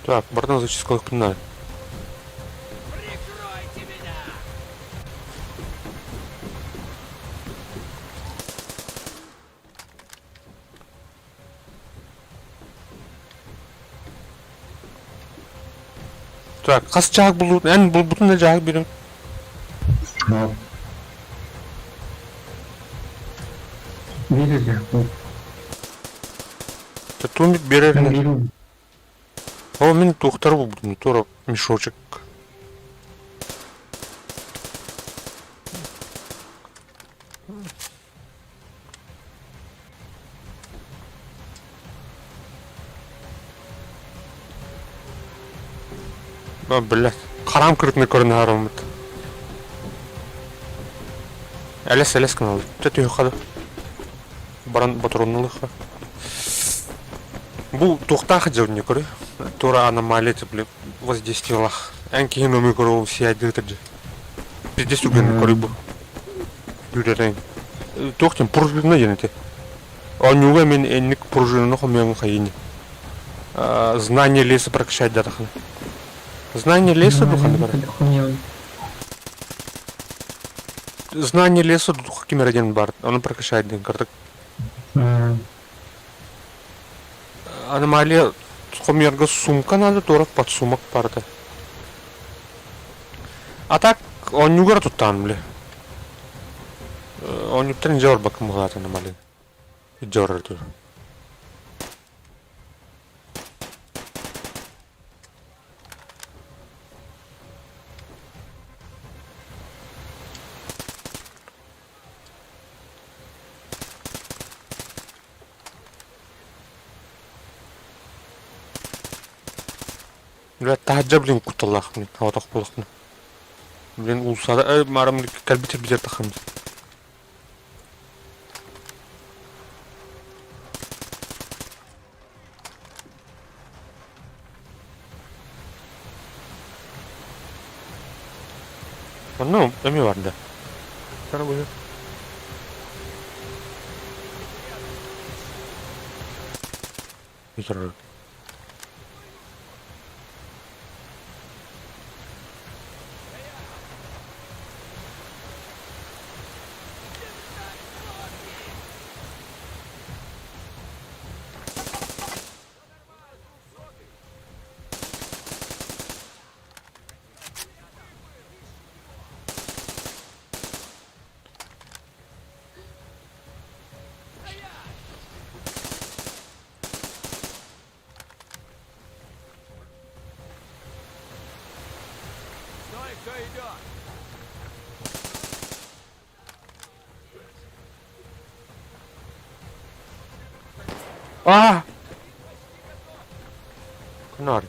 Так, бардын зачискалық пінна. Так, қас жағы бұл, ән бұл бұтында жағы берем. Видите? Тумит береріне. О, мен тоқтар бұл бұтында, тура мешочек. А, блядь, қарам кірітіне көріне арымыд. Әлес канал. Тәті ұйқады. Баран батыронылыққа. Бұл тоқтақы жауын не көрі. Тура аномалия блядь, воздействовала. Әнкі хеноми көрі ол сияды өтірді. Бізде сүгені көрі бұл. Үйререн. Тоқтен пружина енете. Онюга мен энник пружина хомян хайни. Знание леса прокачать датахан. Знание леса духан бар. Знание леса дух кимераден бар. Он прокачает ден картак. Аномалия хомярга сумка надо торов под сумок парта. А так он не город там, бля. Он не тренер бак мулата аномалия. Джорр тут. Бля, тахаджа блин куталлах мне, а вот так полохну. Блин, улсада, марам кальбитер бизер тахамыз. Ну, эми бар да. Сара будет. Ветер. Kenal.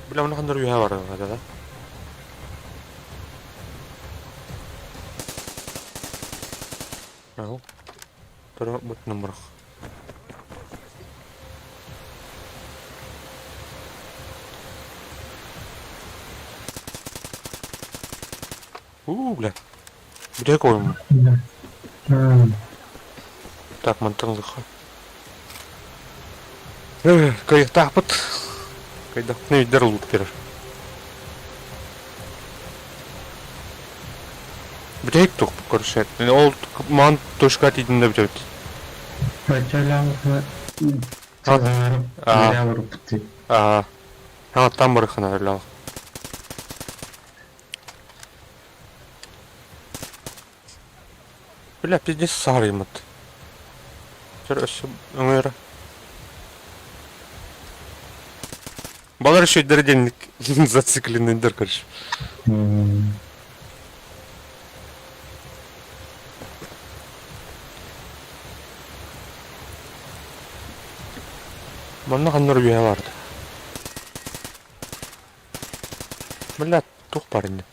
Bila mana kan dari hawar ada tak? Tahu. Terus buat nomor. Bля. Где кой? Так, мантан заход. Кай так вот. Кай да, не видер лут пер. Бля, кто короче. Ол ман точка тидин да бит. Там барахана лял. Бля, пиздец сарый мат. Сейчас умер. Балар еще дерденник зацикленный дыр, короче. Манна ханнар бия варды. Бля, тух парень.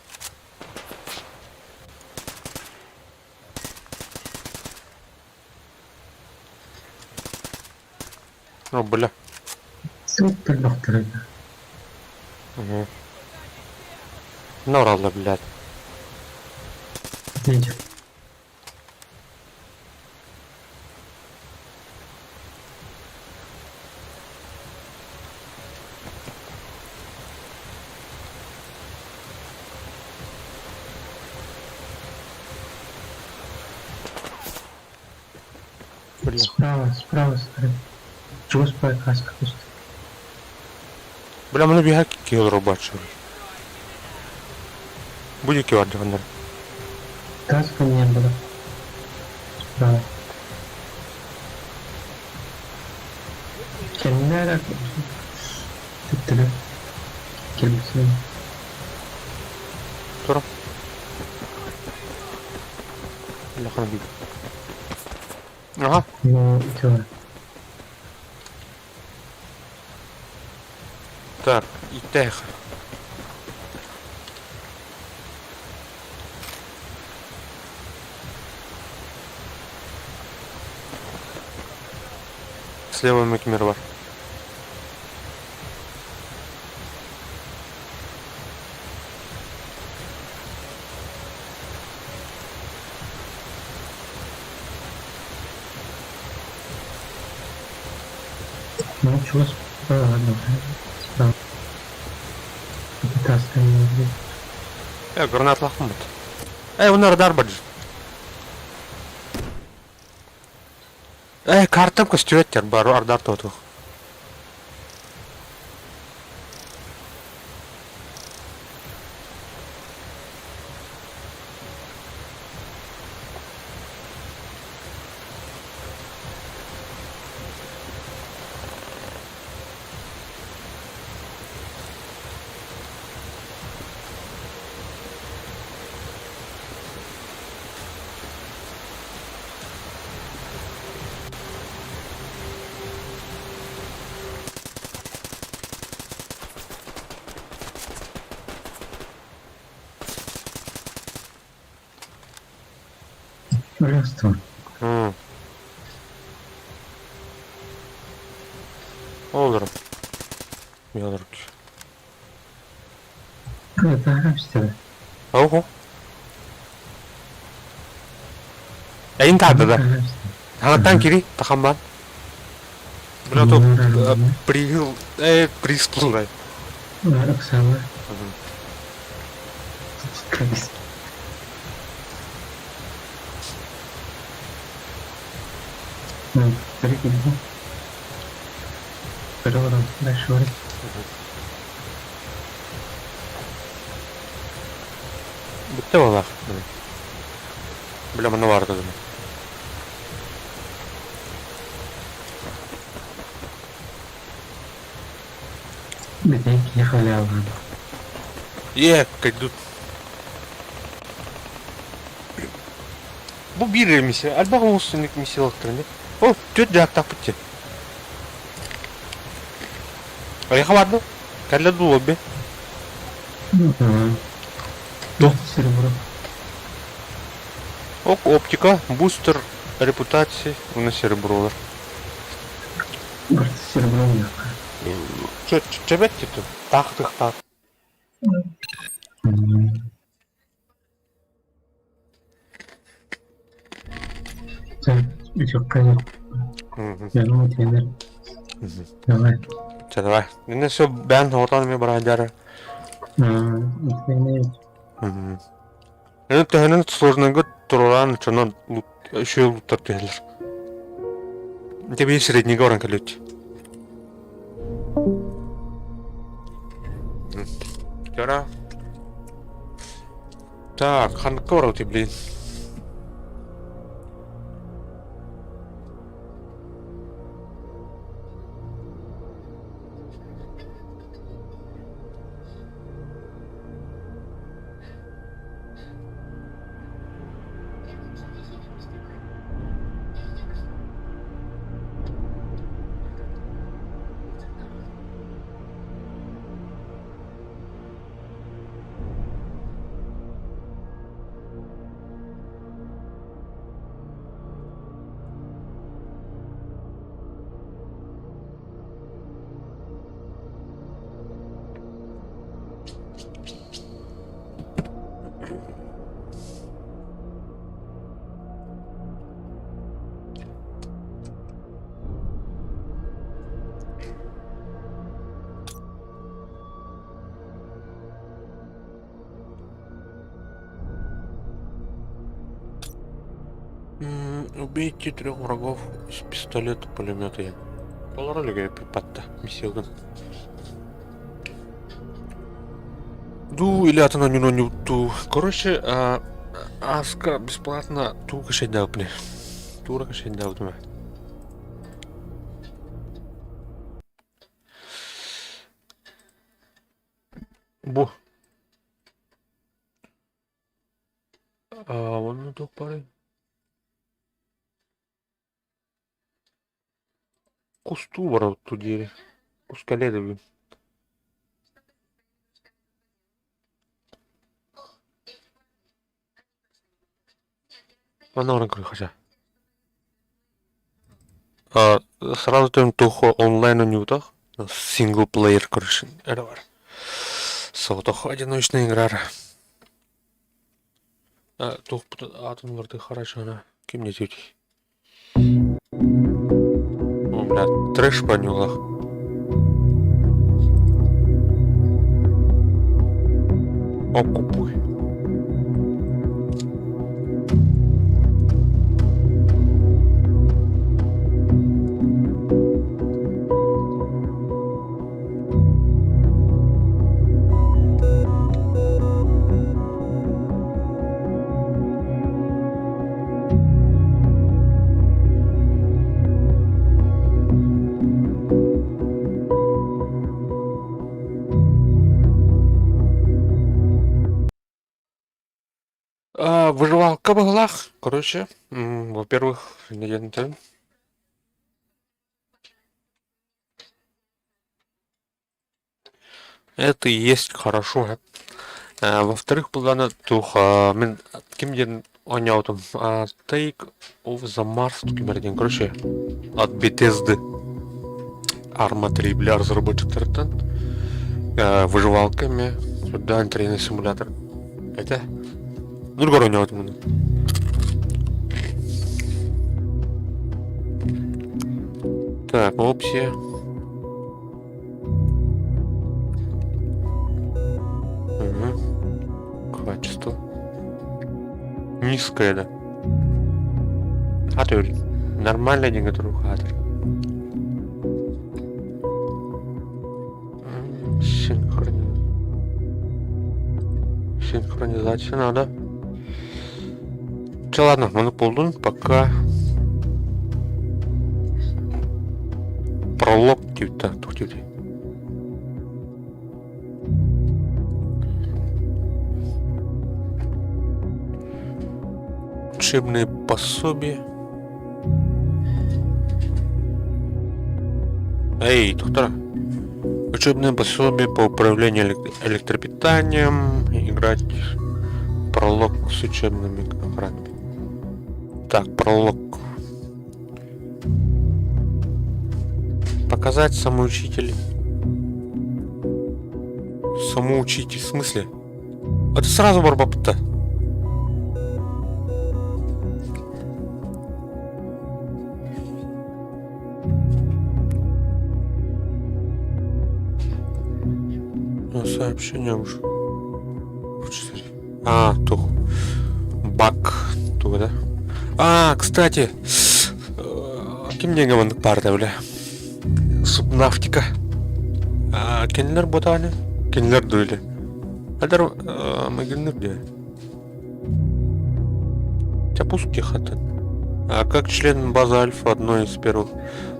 О, бля. Супер доктор. Угу. Норалда, блядь. Видите. Бля. Справа, смотри. Чего спай каска просто? Бля, мене бігає кілеру бачили. Будь-які варді вони. Каска не было. Справа. Kenara. Tuttu. Kimsin? Dur. Бля, хана бігає. Ага. Ну, чё? Так, и тех. Слева Мекмир бар. Ну, чего справа, ладно. Справа. Вытаскиваем здесь. Гранат лахмут. Onlar darbac. Kartam kastüretler baro ardar totu. Пожалуйста. Olur. Olur ki. Заграбься. Ого. Эйн тадда. Ханатан кири тахамбан. Брату пригил присплыл. Оксана. Перекинь. Переворот. Дальше варить. Bitti valla. Bile bana vardı dedim. Бедняки ехали аван. Идут. Bu bir misya. Alba olsunluk misyalıktır. Oh, tüt caktak bitti. Ayha vardı. Kelle dolu be. Серебро. Ok, оптика, бустер, репутации, у нас серебро. Серебро нет. Чебет тут? Так. Еще конец. Я думаю, тренер. Давай. Давай. Не все бен хортан ми браджара. Энэ тэнэн сложного туран чонон еще лутар тейлер. Тебе средний горан колють. Вчера. Так, ханкоров ты, блин. Убейте 3 врагов из пистолета-пулемета. Полролика пипатта, миссилган. Ду или атана не ту. Короче, аска бесплатно ту кашайдалпни. Тура кашайдалпни. Бу. Он тук пари. Кусту вара тудири. Кускаледа. Она хотя. Сразу там тухо онлайн нютах. Синглплеер, короче. Это вар. Сотохо одиночная игра. Тух атом варды хорошо, она. Кем не тюти. О, бля, трэш понюлах. Окупуй. Выживалка в углах. Короче, во-первых, это и есть хорошо. Во-вторых, плана туха мен кимден ойнаутым. Take of the Mars түкемерден. Короче, от Bethesda Arma 3 для разработчиктардан выживалками сюда интерьерный симулятор. Это другой ойнаутым муну. Так, опция. Качество. Низкое, да. А то нормальная деньги, которую хатер. Синхронизация надо. Че, ладно, монополдун пока. Пролог, так, тут. Учебные пособия. Эй, доктор. Учебные пособия по управлению электропитанием. Играть пролог с учебными программами. Так, пролог. Показать самоучитель. Самоучитель в смысле? Это сразу барбапта. Сообщение уже. Тух. Бак. Тух, да? Кстати. Кем мне говорят парта, бля? Субнавтика. Кенлер ботали? Кенлер дуэли. Адар могильный где? Тяпуски хата. Как член базы Альфа одной из первых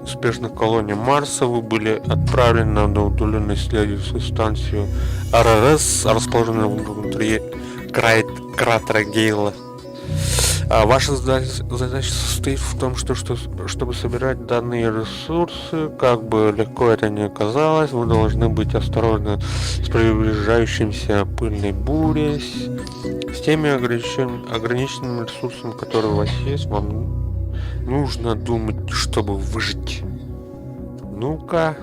успешных колоний Марса, вы были отправлены на удаленную исследовательскую станцию РРС, расположенную внутри кратера Гейла. Ваша задача состоит в том, чтобы собирать данные ресурсы, как бы легко это ни оказалось, вы должны быть осторожны с приближающимся пыльной бурей, с теми ограниченными ресурсами, которые у вас есть, вам нужно думать, чтобы выжить. Ну-ка,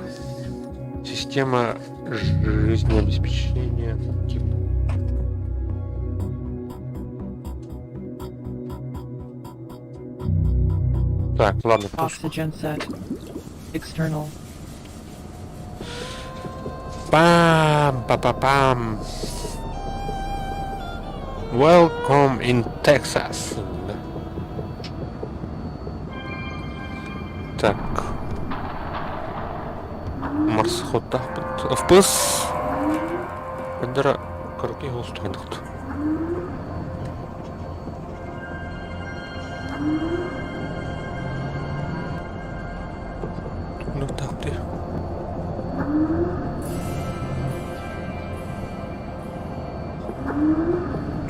система жизнеобеспечения. Так, ладно. Oxygen set. External. Пам-па-па-пам. Welcome in Texas. Так. Марсхота. FPS. Эдера корки голстайнхт. Ну так ты.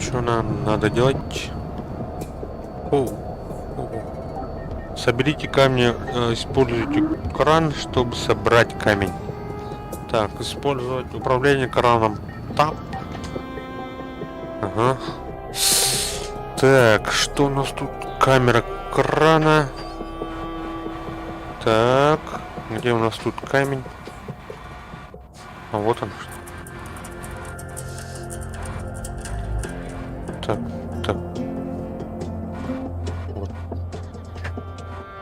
Что нам надо делать? Соберите камни, используйте кран, чтобы собрать камень. Так, использовать управление краном. Тап. Ага. Так, что у нас тут? Камера крана. Так, где у нас тут камень? А вот он. Так, так.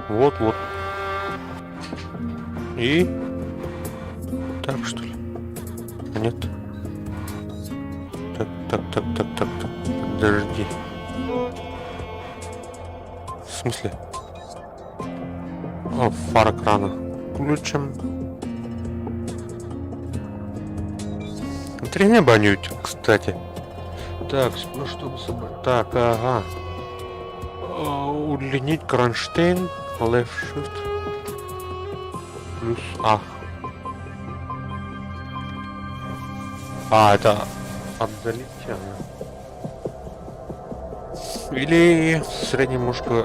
Вот. И... Так, что ли? Нет. Подожди. В смысле? О, фара крана. Включим. Три неба нють, кстати. Так, ну чтобы собрать. Так, ага. Удлинить кронштейн. Left shift. Плюс А. А, это отдалить тему. Или средней мушку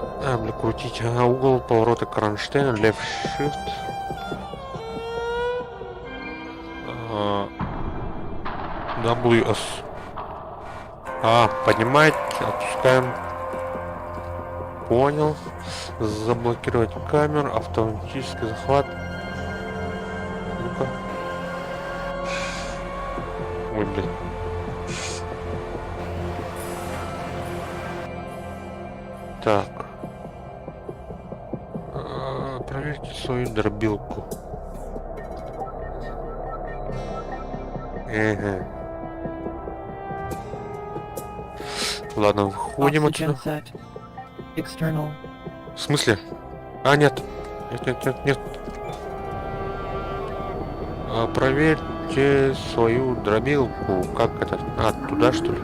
крутить угол поворота кронштейна, left shift. WS. Поднимать, отпускаем. Понял. Заблокировать камеру, автоматический захват. Ну-ка. Ой, блин. Так. Проверьте свою дробилку. Ладно, выходим Oxygen отсюда. set. External. В смысле? Нет. Нет. Проверьте свою дробилку. Как это? Туда что ли?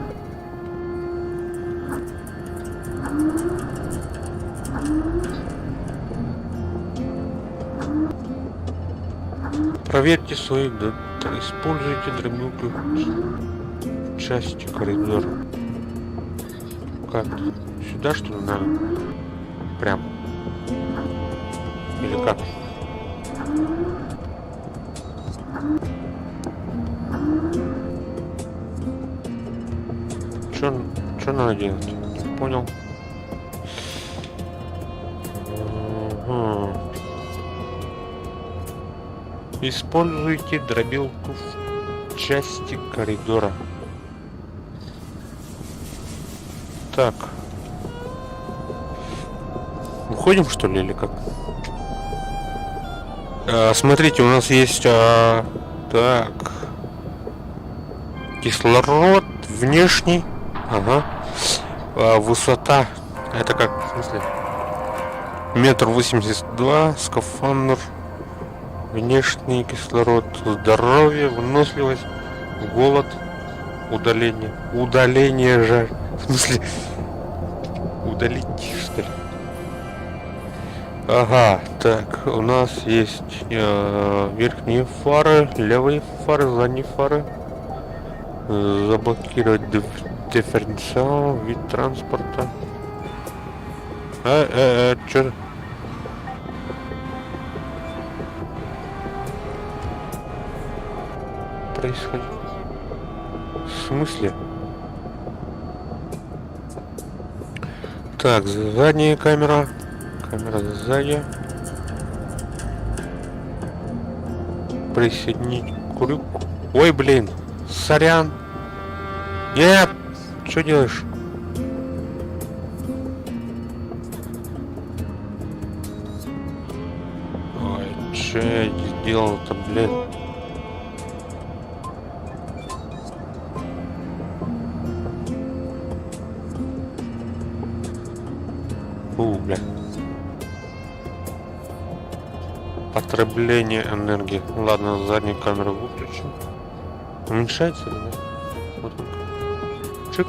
Проверьте свою... Используйте дробилку в части коридора. Как? Сюда что ли надо? Прям. Или как? Чё надо делать? Не понял. Используйте дробилку в части коридора. Так. Уходим что ли или как? Смотрите, у нас есть так, кислород внешний. Ага. Высота. Это как, в смысле? 1,82 м, скафандр. Внешний кислород. Здоровье, выносливость, голод, удаление. Удаление же. В смысле? Удалить, что ли? Ага, так, у нас есть верхние фары, левые фары, задние фары. Заблокировать дифференциал, вид транспорта. Чё? Происходит? В смысле? Так, задняя камера. Камера сзади. Присоединить крюк. Ой, блин. Сорян. Нет. Что делаешь? Ой, что я сделал-то, блин? Бля. Потребление энергии. Ладно, заднюю камеру выключим. Уменьшается или нет? Вот так. Чик.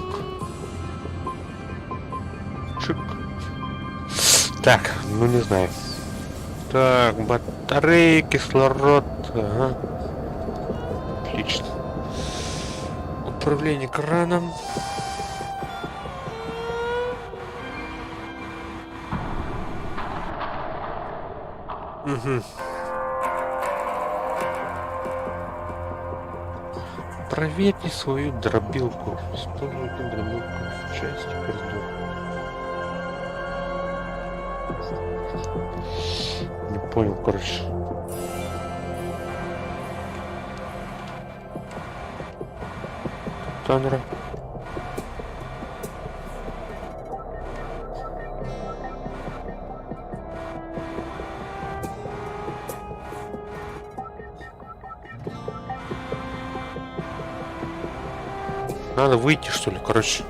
Чик. Так, ну не знаю. Так, батареи, кислород. Ага. Отлично. Управление краном. Угу. Проверьте свою дробилку. Используйте дробилку в части коридора. Не понял, короче. Танера. Надо выйти, что ли, короче.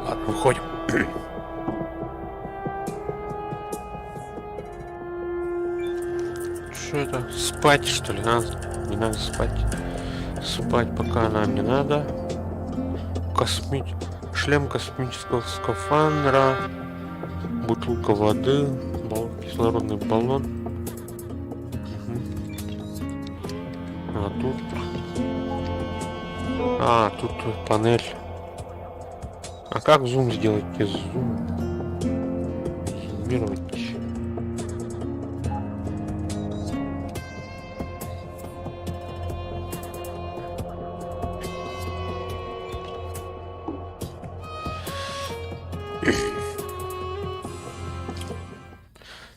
Ладно, выходим. Что это? Спать, что ли? Не надо спать. Спать пока нам не надо. Шлем космического скафандра. Бутылка воды. Кислородный баллон. А тут... тут панель. А как зум сделать? Зум. Зумировать.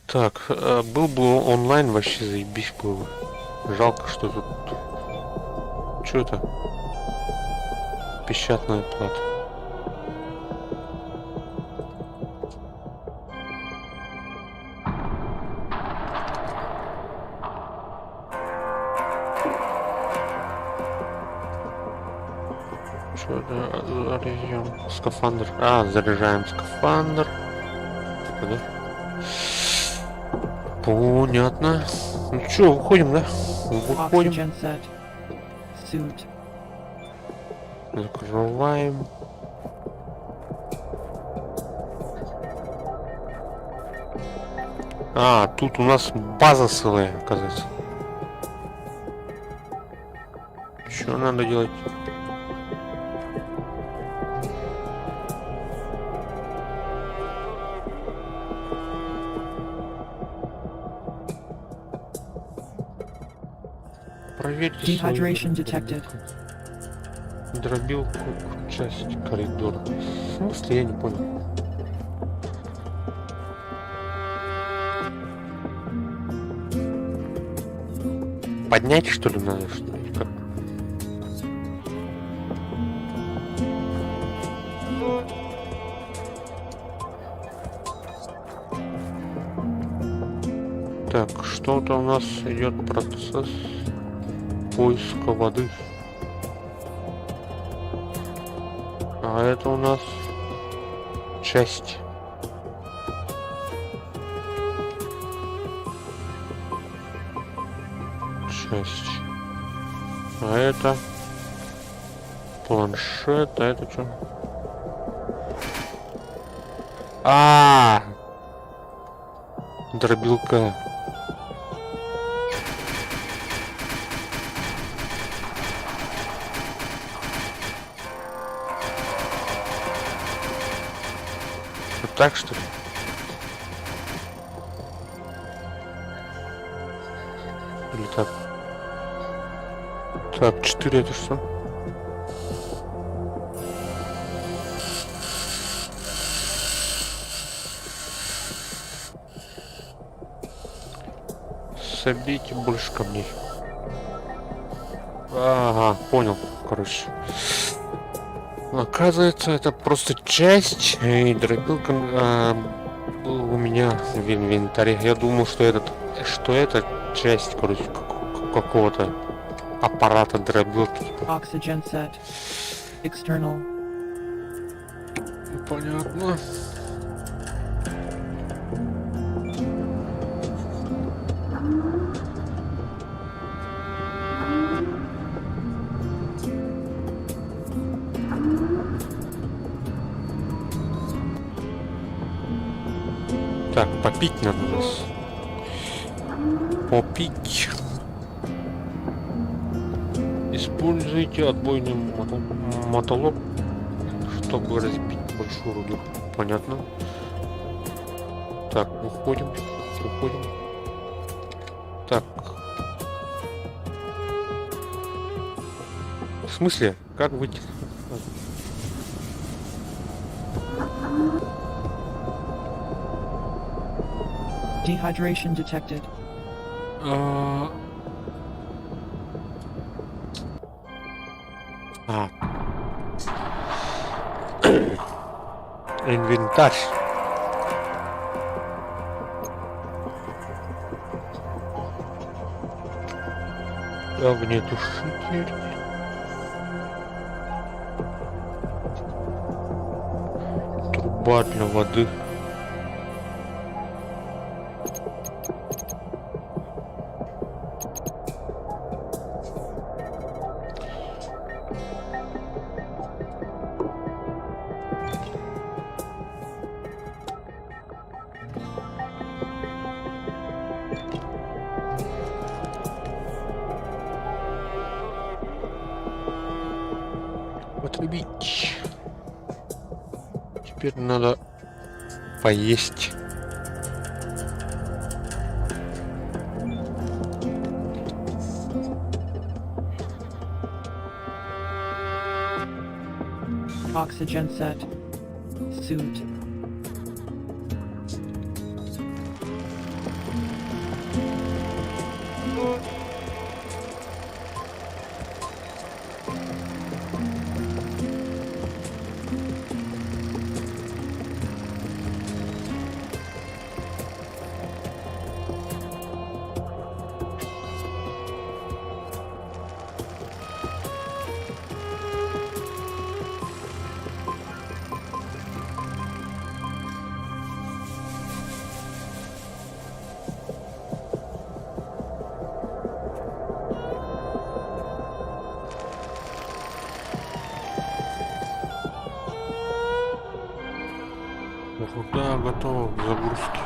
Так, был бы онлайн, вообще заебись было. Жалко, что тут... Что это? Печатная плата. Что это? Заряжаем скафандр. Заряжаем скафандр. Да? Понятно. Ну что, выходим, да? Выходим. Закрываем. Тут у нас база целая, оказывается. Что надо делать? Проверьте Dehydration detected. Дробилку, часть коридора. В смысле, я не понял. Поднять, что ли, надо, что ли? Как? Так, что-то у нас идет процесс поиска воды. А это у нас часть. А это планшет, а это что? Дробилка. Вот так, что ли? Или так? Так, 4 это что? Собейте больше камней. Ага, понял, короче. Оказывается, это просто часть, и дробилка у меня в инвентаре. Я думал, что это часть, короче, какого-то аппарата дробилки. Oxygen set. External. Понятно. Так, попить надо у нас. Попить. Используйте отбойный мотолоб, чтобы разбить большую руду. Понятно. Так, выходим. Так. В смысле? Как выйти? Dehydration detected. Инвентарь. Огнетушитель. Труба для воды. Потребить. Теперь надо поесть. Oxygen set. Suit. Да, готово к загрузке.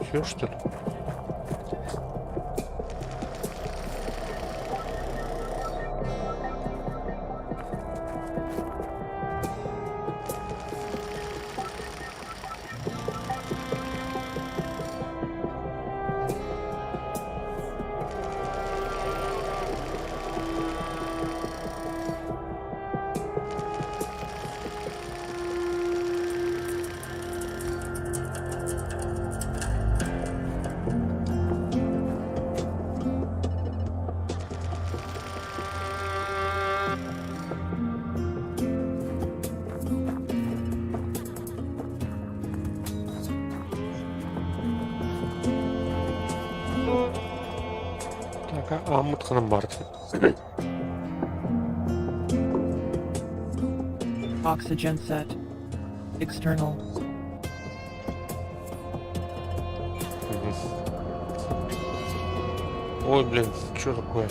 Все, что ли? Мутханом Барт. Oxygen set. External. Ой, блин, что такое?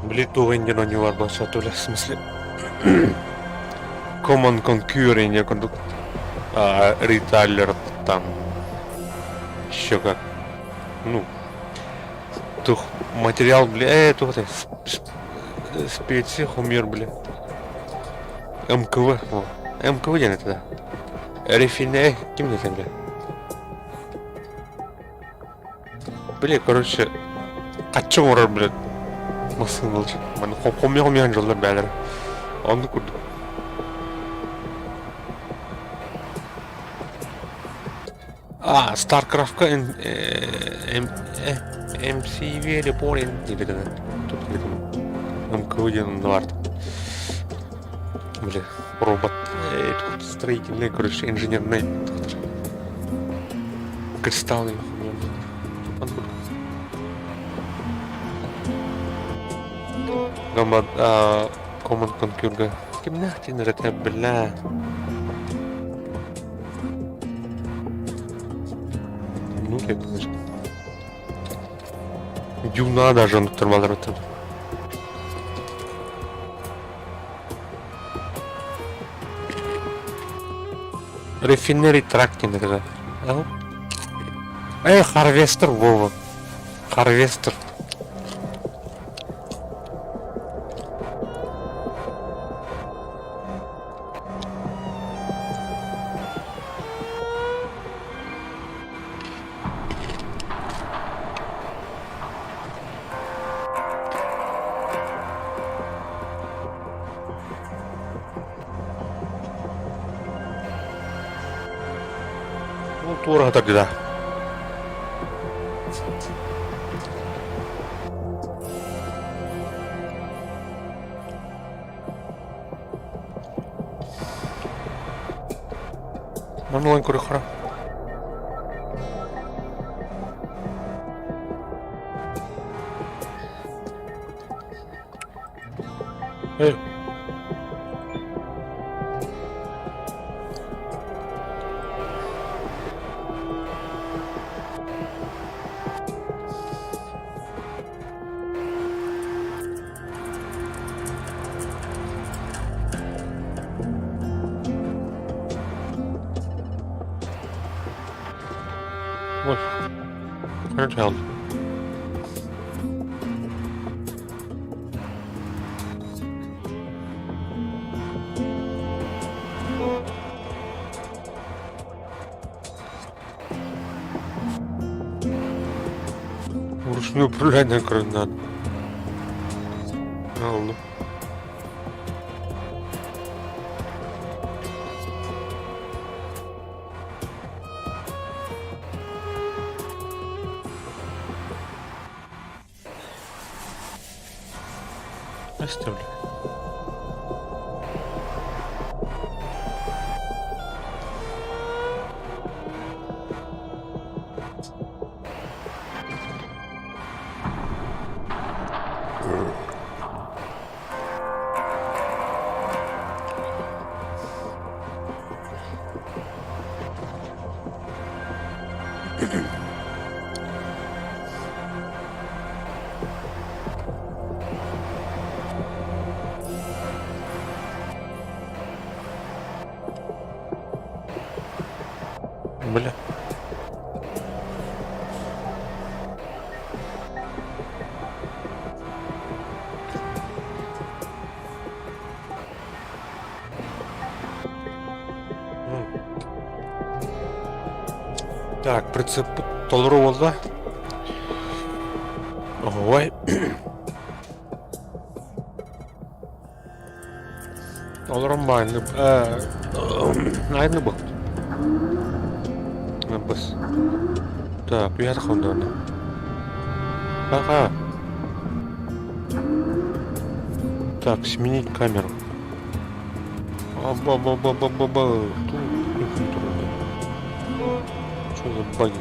Блиту вендено не var başlatıyor в смысле. Common Conquering кондук. Ритайлер там. Еще как. Ну. Тух материал, бля, тух это специи хумир, бля. МКВ. О. МКВ не это, да. Рефине, кем не там, бля. Бля, короче. Качем урар, бля. Масын болчу. Мен хоми жылдар бәлер. Аны күрдүк. StarCraft'ка MCV репоринг дейді да. Тут где-то МКВ-ден бар. Бля, робот. Строительный, короче, инженерный. Кристаллы. Гамбат, Common Conquer. Кем нахтин это, бля. Ну, я, конечно. Дюна даже он тормозит. Рефинери трактинг, да. Харвестер, Вова. Харвестер. Ура тогда. Онлайн курихара. Эй. Ой, handheld. Вручную управление гранат. Алло. Оставлю. Бля. Так, принцип толерувала. Ой. Нормально. Aynı bu. Бас. Так, я отходил. Ага. Так, сменить камеру. Ба-ба-ба-ба-ба-ба. Что за баги?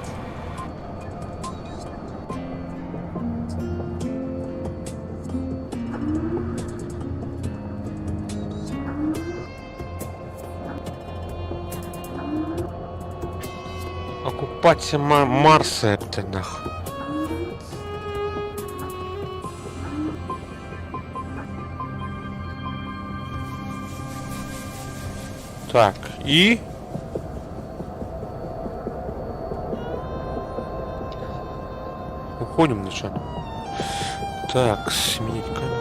Оккупация Марса это нах. Так, и... Уходим начало. Так, сменить камеру.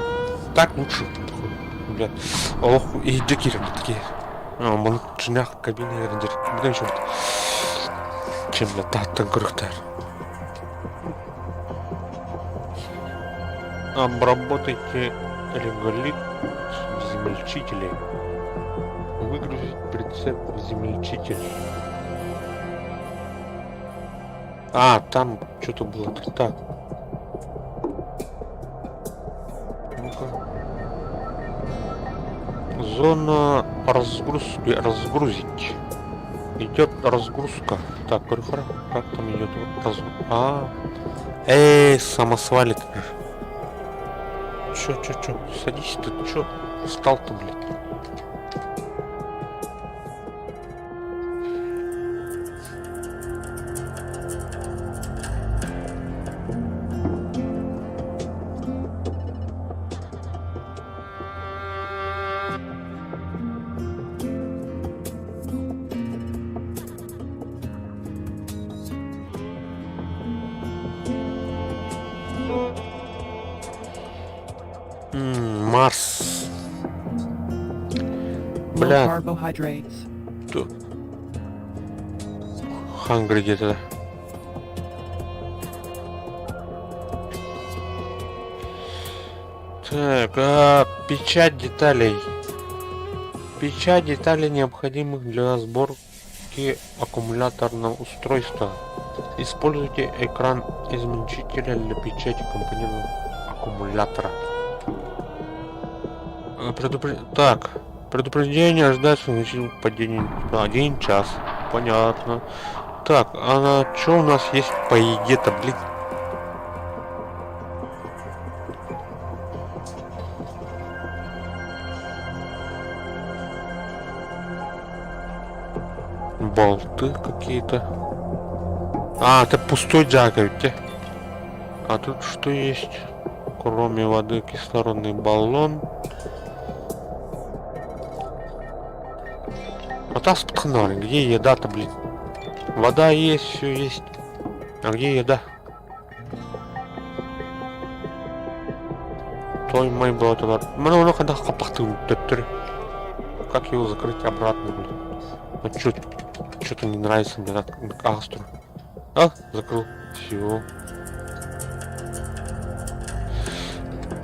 Так, лучше. Блядь. Ох, и декирим такие. Он чинах кабины рендер. Блин, черт. Чем для тата грохтер. Обработайте реголит измельчителей. Выгрузить прицеп в измельчитель. А, там что-то было. Так. Ну-ка. Зона разгрузки. Разгрузить. Идет разгрузка. Так, корюхара, как там идет разгрузка? Самосвалит. Чё? Садись тут, чё? Встал-то, блядь. Марс. Бля. Тут. Хангри где-то. Так, печать деталей. Печать деталей, необходимых для сбора настройки аккумуляторного устройства. Используйте экран измельчителя для печати компонентов аккумулятора. Так, предупреждение ожидается значительного падения на 1 час. Понятно. Так, а что у нас есть по еде-то, блин? Болты какие-то. А, это пустой джак, видите? А тут что есть? Кроме воды, кислородный баллон. Где еда-то, блин? Вода есть, все есть. А где еда? Той мой был туда. Ну, когда хапахты. Как его закрыть обратно, блин? Ну, что-то не нравится мне так астру. А, закрыл. Все.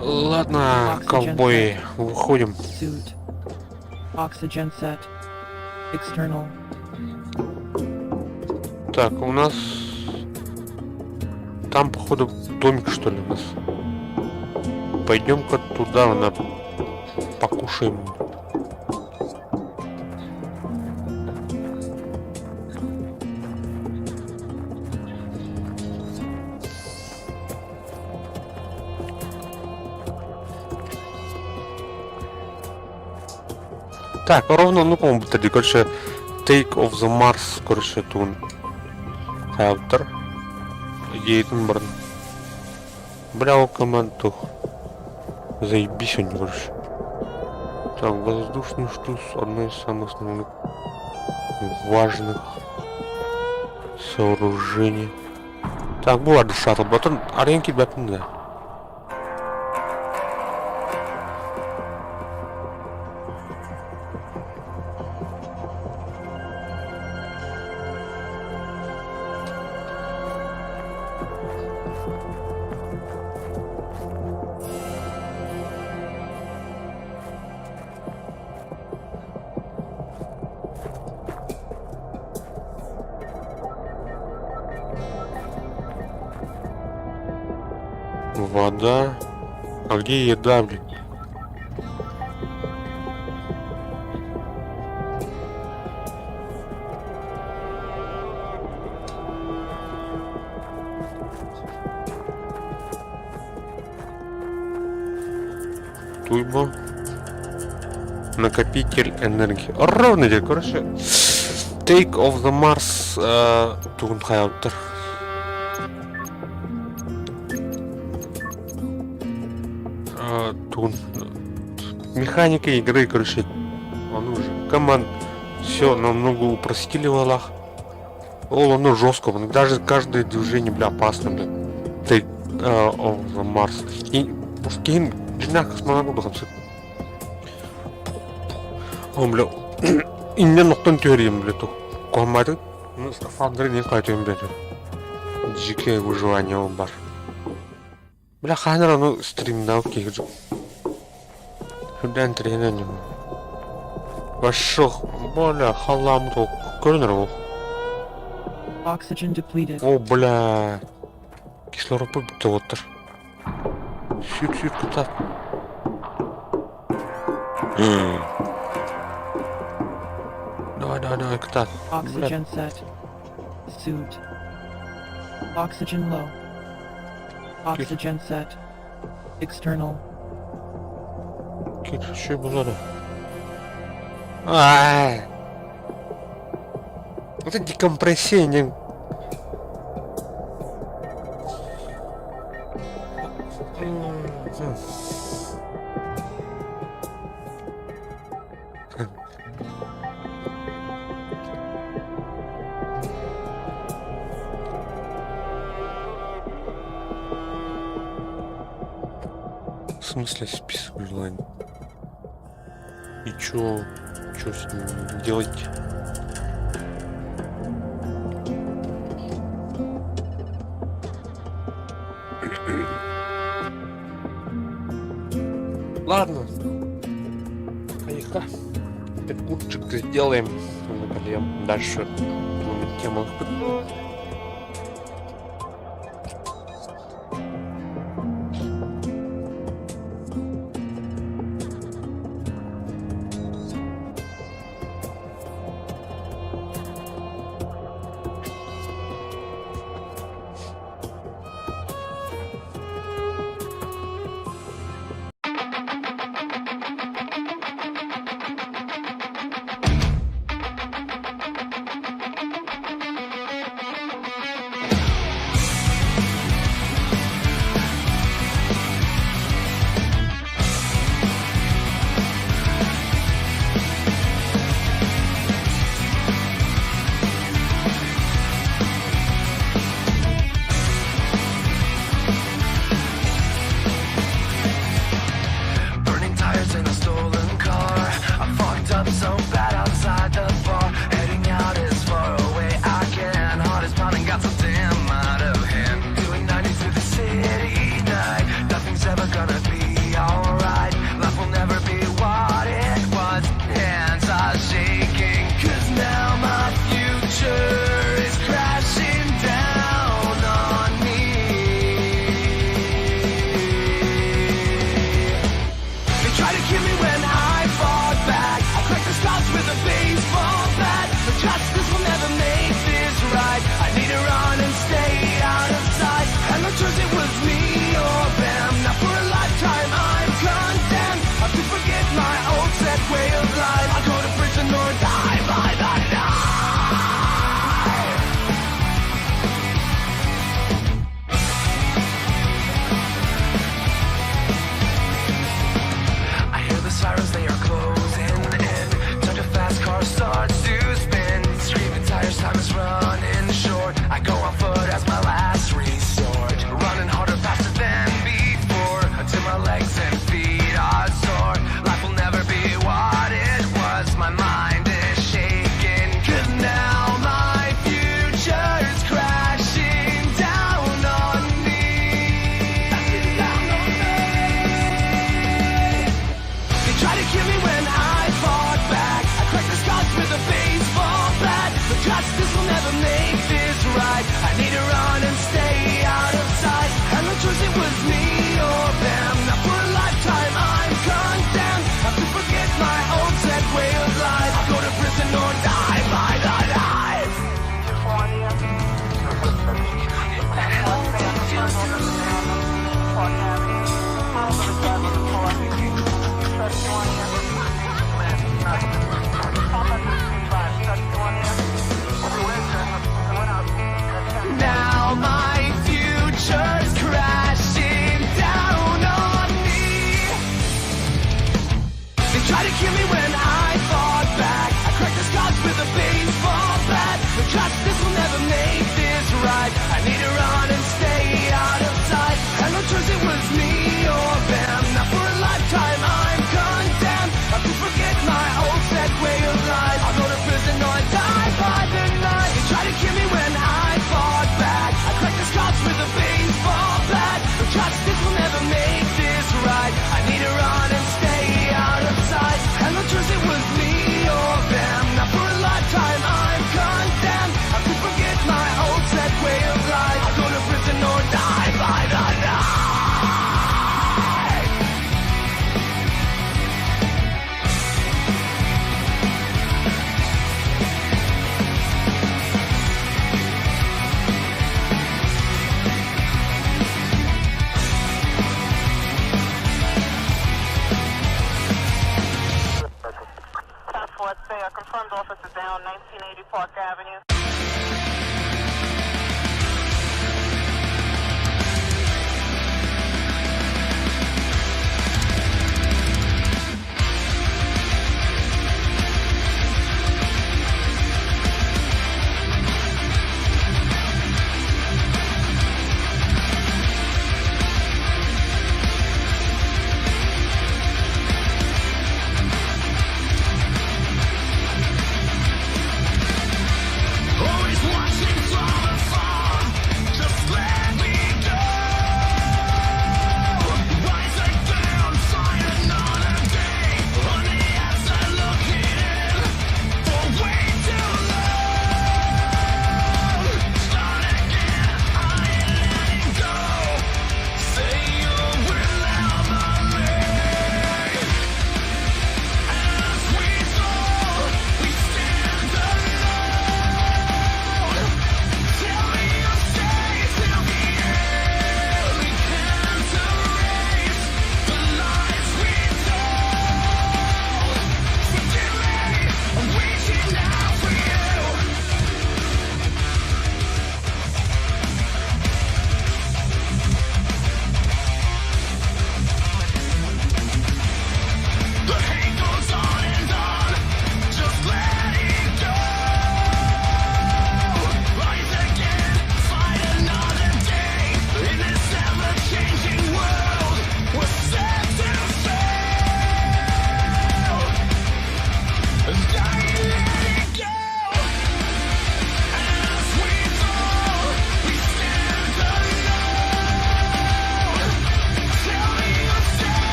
Ладно, ковбои, выходим. Suit. Oxygen set. External. Так, у нас там, походу, домик, что ли, у нас. Пойдем-ка туда, покушаем. Так, ровно, ну, по-моему, тоді, короче, Take of the Mars, короче, тун. Хелтер. Гейтенборн. Бля, команду. Заебись они, короче. Так, воздушный штуц, одно из самых основных важных сооружений. Так, была шаттл, батон, аренки бятын, да. Вода. А где еда, блин? Туйбо. Накопитель энергии. Ровно здесь, короче. Take of the Mars Тунхайлтер. Механика игры, короче, он уже команд все намного упростили в Аллах. Оно жестко, даже каждое движение, бля, опасно, бля. Take of the Mars. И пускай дня космонавтов конце. О, бля. И не ноқтан теориям, бля, то. Команды, ну, скафандры не кайтем, бля. Дикое выживание он бар. Бля, ханера, ну, стримнал кихджу. Шудан тренер. Вашох, бля, халам то корнеров. Oxygen depleted. О, бля. Кислород побито вот. Чуть-чуть куда. Давай, куда. Oxygen set. Suit. Oxygen low. Oxygen set. External. Что было? Вот это декомпрессия, не... В смысле список желаний? И чё с ним делать? Ладно. Поехали. Перекурчик сделаем. проблем. Дальше будем тему.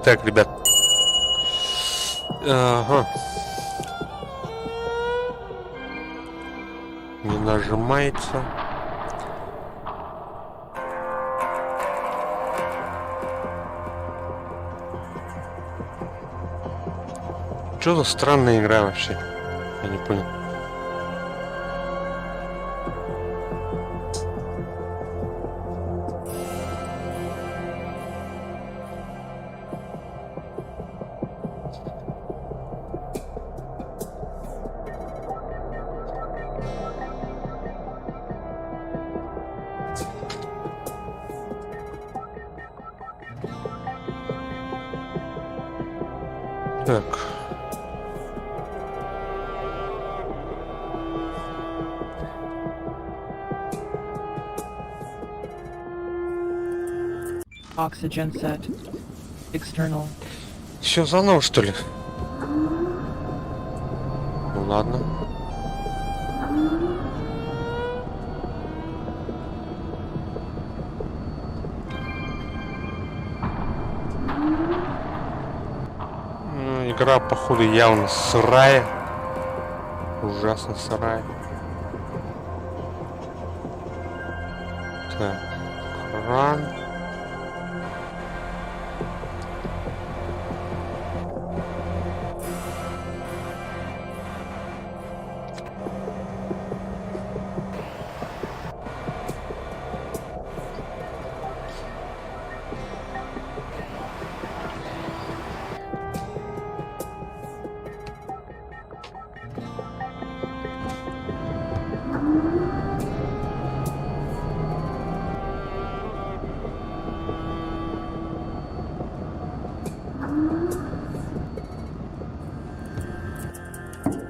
Так, ребят. Ага. Не нажимается. Что за странная игра вообще? Я не понял. Так. Oxygen set. External. Все заново, что ли? Ну ладно. Ну, игра, походу, явно сырая. Ужасно сырая. Так. Кран.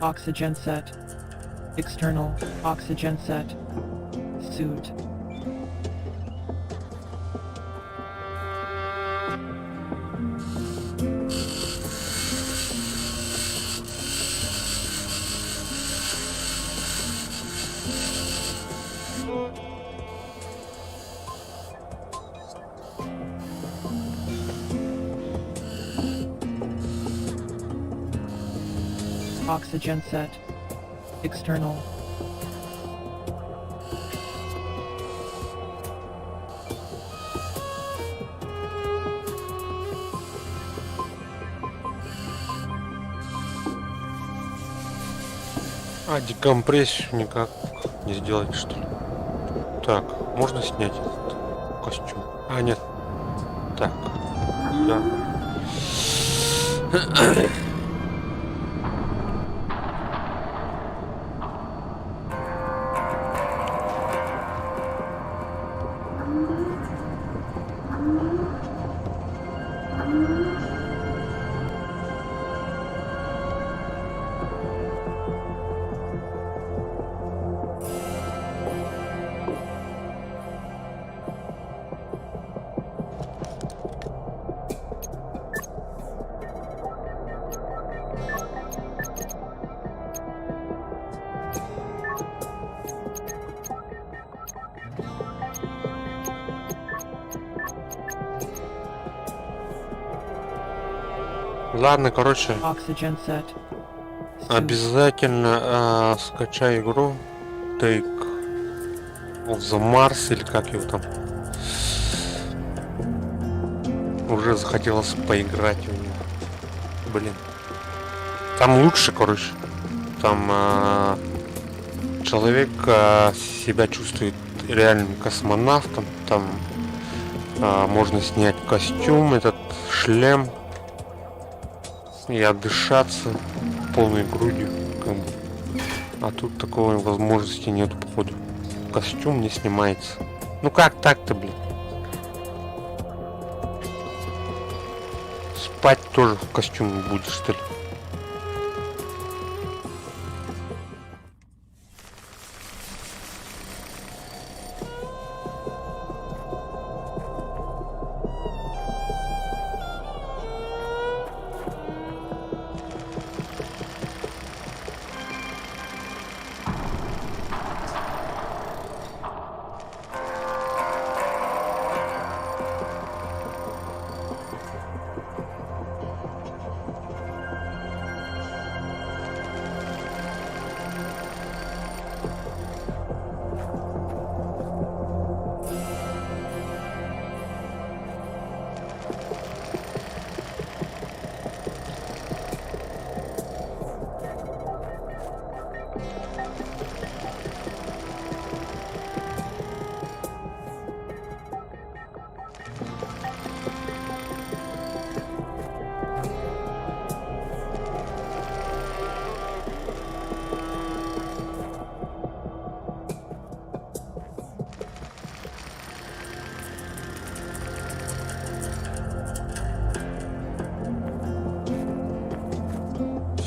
Oxygen set. External. Oxygen set. Suit. Oxygen set. External. А, декомпрессию никак не сделать, что ли? Так, можно снять этот костюм? А, нет. Так, да. Ладно, короче, Oxygen set. обязательно скачай игру Take of the Mars, или как его там. Уже захотелось поиграть в него. Блин. Там лучше, короче. Там человек себя чувствует реальным космонавтом. Там можно снять костюм, этот шлем. И отдышаться полной грудью, как бы. А тут такой возможности нету, походу. Костюм не снимается. Ну как так-то, блин? Спать тоже в костюме будешь, что ли?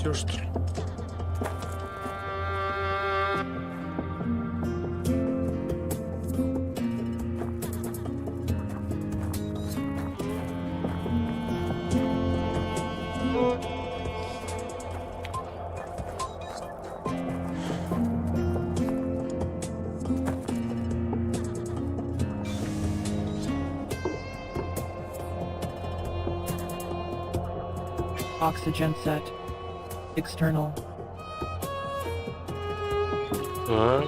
Все что ли? Oxygen set. External. Так.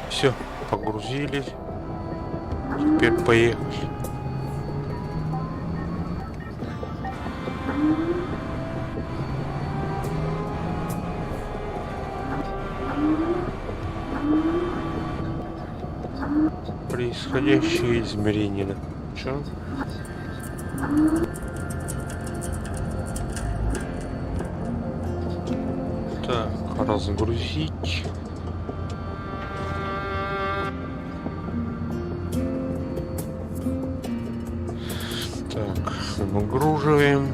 Все, погрузились. Теперь поехали. Происходящее измерение, да? Чё? Так, разгрузить. Так, выгружаем.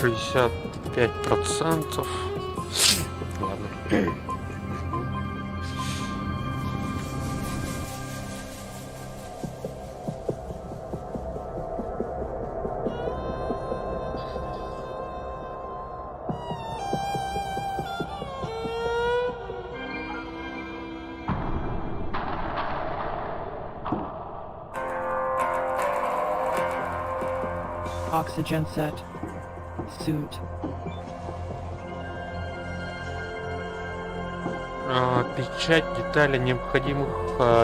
Шестьдесят 5%. Ладно. Oxygen set. Suit. Печать деталей, необходимых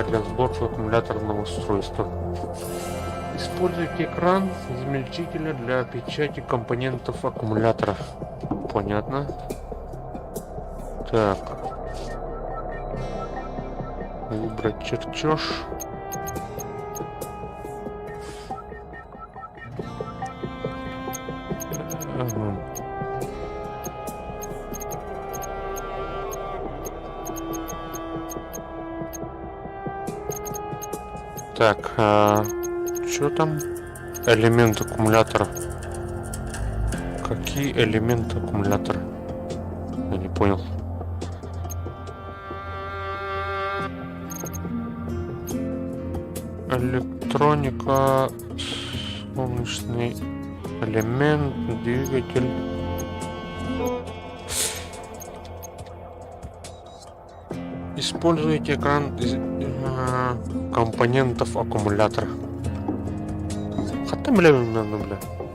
для сборки аккумуляторного устройства. Используйте экран измельчителя для печати компонентов аккумулятора. Понятно. Так. Выбрать чертеж. Ага. Так, что там? Элемент аккумулятора. Какие элементы аккумулятора? Я не понял. Электроника, солнечный элемент, двигатель. Используйте экран из компонентов аккумулятора. Хотя, бля.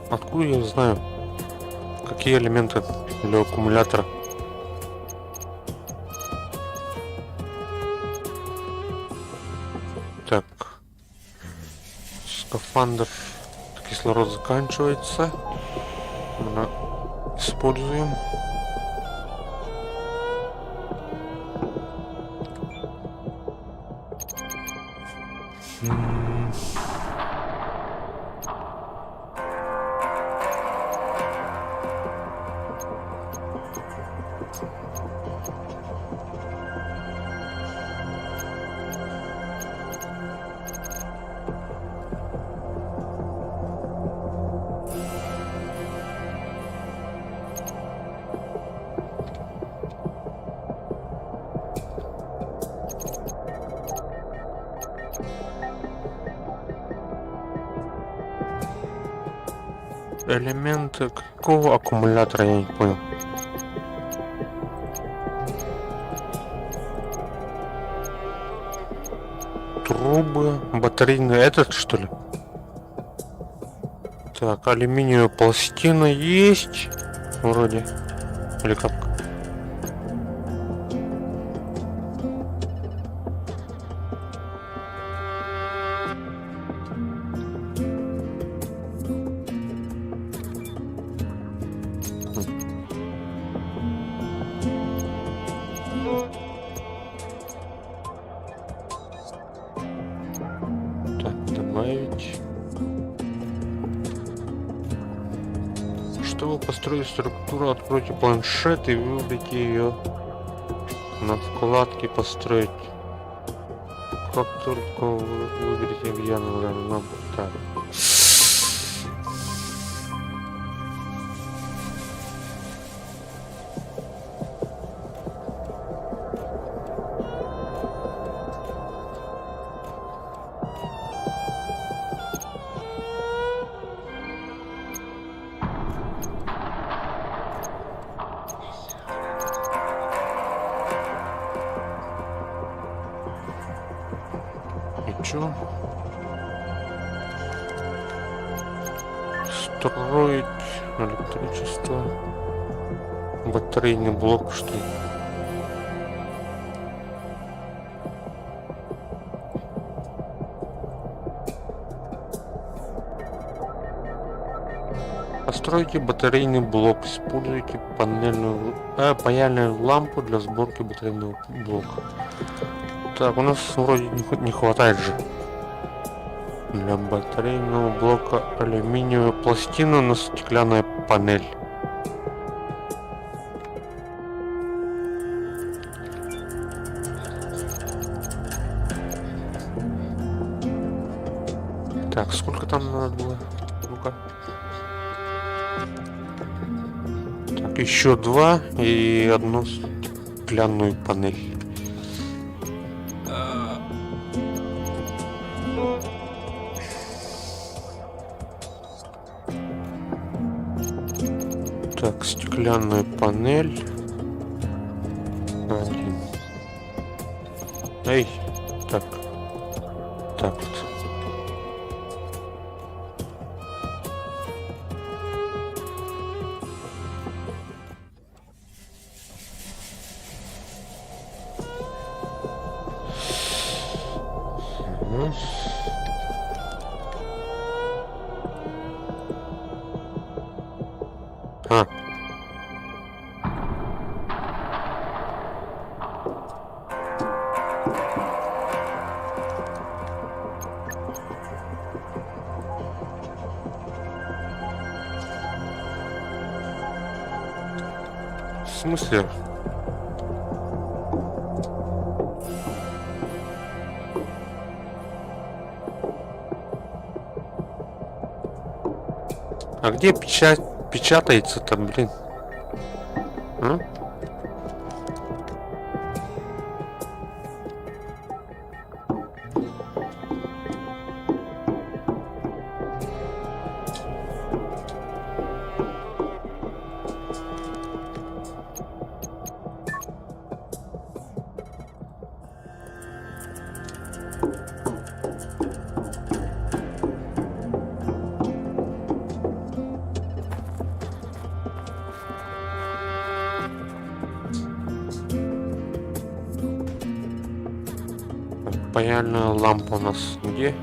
Откуда я знаю, какие элементы для аккумулятора? Так. Скафандр. Кислород заканчивается. Мы используем. Элементы какого аккумулятора, я не понял. Трубы, батарейные, этот что ли? Так, алюминиевая пластина есть, вроде, или как? Чтобы построить структуру, откройте планшет и выберите ее на вкладке «Построить». Как только вы выберете, где она должна быть. Так. Строить электричество, батарейный блок, что ли? Постройте батарейный блок, используйте паяльную лампу для сборки батарейного блока. Так, у нас вроде не хватает же. Для батарейного блока алюминиевая пластина на стеклянная панель. Так, сколько там надо было? Ну-ка. Так, еще 2 и одну стеклянную панель. Так, стеклянная панель. 1. Эй, так. Так вот. смысле? А где печатается-то, блин? А? Паяльная лампа у нас где?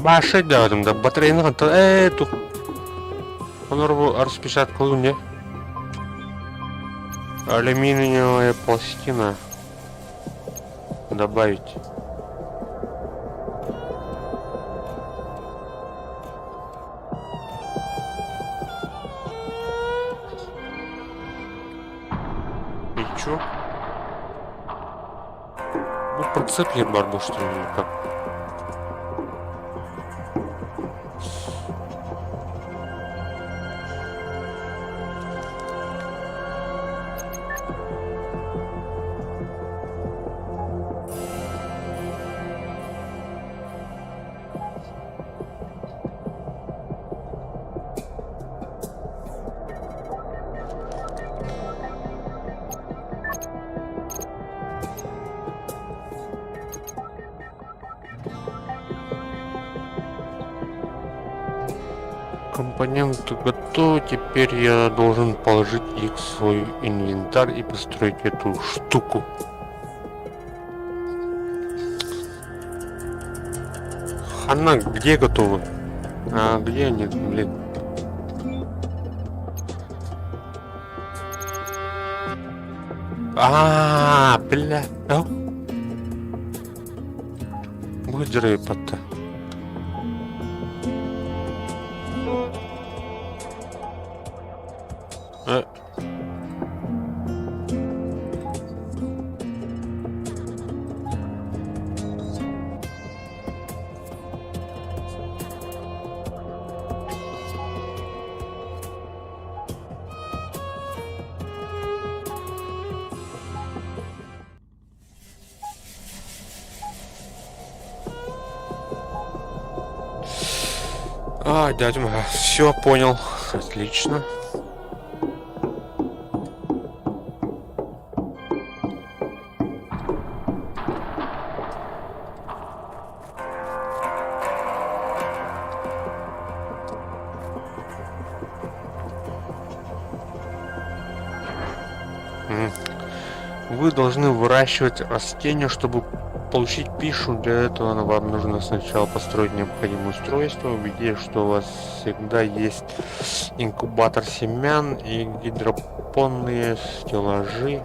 Баши дадым да батарейны эту. Он распечатку не. Алюминиевая пластина добавить. И чё? Ну подцепли барбу что ли как? Компоненты готовы, теперь я должен положить их в свой инвентарь и построить эту штуку. Она где готова? А где они, блин? Бля. Выдерай пота. Дядя, все понял. Отлично. Вы должны выращивать растения, чтобы получить пищу. Для этого вам нужно сначала построить необходимое устройство, убедитесь, что у вас всегда есть инкубатор семян и гидропонные стеллажи.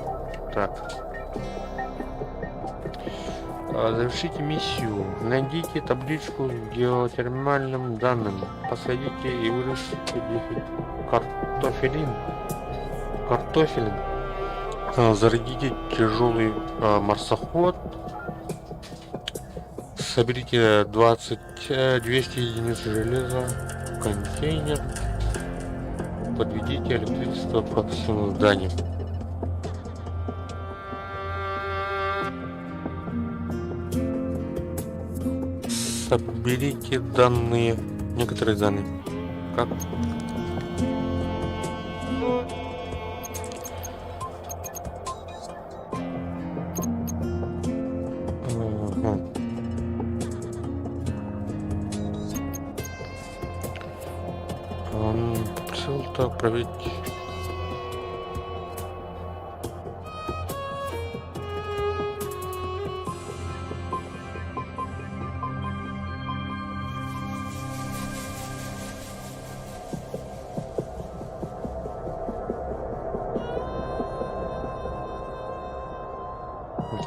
Так. Завершите миссию. Найдите табличку с геотермальным данным. Посадите и вырастите 10 картофелин. Зарядите тяжелый марсоход. Соберите 200 единиц железа в контейнер. Подведите электричество по всему зданию. Соберите данные, некоторые данные. Как? Так, проверить.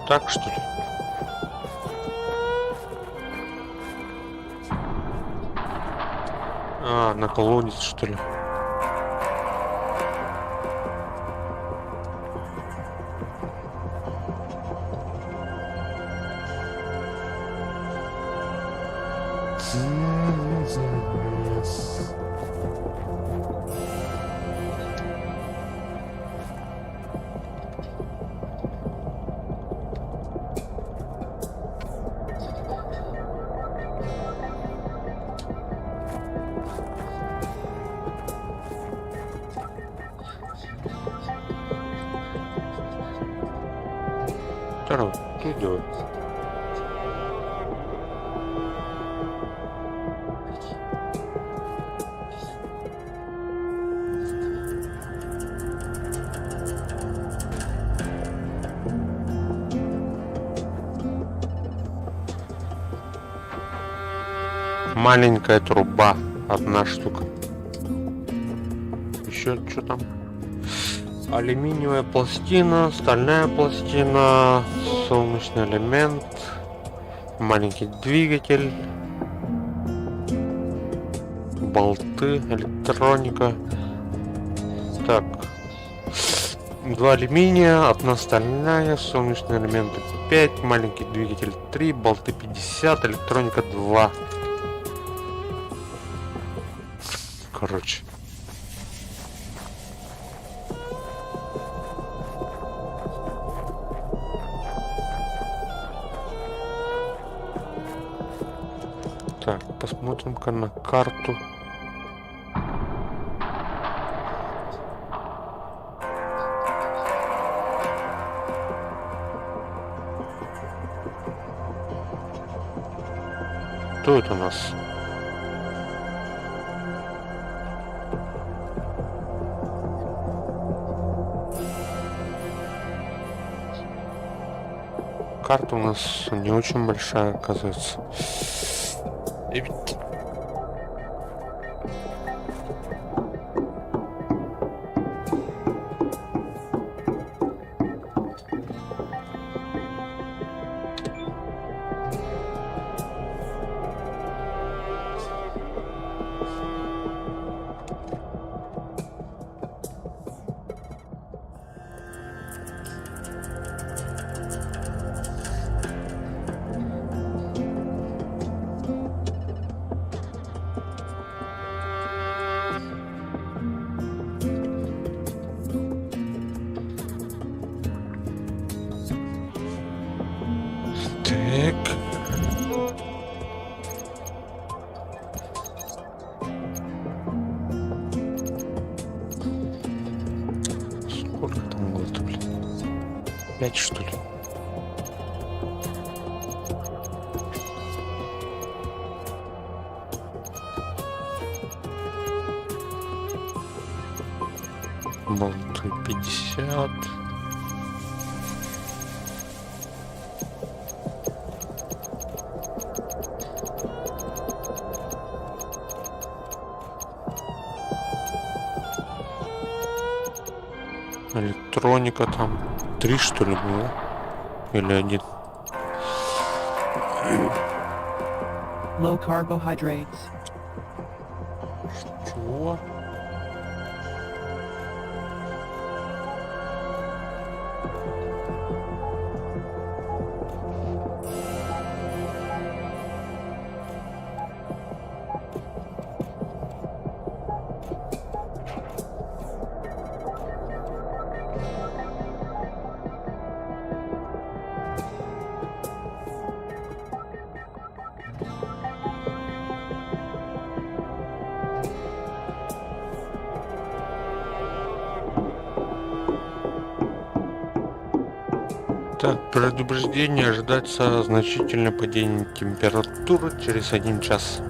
Так что ли? А, на колодец что ли? Что делать? Маленькая труба, одна штука. Еще что там? Алюминиевая пластина, стальная пластина, солнечный элемент, маленький двигатель, болты, электроника. Так, 2 алюминия, 1 стальная, солнечные элементы 5, маленький двигатель 3, болты 50, электроника 2. Короче. Так, посмотрим-ка на карту. Что это у нас? Карта у нас не очень большая, оказывается. И ведь... Сколько там было-то, блин? 5, что ли? Болты 50. Электроника там 3, что ли, было? Или 1? Low carbohydrates. Чего? Так, предупреждение, ожидается значительное падение температуры через 1 час.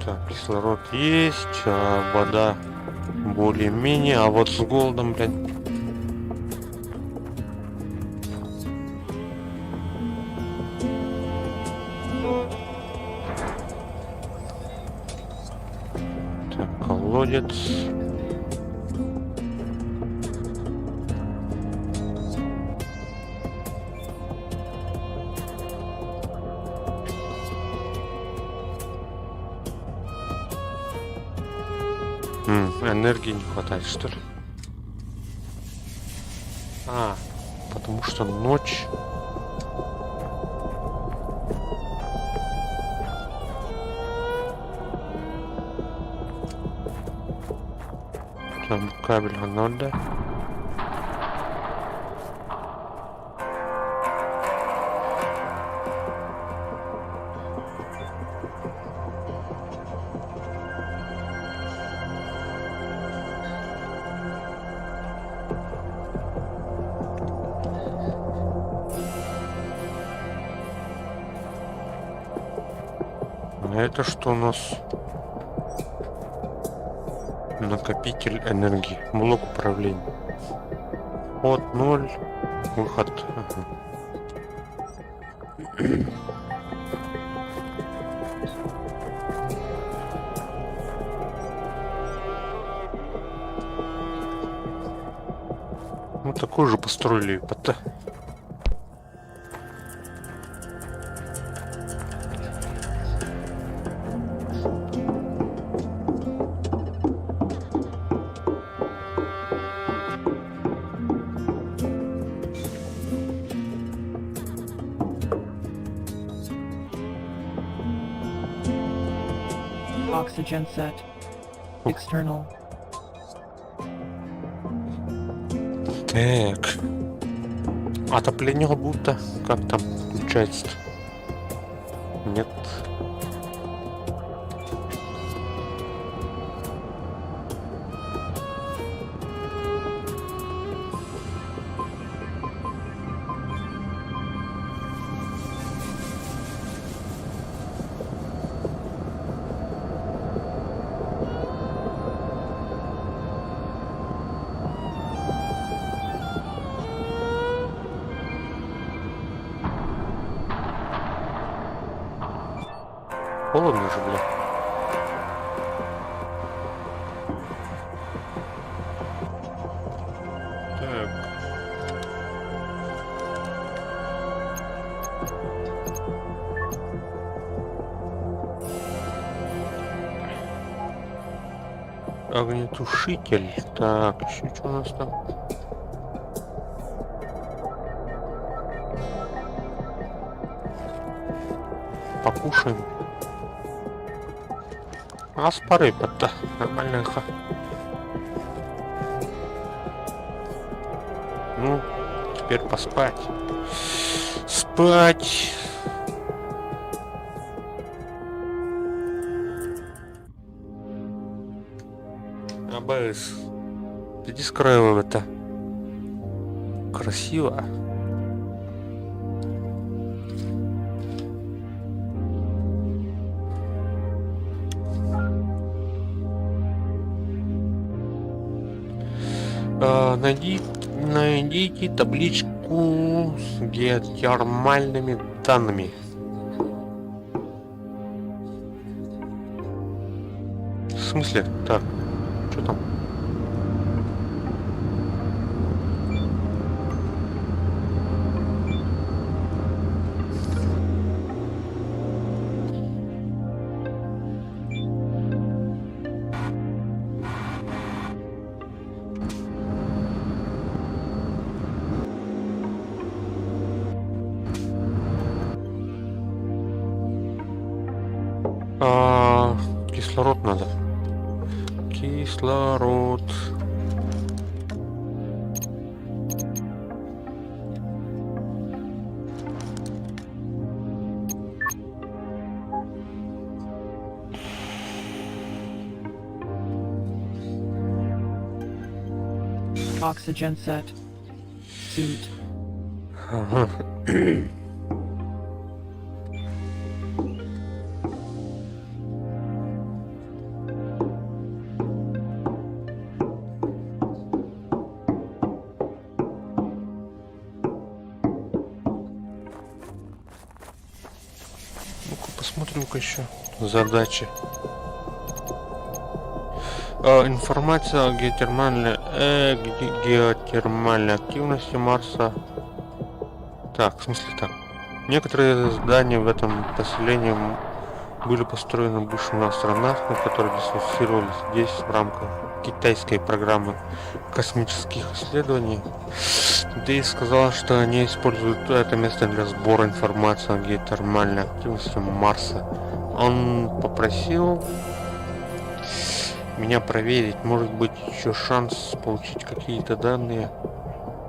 Так, кислород есть, а вода более-менее, а вот с голодом, блядь. Так, колодец. Энергии не хватает, что ли? Потому что ночь. Там кабель надо. А это что у нас? Накопитель энергии. Блок управления. Вход 0. Выход. Ну такой же построили пота. Oxygen set. External. Так. Отопление будто. Как там включается? Нет. Холодно же, бля. Так. Огнетушитель. Так, еще что у нас там? Покушаем. Аспары, пота. Нормально. Ну, теперь поспать. Спать. АБС. Иди с краю это. Красиво. Найдите табличку с геотермальными данными. В смысле? Так, что там? Кислород надо. Кислород. Oxygen set. Suit. Ага. Посмотрим-ка еще задачи. Информация о геотермальной активности Марса. Так, в смысле так. Некоторые здания в этом поселении были построены бывшими астронавтами, которые дислоцировались здесь в рамках китайской программы космических исследований. Дэй сказал, что они используют это место для сбора информации о геотермальной активности Марса. Он попросил меня проверить, может быть еще шанс получить какие-то данные.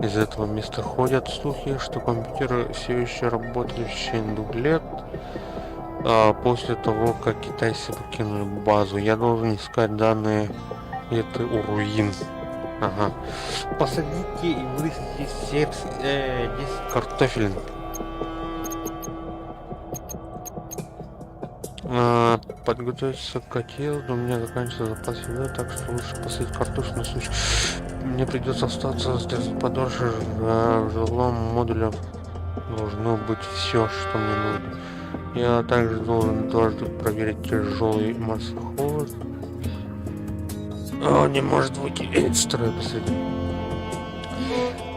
Из этого места ходят слухи, что компьютеры все еще работали в течение 2 лет после того, как китайцы покинули базу. Я должен искать данные где-то у руин. Ага. Посадите и вырастите 10 картофелин. Подготовиться к отъезду. У меня заканчивается запас еды, так что лучше посадить картошку на случай. Мне придется остаться здесь подольше. В жилом модуле должно быть все, что мне нужно. Я также должен дважды проверить тяжелый марсоход. О, не может выйти строя посреди.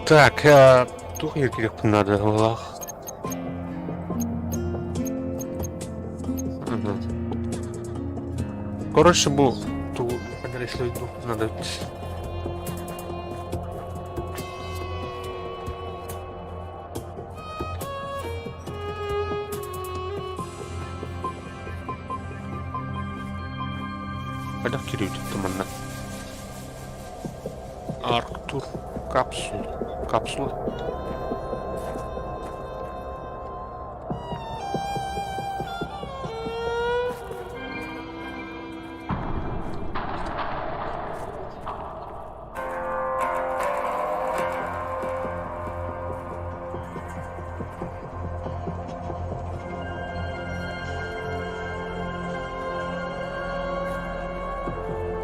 Так, тухи как надо в головах. Короче, был ту подресли иду, надо идти. Ada kiri itu teman-teman. Arthur kapsul.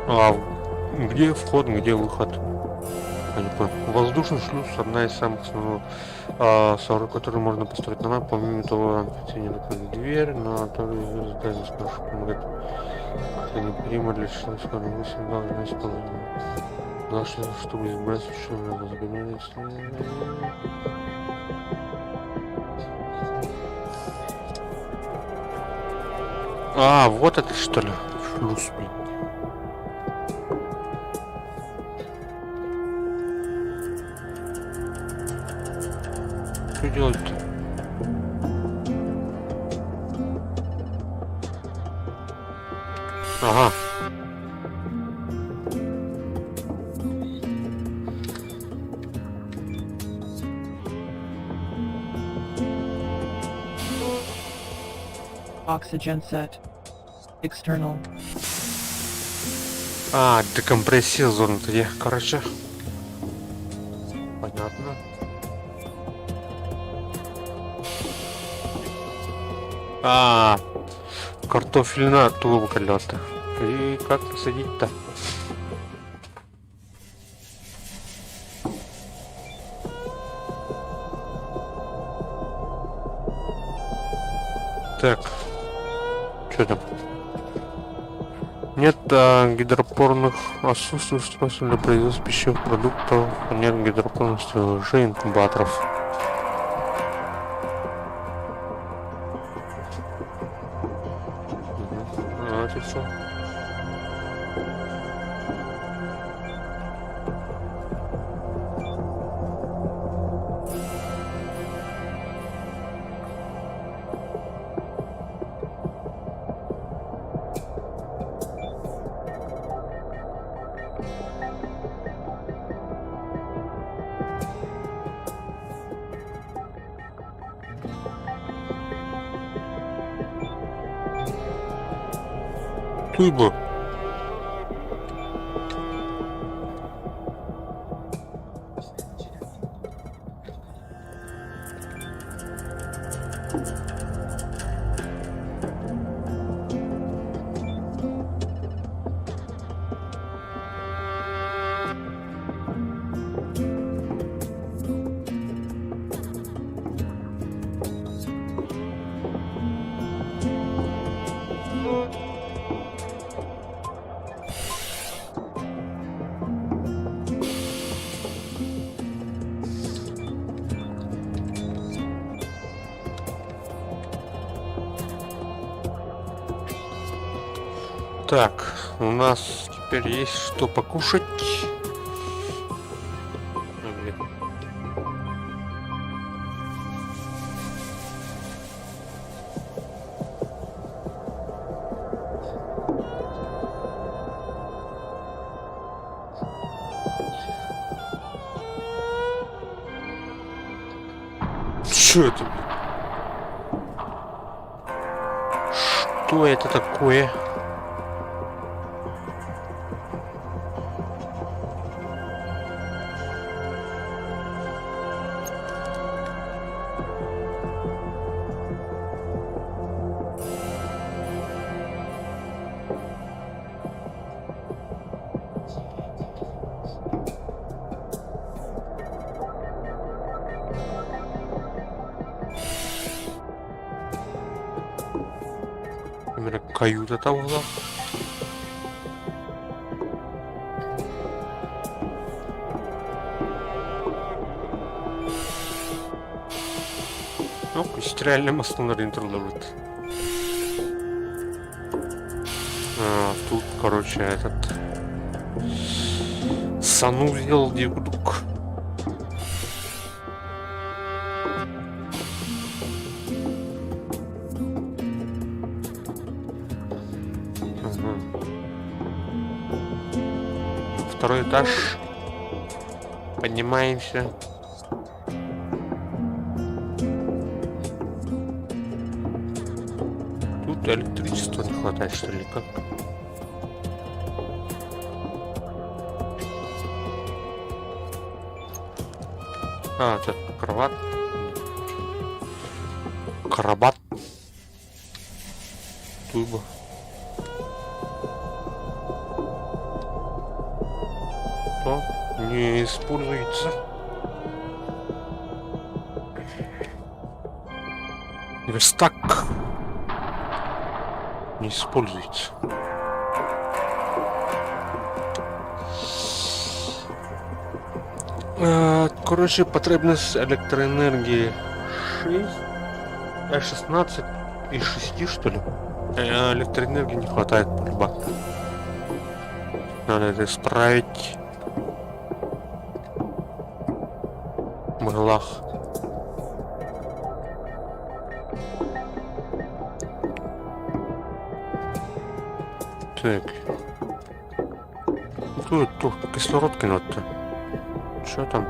А где вход, где выход? Я не понял. Воздушный шлюз — одна из самых основных сооружений, которые можно построить на мапе. Помимо того, не закрыть дверь, но тоже здание сможет помогать. Это необходимо для человеческого мысли, должны использовать. Чтобы избрать ученого возгонения. А, вот это что ли? Шлюз. Что делать-то? Ага. Oxygen set. External. А, декомпрессия зона где? Короче. Понятно. Картофельная трубка лёта. И как посадить-то? Так. Что там? Нет гидропорных отсутствует устройств для производства пищевых продуктов. Нет гидропорных стеллажей, инкубаторов. Вот и все. Туйбо. Так, у нас теперь есть что покушать. Что это? Что это такое? Каюта там была. Ну, стиральный масло интерловит. Тут, короче, этот санузел дивдук. Второй этаж. Поднимаемся. Тут электричества не хватает, что ли, как? А, это кровать. Карабат. Туба. Не используется. Верстак не используется. Короче, потребность электроэнергии 16 из 6, что ли. Электроэнергии не хватает по-любому. Надо это исправить. Мглах. Так. Тут кислород кинуть-то. Что там?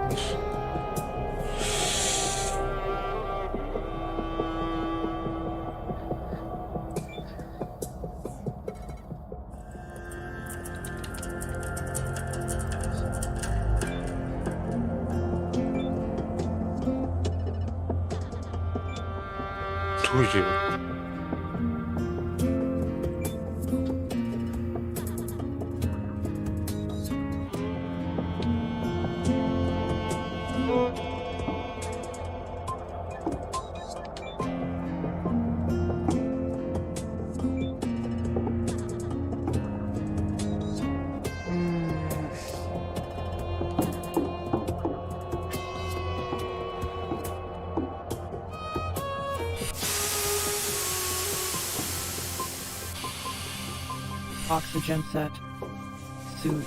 Тузи. Oxygen set. Suit.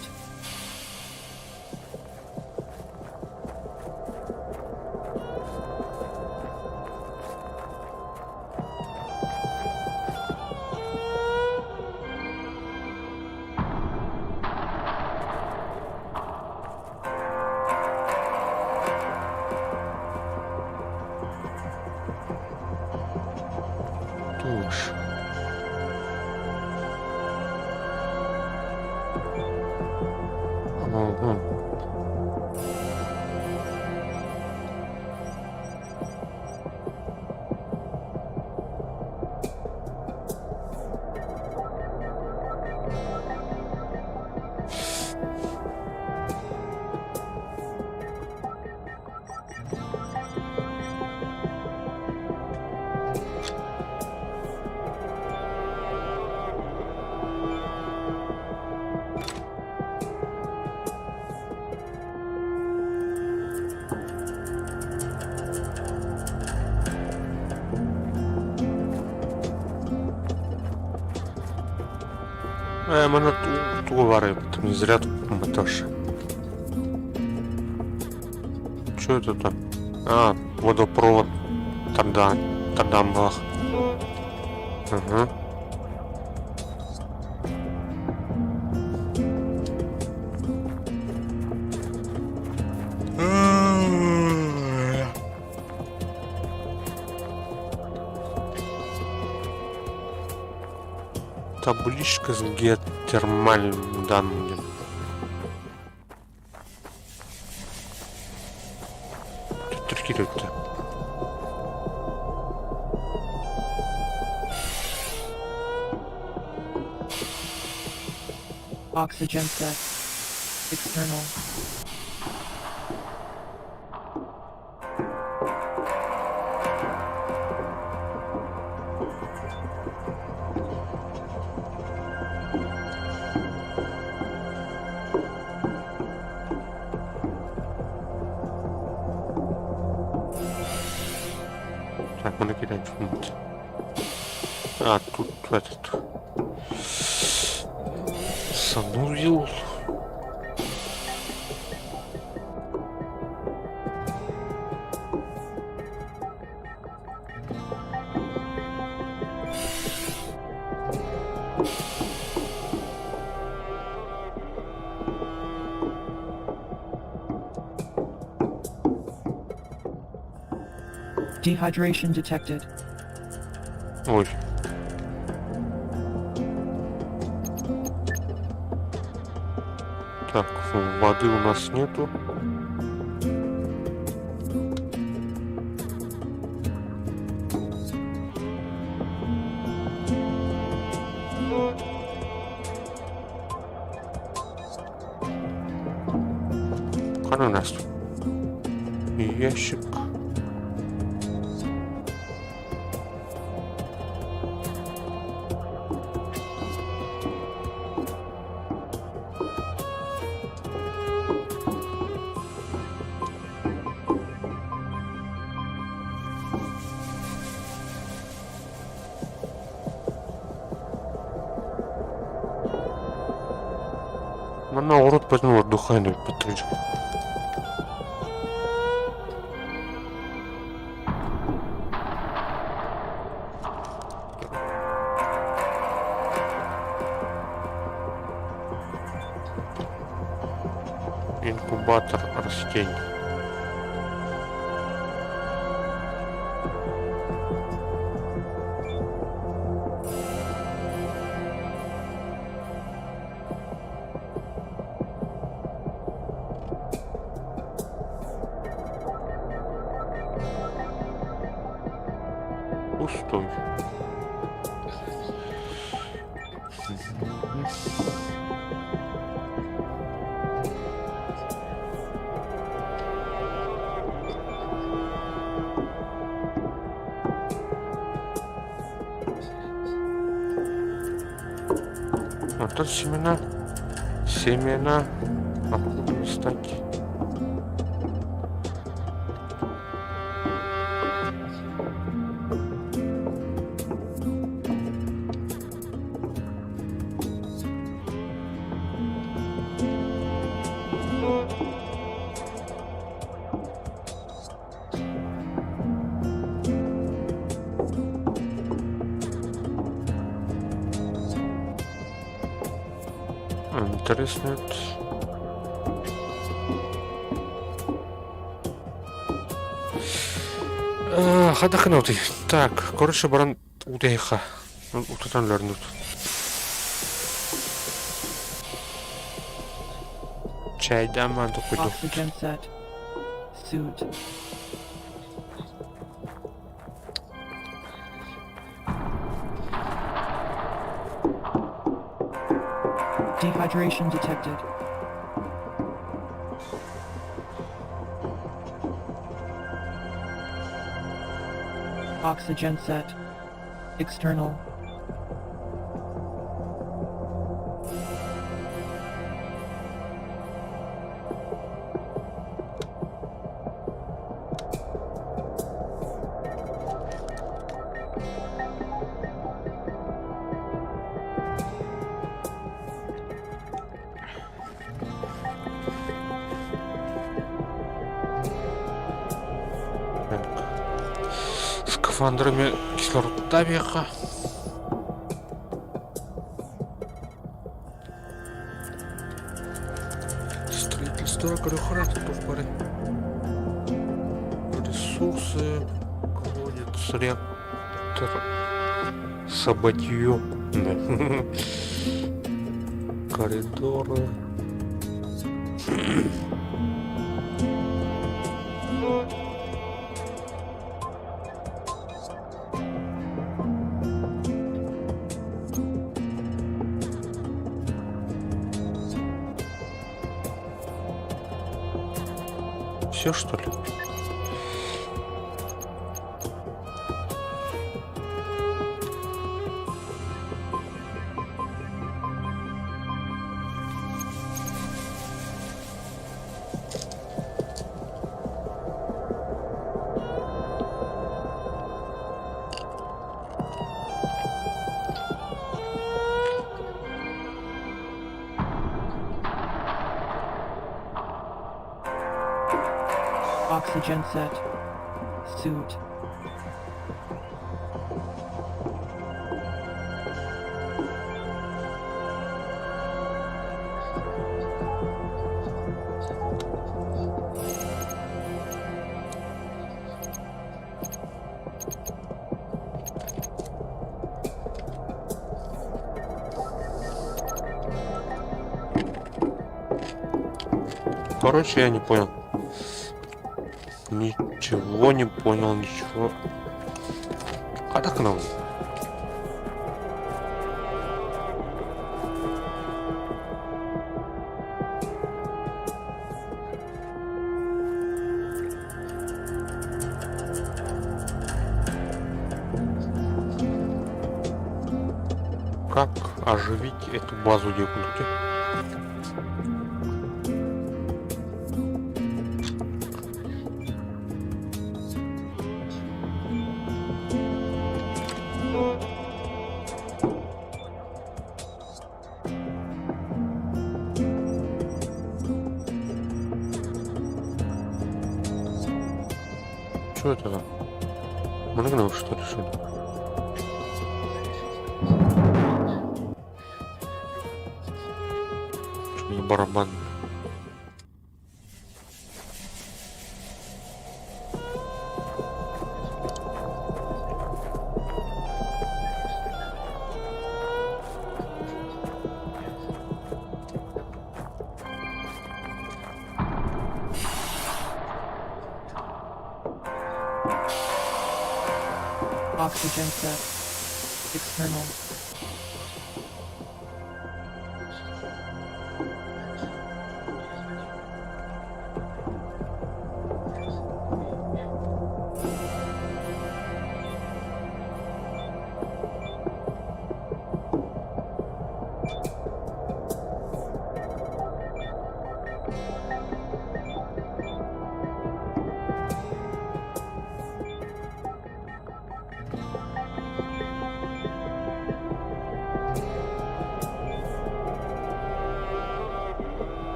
Душ. Мене тут говорив, там не зря тут мотош. Что это там? А, водопровод Тардамбах. Ага. Табличка с геотермальным данным. Что трекирует-то? Oxygen set. External. Так, мы накидаем что-нибудь. А, тут этот... Санузел. Dehydration detected. Ой. Так, воды у нас нету. Что у нас тут? Ящик. Она урод поздно духайную потричку. Инкубатор растений. Пустой. Вот тут семена. Семена. Походу, стаки. Интересно. Отдохнутый. Так, короче, баран удеха. Утатан лернут. Чай дама докуду. Oxygen set. Suit. Dehydration detected. Oxygen set. External. скафандрами кислородта веха. Строительство, крюхрат, тухпары. Ресурсы, колодец, реактор, саботье, да. Коридоры. Все, что ли? Oxygen set. Suit. Короче, я не понял. Ничего не понял, ничего. А так нам. Как оживить эту базу Декунки? Что это? Моргнул, что ли, что ли? Что за барабан? Oxygen set. External.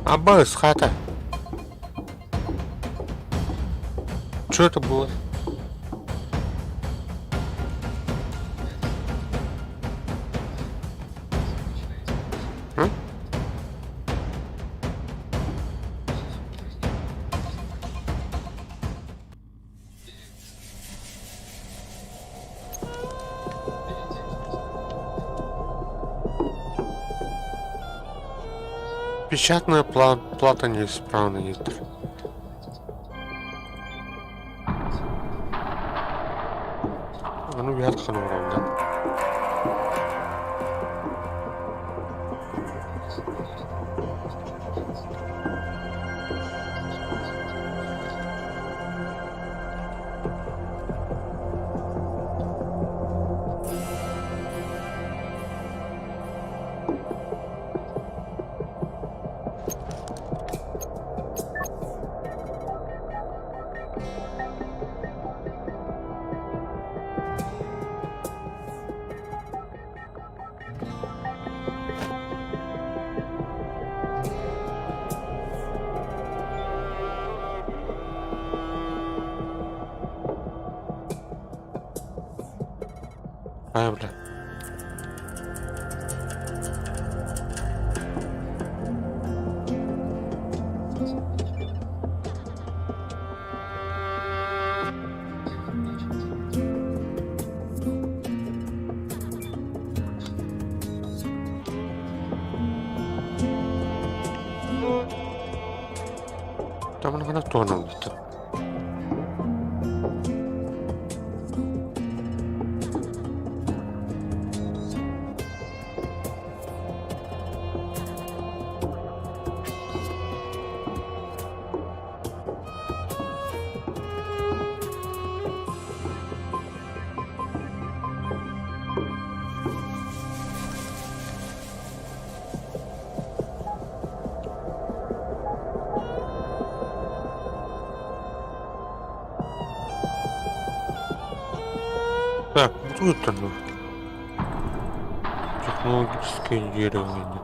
Аббас, хата. Что это было? А? Печатная плата неисправна, Нитр. А ну вятхану равно. какая, бля? Там многотонно где-то. Так, вот оно. Технологическое дерево нет.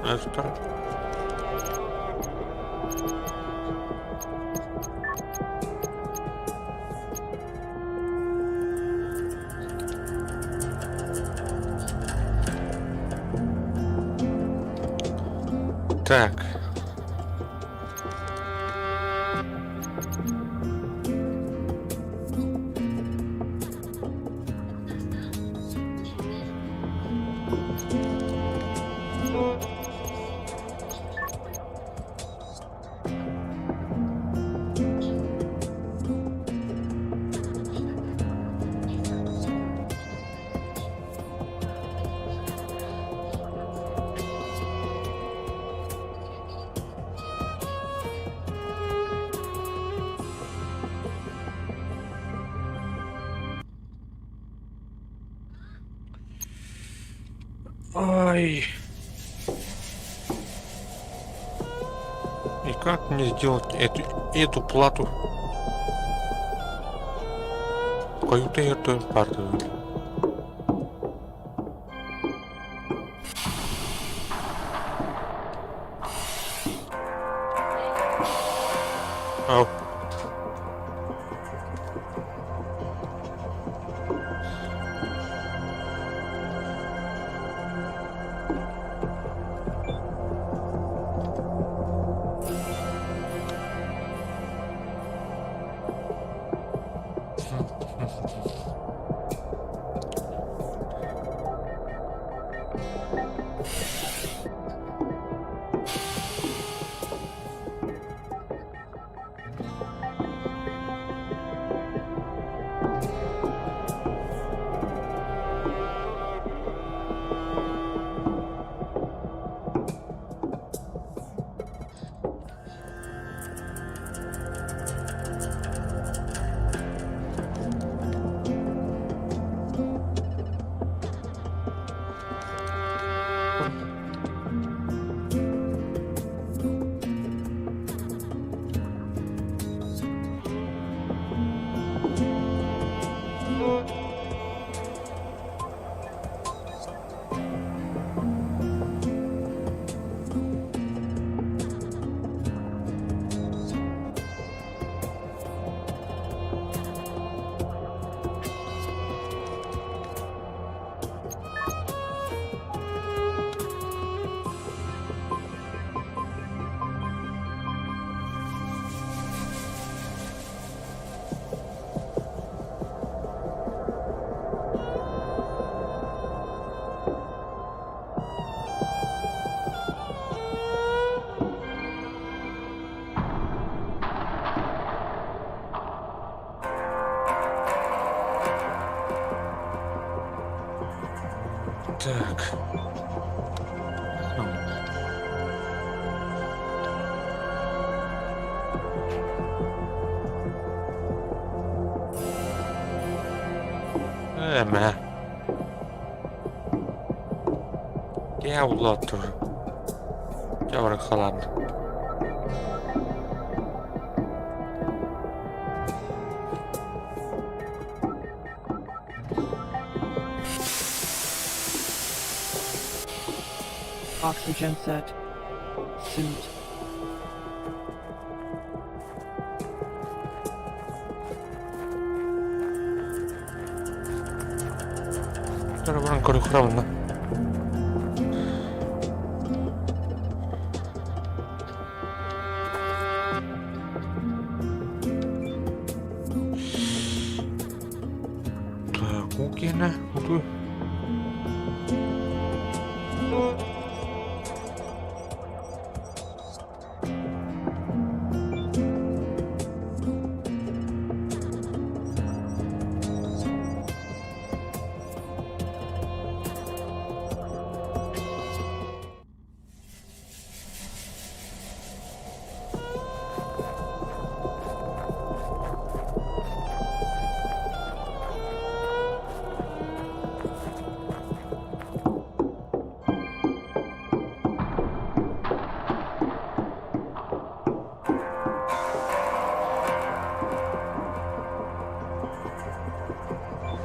Эстер. Так. Ай. И как мне сделать эту плату? Какую-то эту партию. Ау. Mä. Jävla tur. Jävla kalan. Oxygen set. Suit. Täällä vaan korjukravana. Tää kukina, kutu.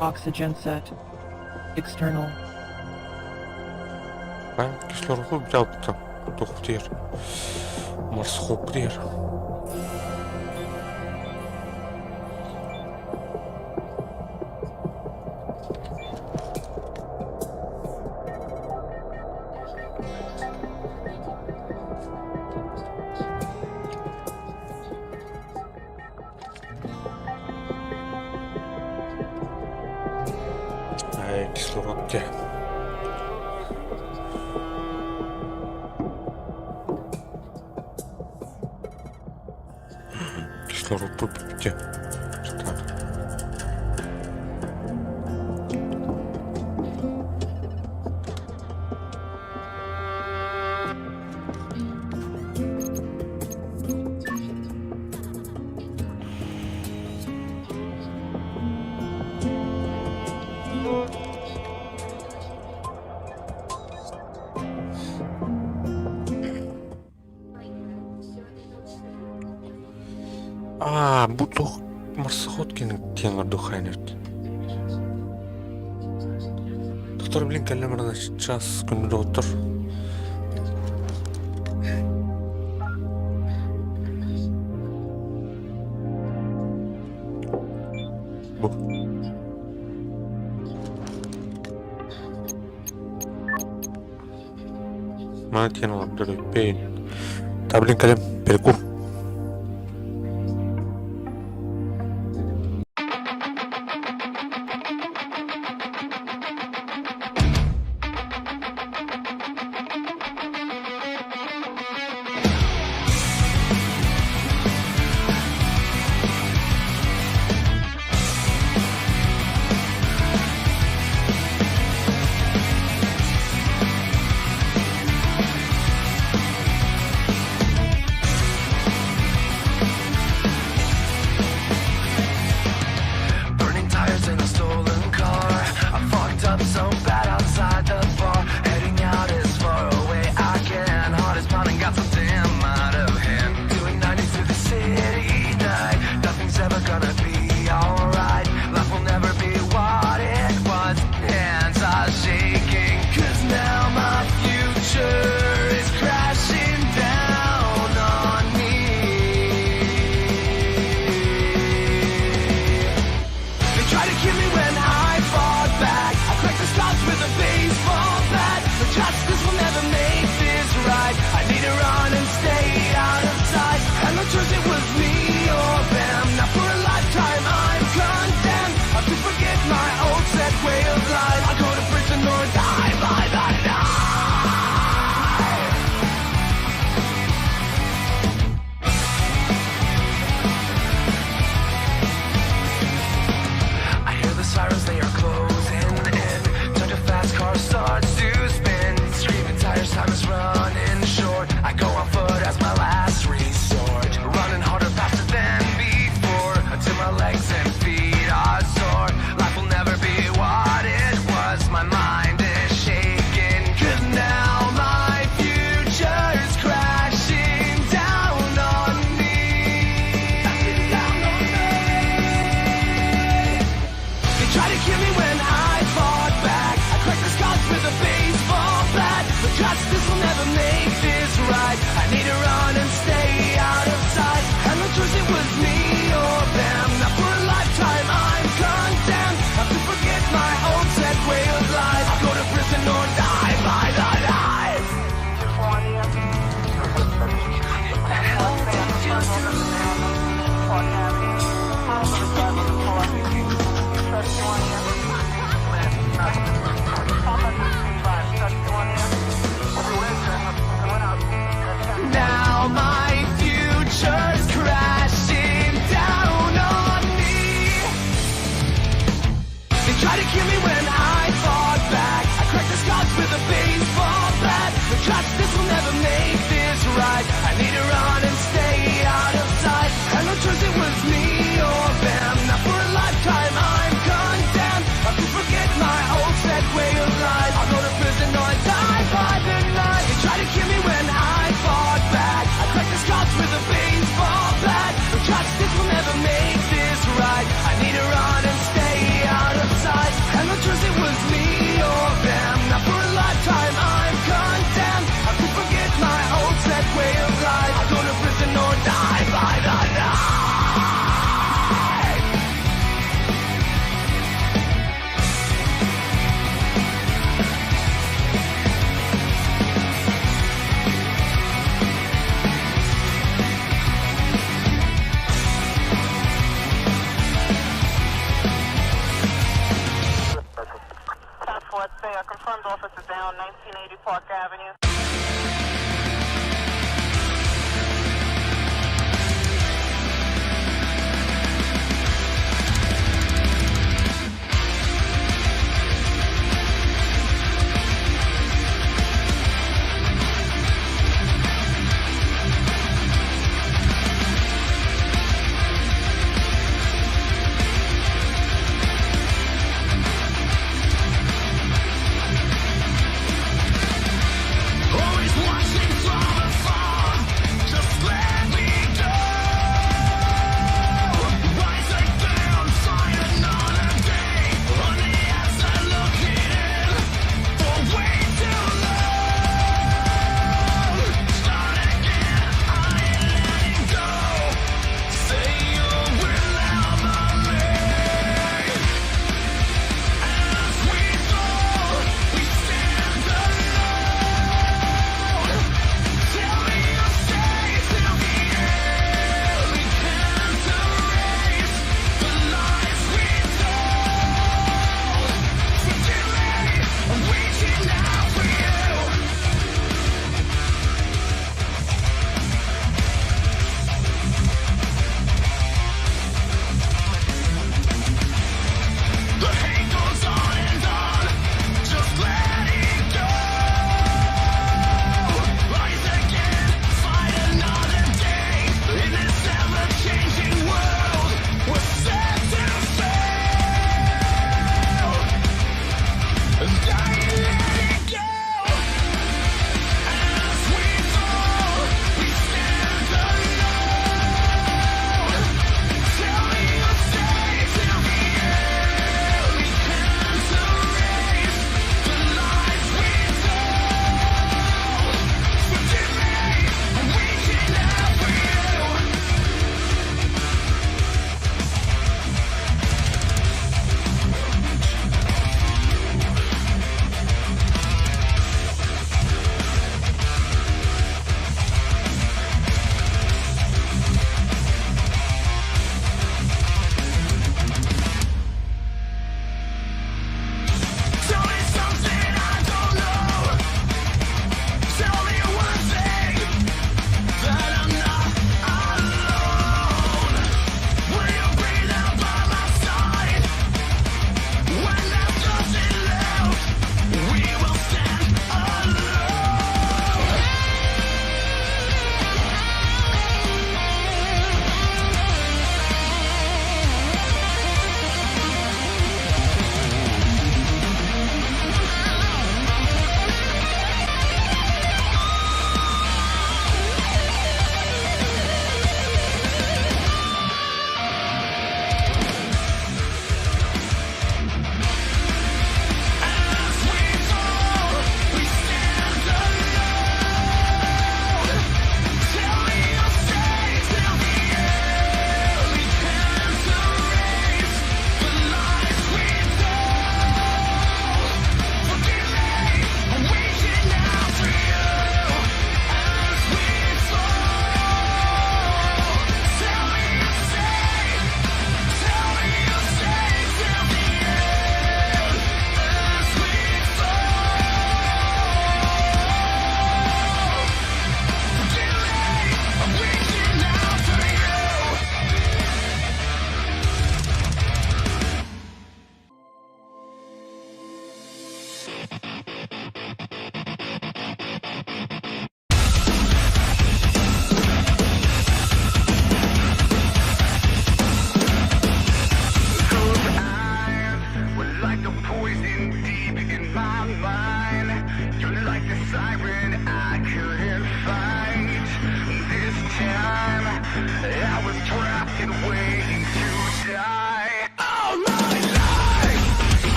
Oxygen set. External. Ben кислород взял-то. Тухтир. Марсхоптир. Кислород где? Кислород тут где? Что? Bu marsaxotkinin tengir duhaynet. Doktor bilen kellemerde час günde otur. Bu. Mana tiene la de pain. Tablin kalem pelku.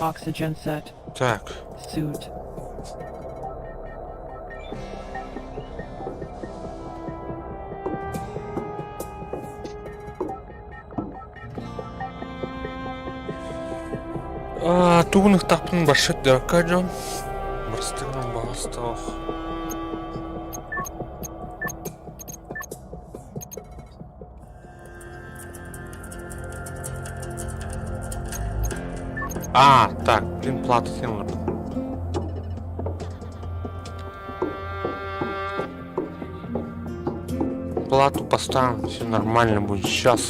Oxygen set. Так. Suit. Тугных таптың башы дөрка жон. Бірістігінің бағыстық. Так, блин, плата сняла. Плату поставим, все нормально будет сейчас.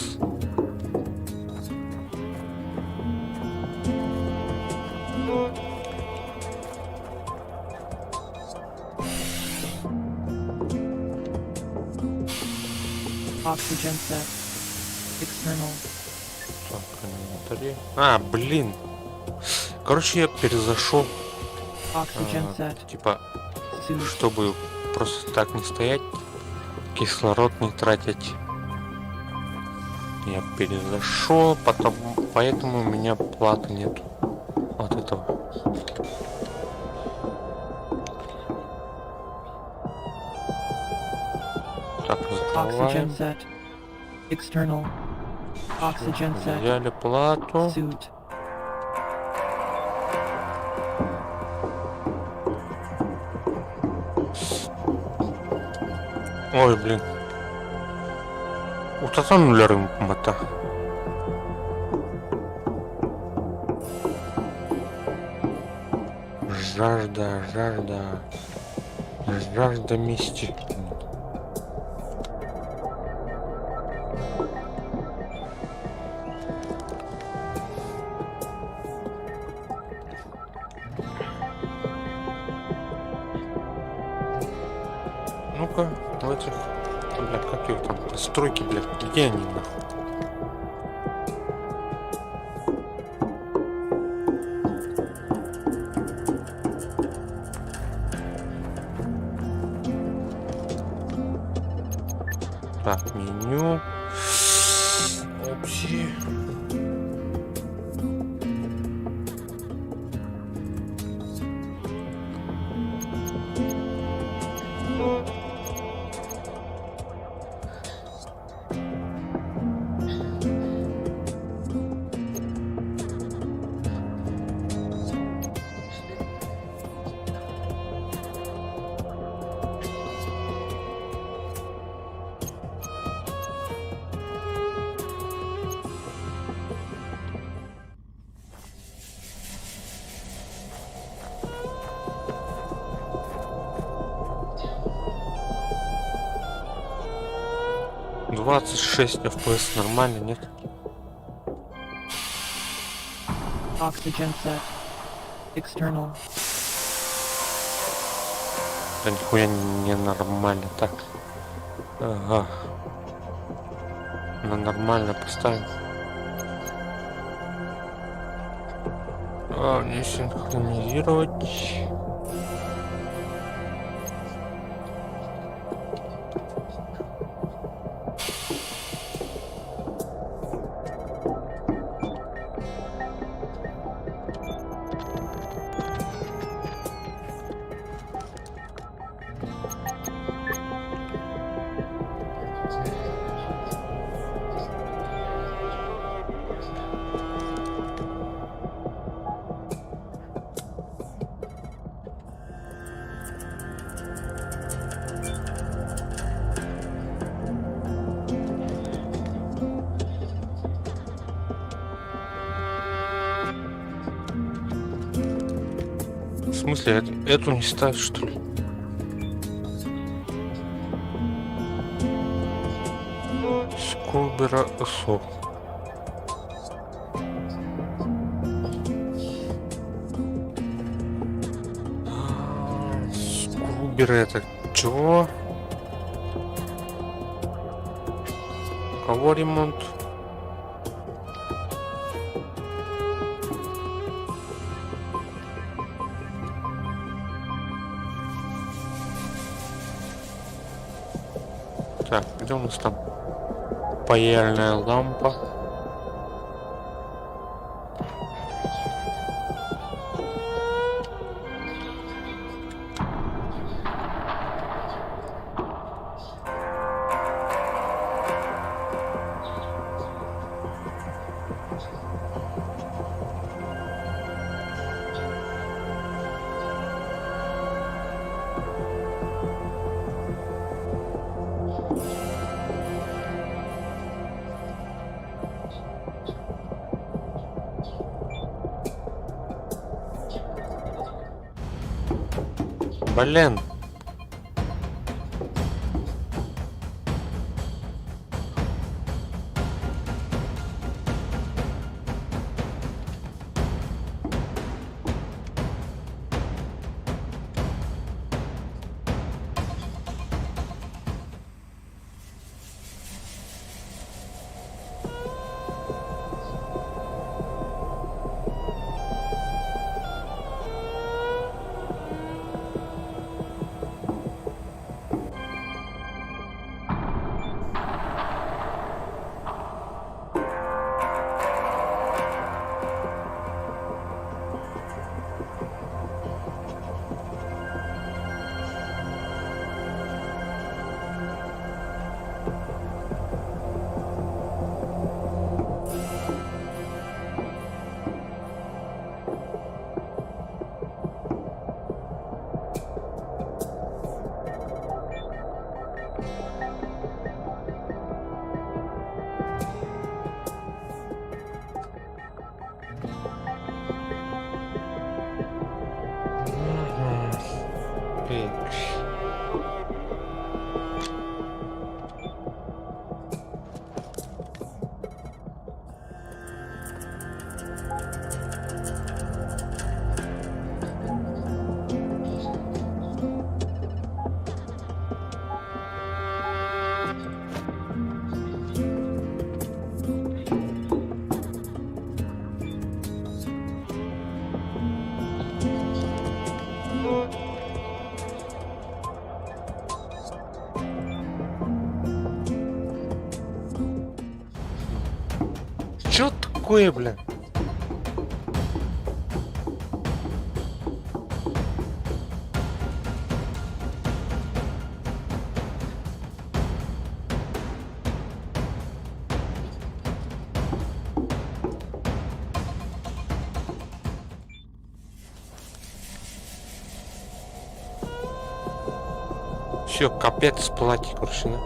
Oxygen set. External. Так, инвентарь. Блин. Короче, я перезашел. Типа, чтобы просто так не стоять, кислород не тратить. Я перезашел, поэтому у меня платы нет от этого. Так, Oxygen set. External. Oxygen set. Взяли плату. Suit. Ой, блин. Утасанулярым мата. Жажда мести. Ну-ка, в этих, блядь, как их там, стройки, блядь, где они, нахуй? Так, меню. Опции. FPS нормально, нет? Oxygen set. External. Да нихуя не нормально, так. Ага. На нормально поставим. Не синхронизировать. В смысле, эту не ставь, что ли? Скрубера СО. Скрубер это чего? Кого ремонт? Так, где у нас там паяльная лампа? Блин. Чё такое, бля? Все, капец, платье, короче, да?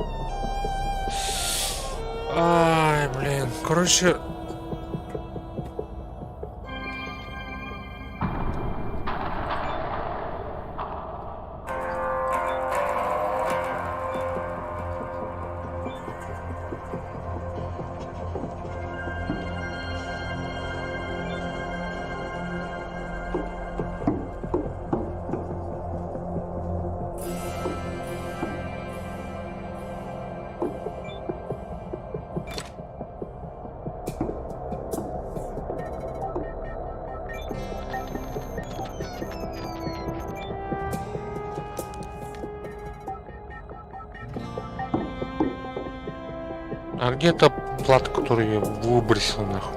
Ай, блин, короче... А где та плата, которую я выбросил нахуй?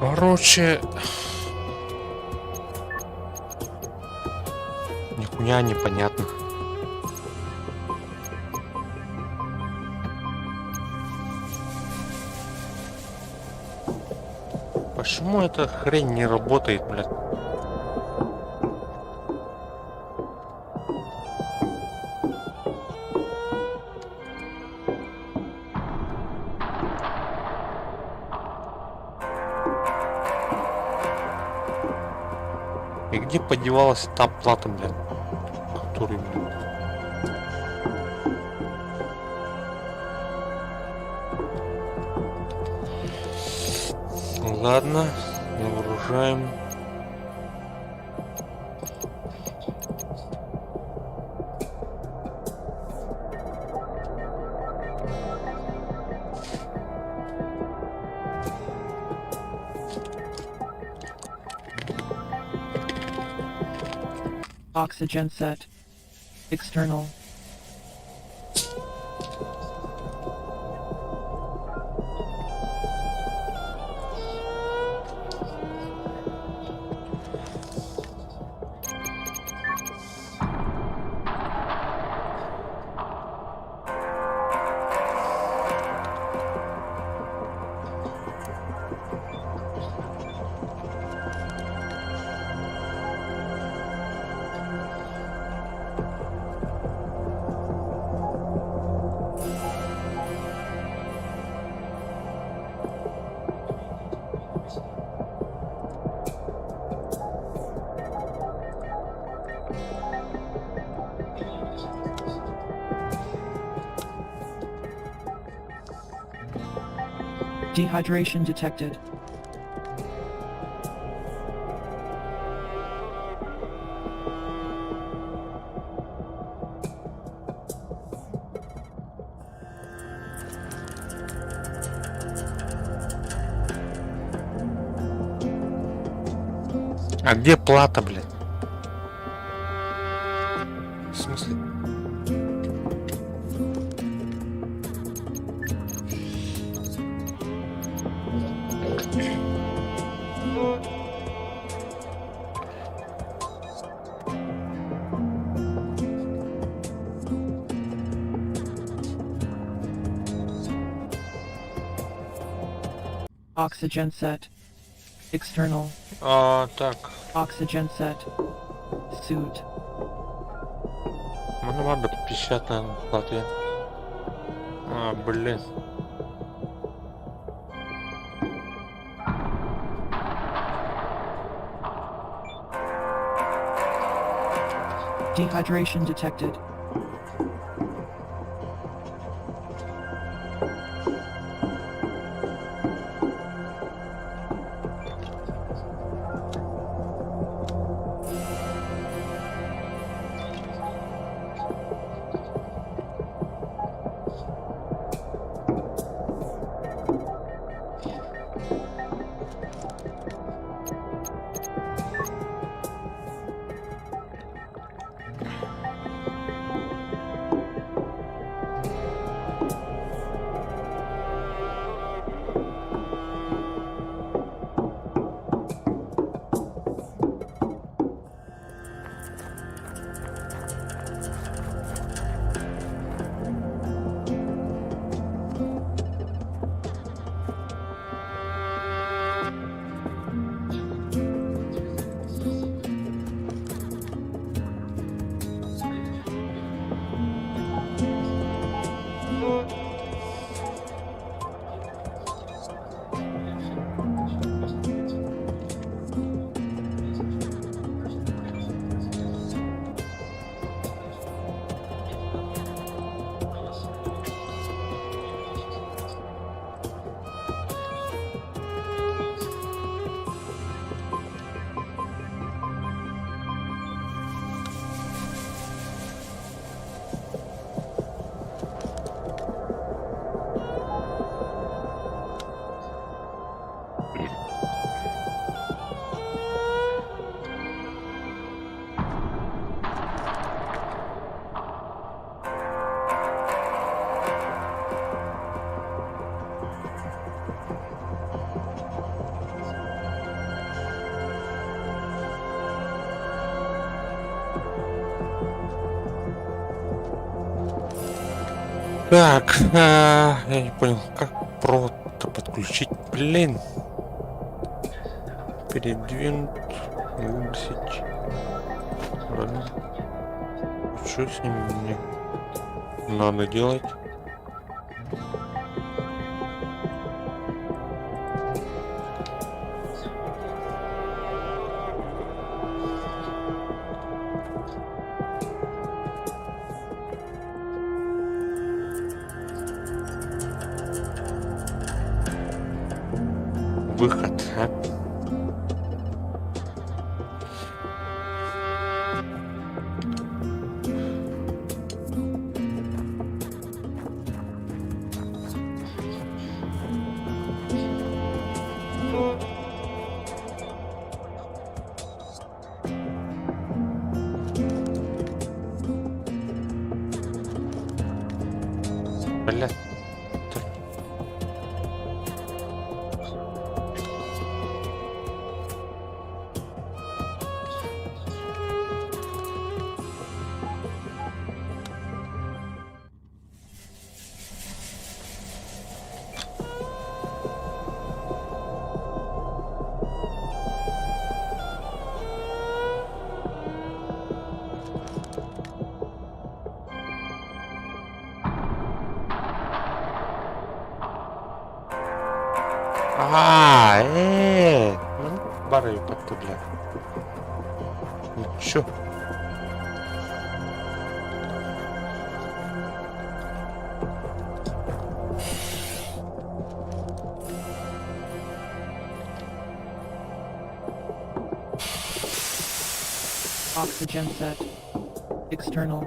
Короче... Нихуя непонятно. Почему эта хрень не работает, блядь? И где подевалась та плата, блядь? Который, блядь? Ладно, загружаем. Oxygen set. External. Dehydration detected. А где плата, блядь? В смысле? Oxygen set. External. Так. Oxygen set. Suit. Ну ладно, 50 на плате. Блин. Dehydration detected. Так, я не понял, как провод-то подключить, блин. Передвинуть, выбросить. Ладно. Что с ним мне надо делать? Выход, а? Бля. Бараю подтубля. Ничего. Oxygen set. External.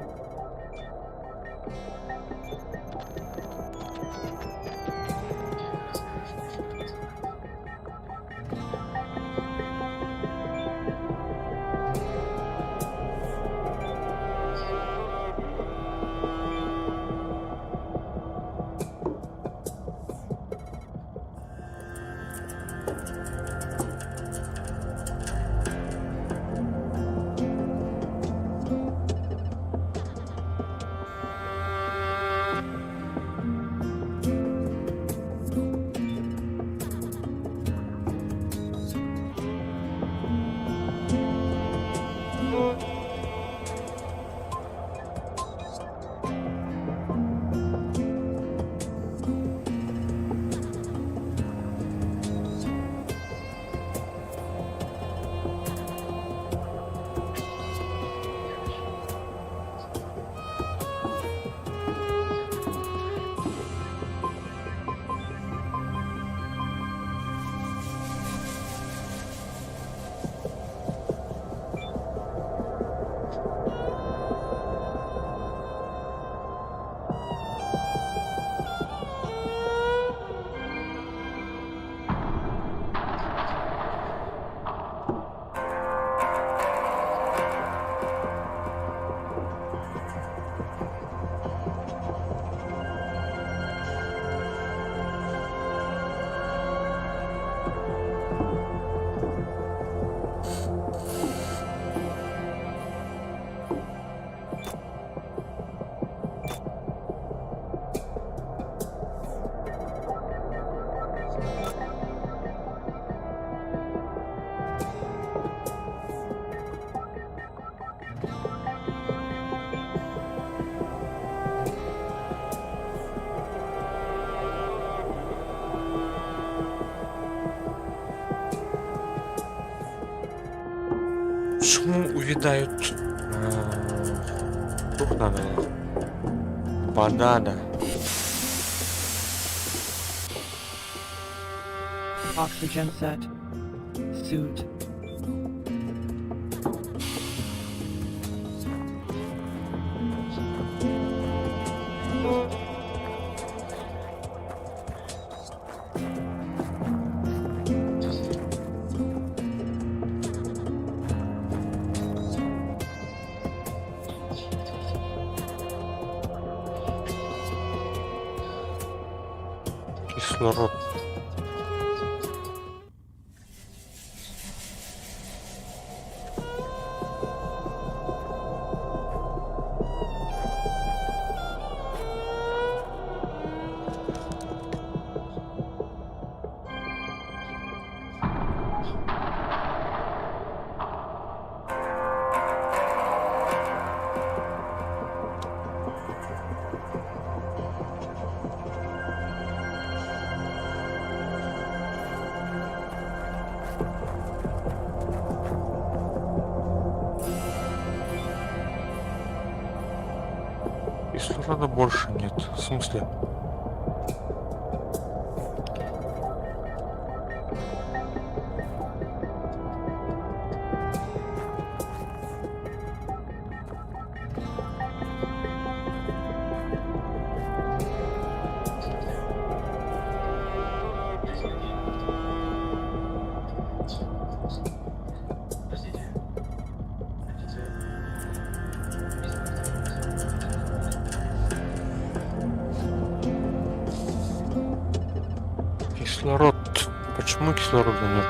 Почему увядают? Тут надо. Банана. Oxygen set. Suit. Кислород. кислорода больше нет. В смысле? Кислород. Почему кислорода нет?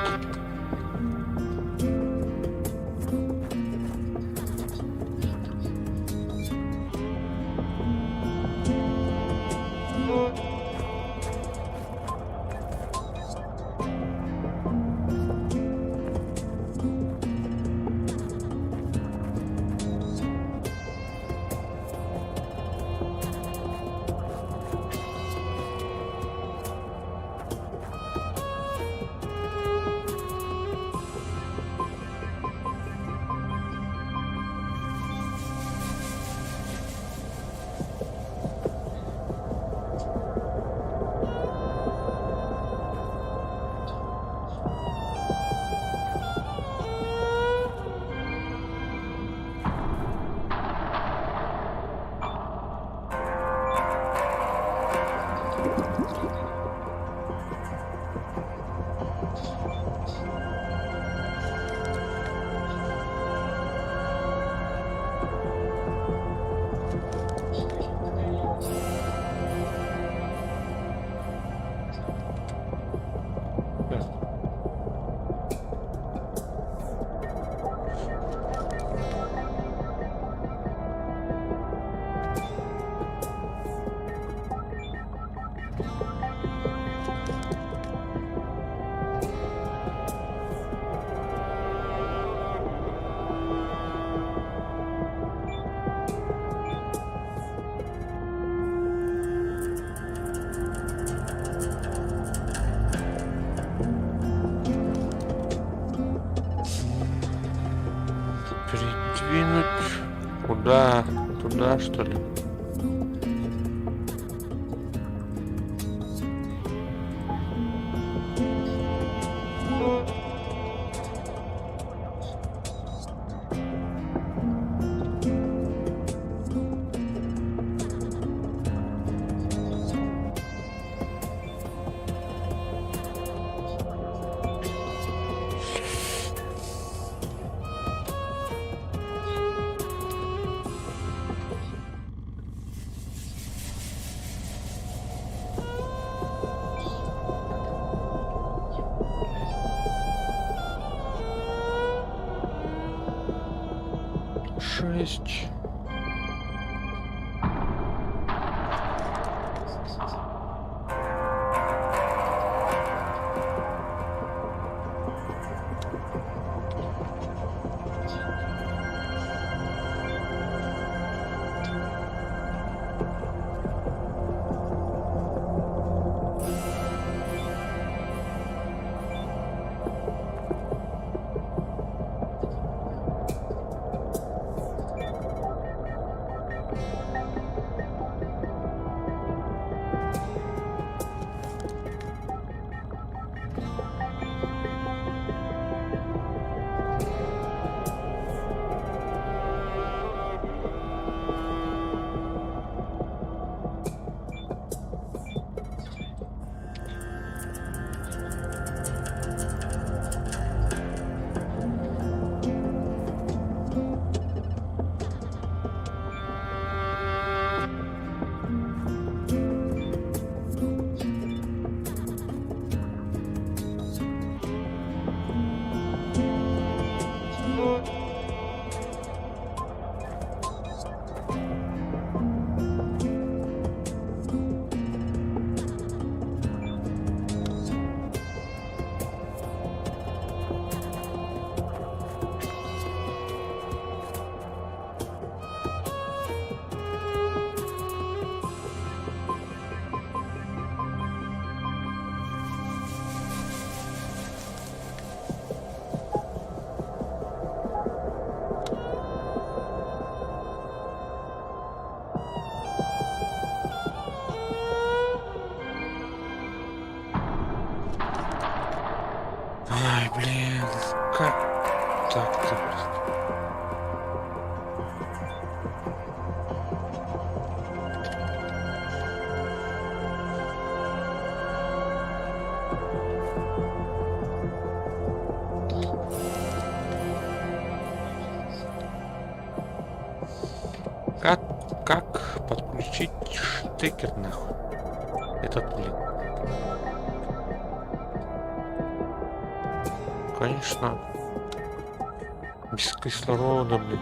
Передвинуть куда? Туда, что ли? Шесть. Как подключить штекер нахуй? Этот, блин. Конечно. Без кислорода, блин.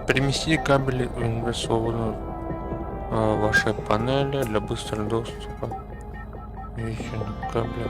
Переместите кабели в инверсионную вашей панели для быстрого доступа. Еще кабеля.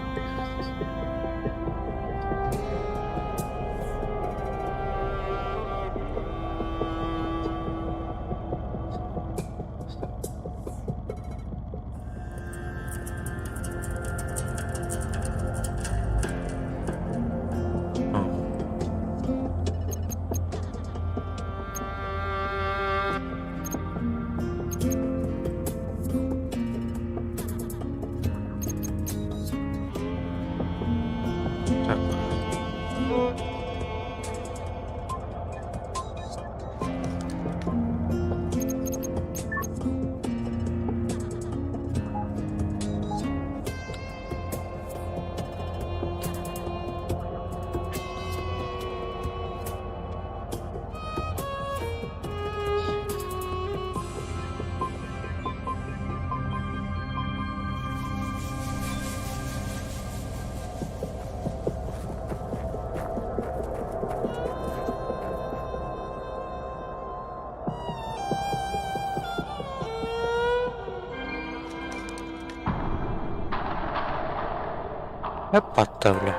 Эпата, бля.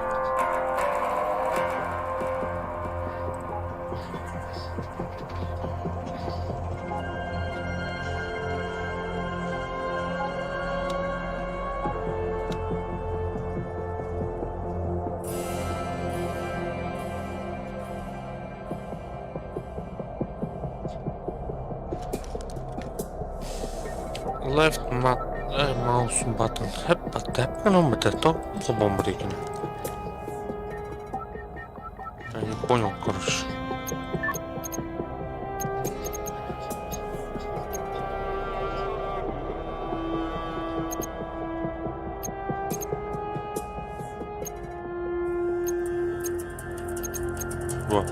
Left mouse button. Эпата, то по-бомбу регин. Я не понял, короче. Вот.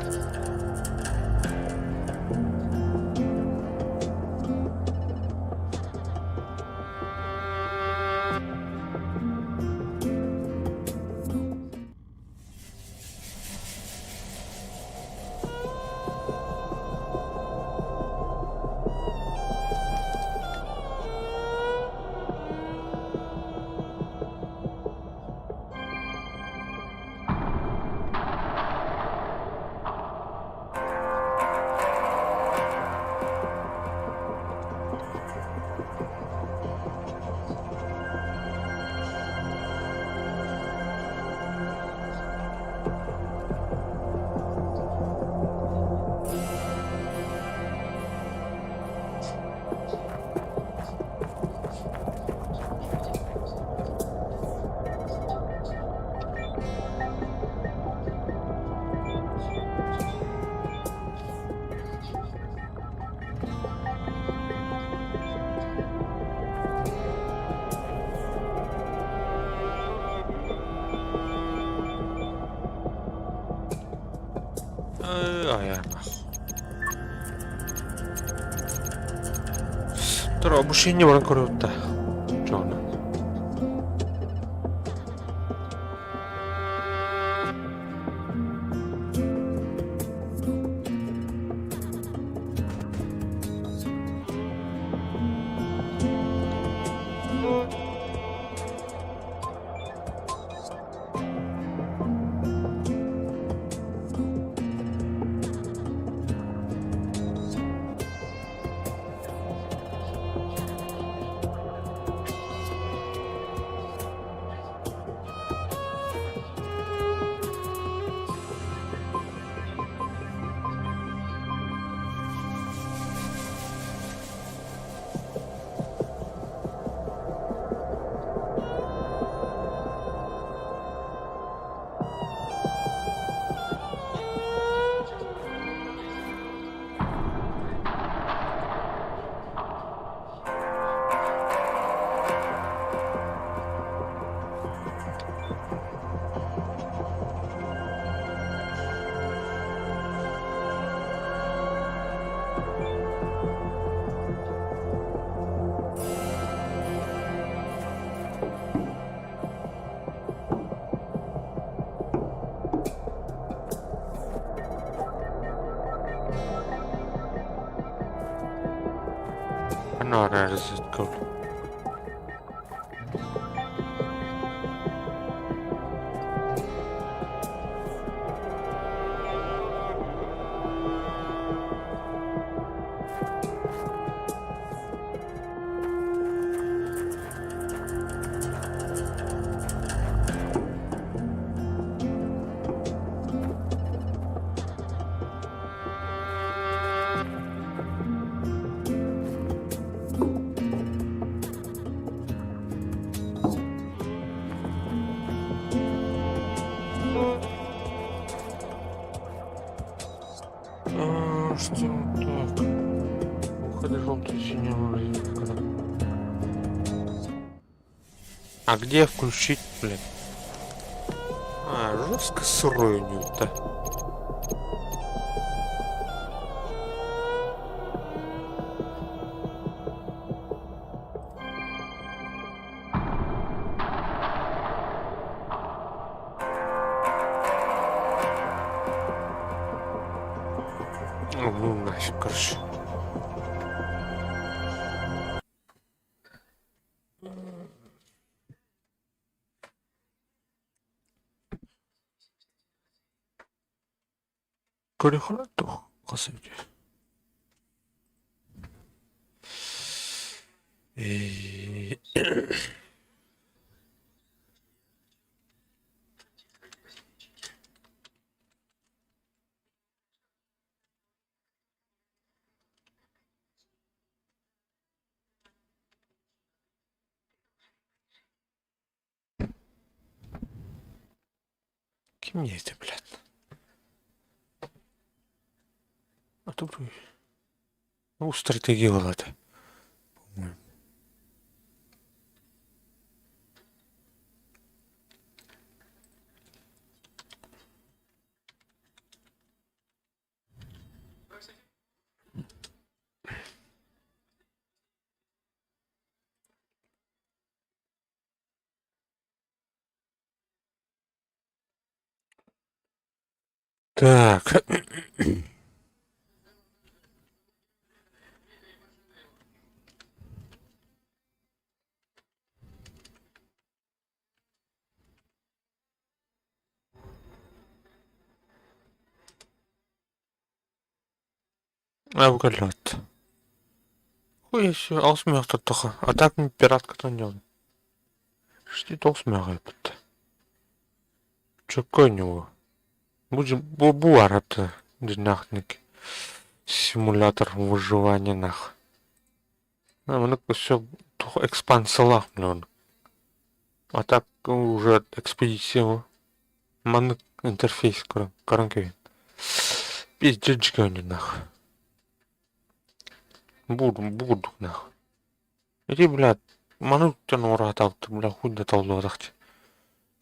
Тора обучение баран көрөтті. Жоғына. No, that is good. Что так? Уходи желто-синего. А где включить, блин? А, жестко сырой у него-то. Ну, нафиг, короче. Корехолото, красавчик. И... Кем есть, блядь? А тут... Ну, стратегия лада, по-моему. Так. Авгалет. Ой, еще алсмех тут тоха. А так не пиратка то не он. Шти толсмех это. Чё него? Будем бубуар это динахник. Симулятор выживания нах. А мы все экспансалах блин. А так уже экспедиция. Ман интерфейс коранкевин. Пиздечка не нах. Буду нах. Иди, блядь, манут тяну ратал, ты, бля, хуй до толдо захти.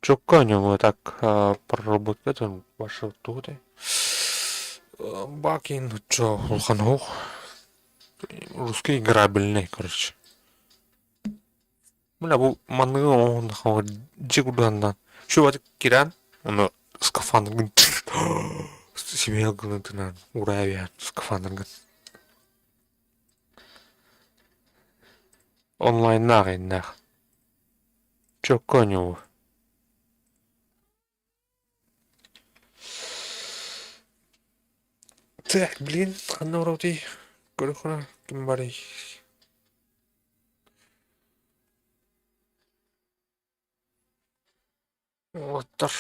Чё коню так проработать он ваши туды. Баки, ну чё, улханух. Русский играбельный, короче. Бля, бұл маңығы оңында жегудандан. Şu vakit giren onu skafandırgın Сибел гынытынан урая скафандыргын. Онлайннақ еннақ. Çok коню. Так, блин, қандай вроде көріқына кім бар ей. Оттар.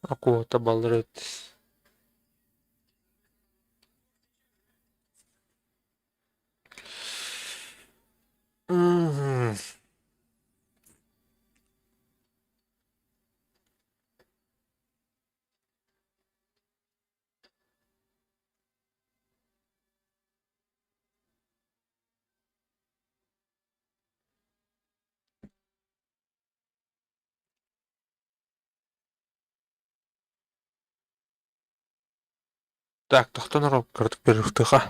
Акуата балдырет. Так, тоқтанар кірдік перерывтыға.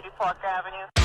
1080 Park Avenue.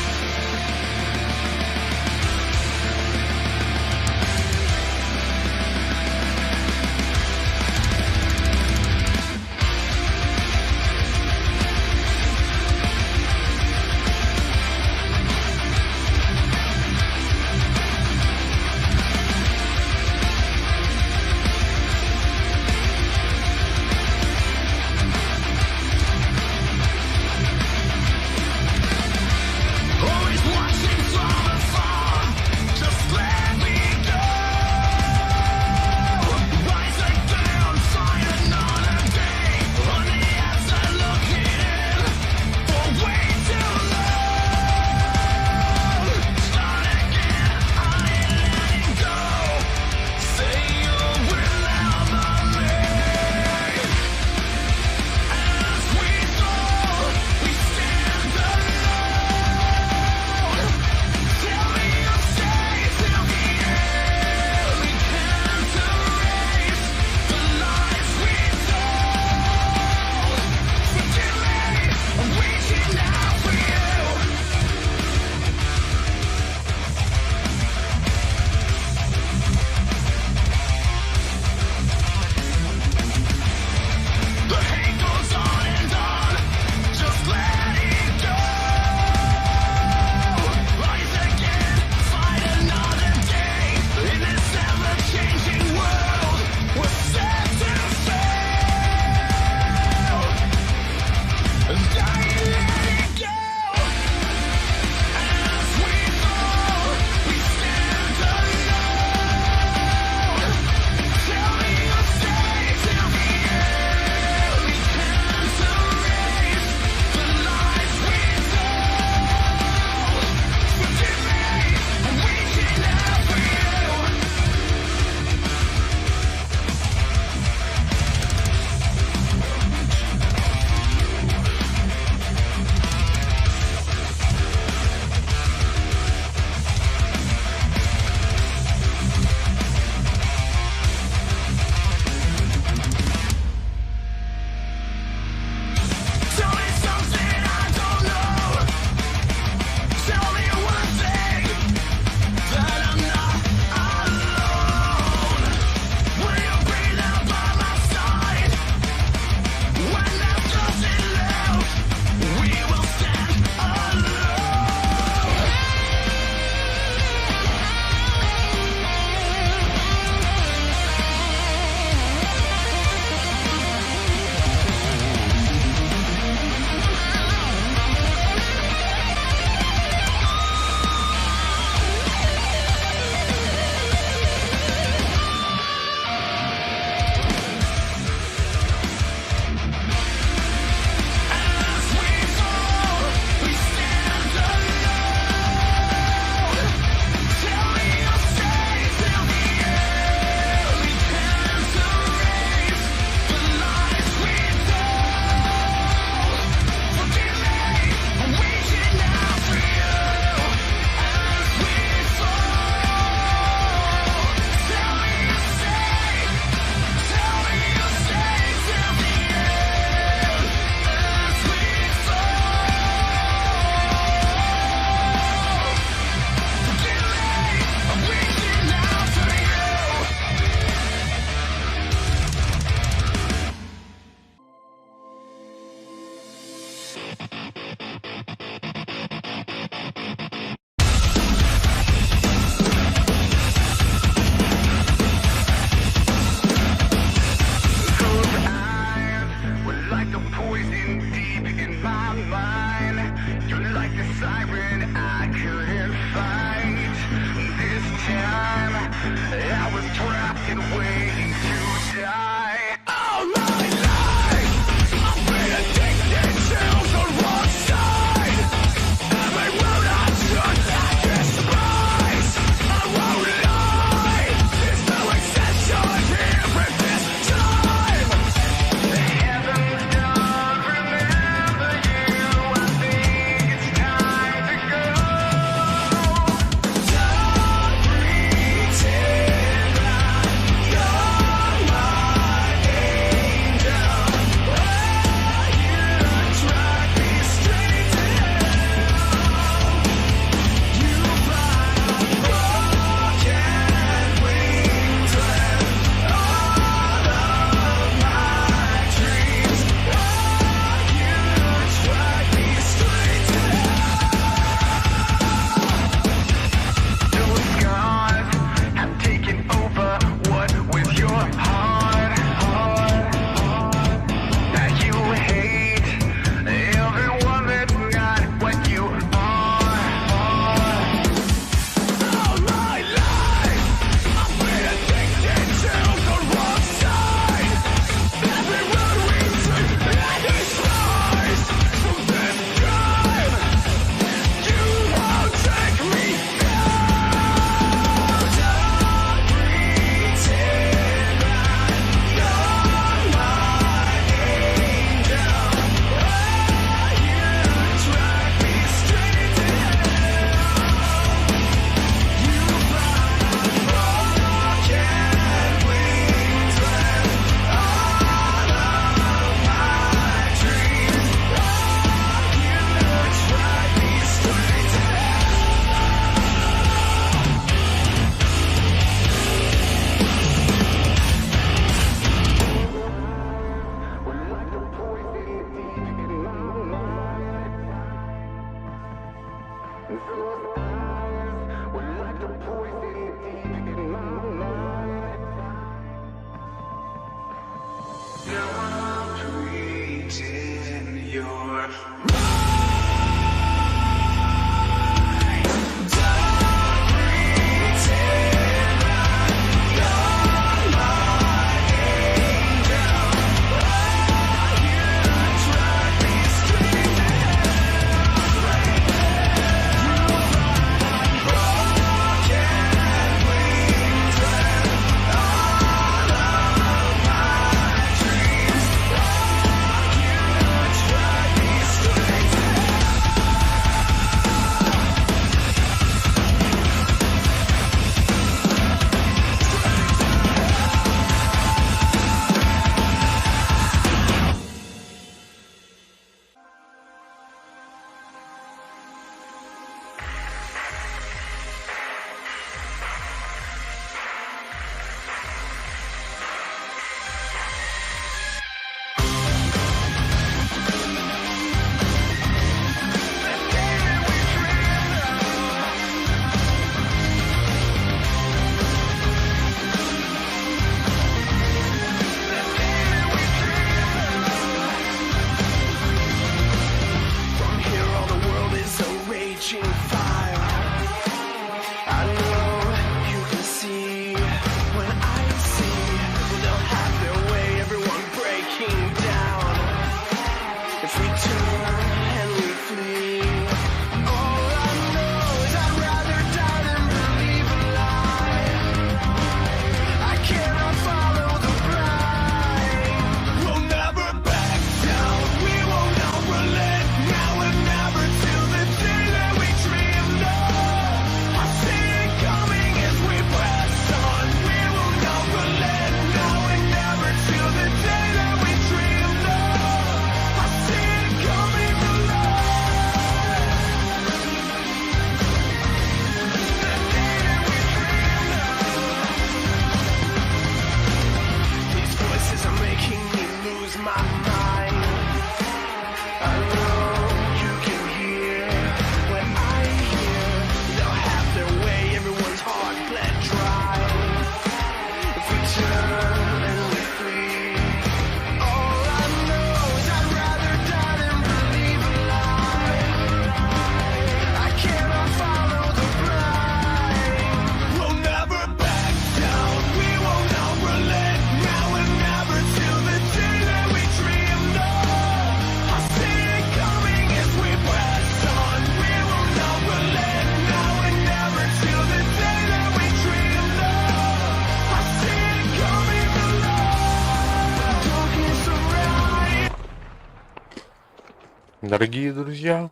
Дорогие друзья,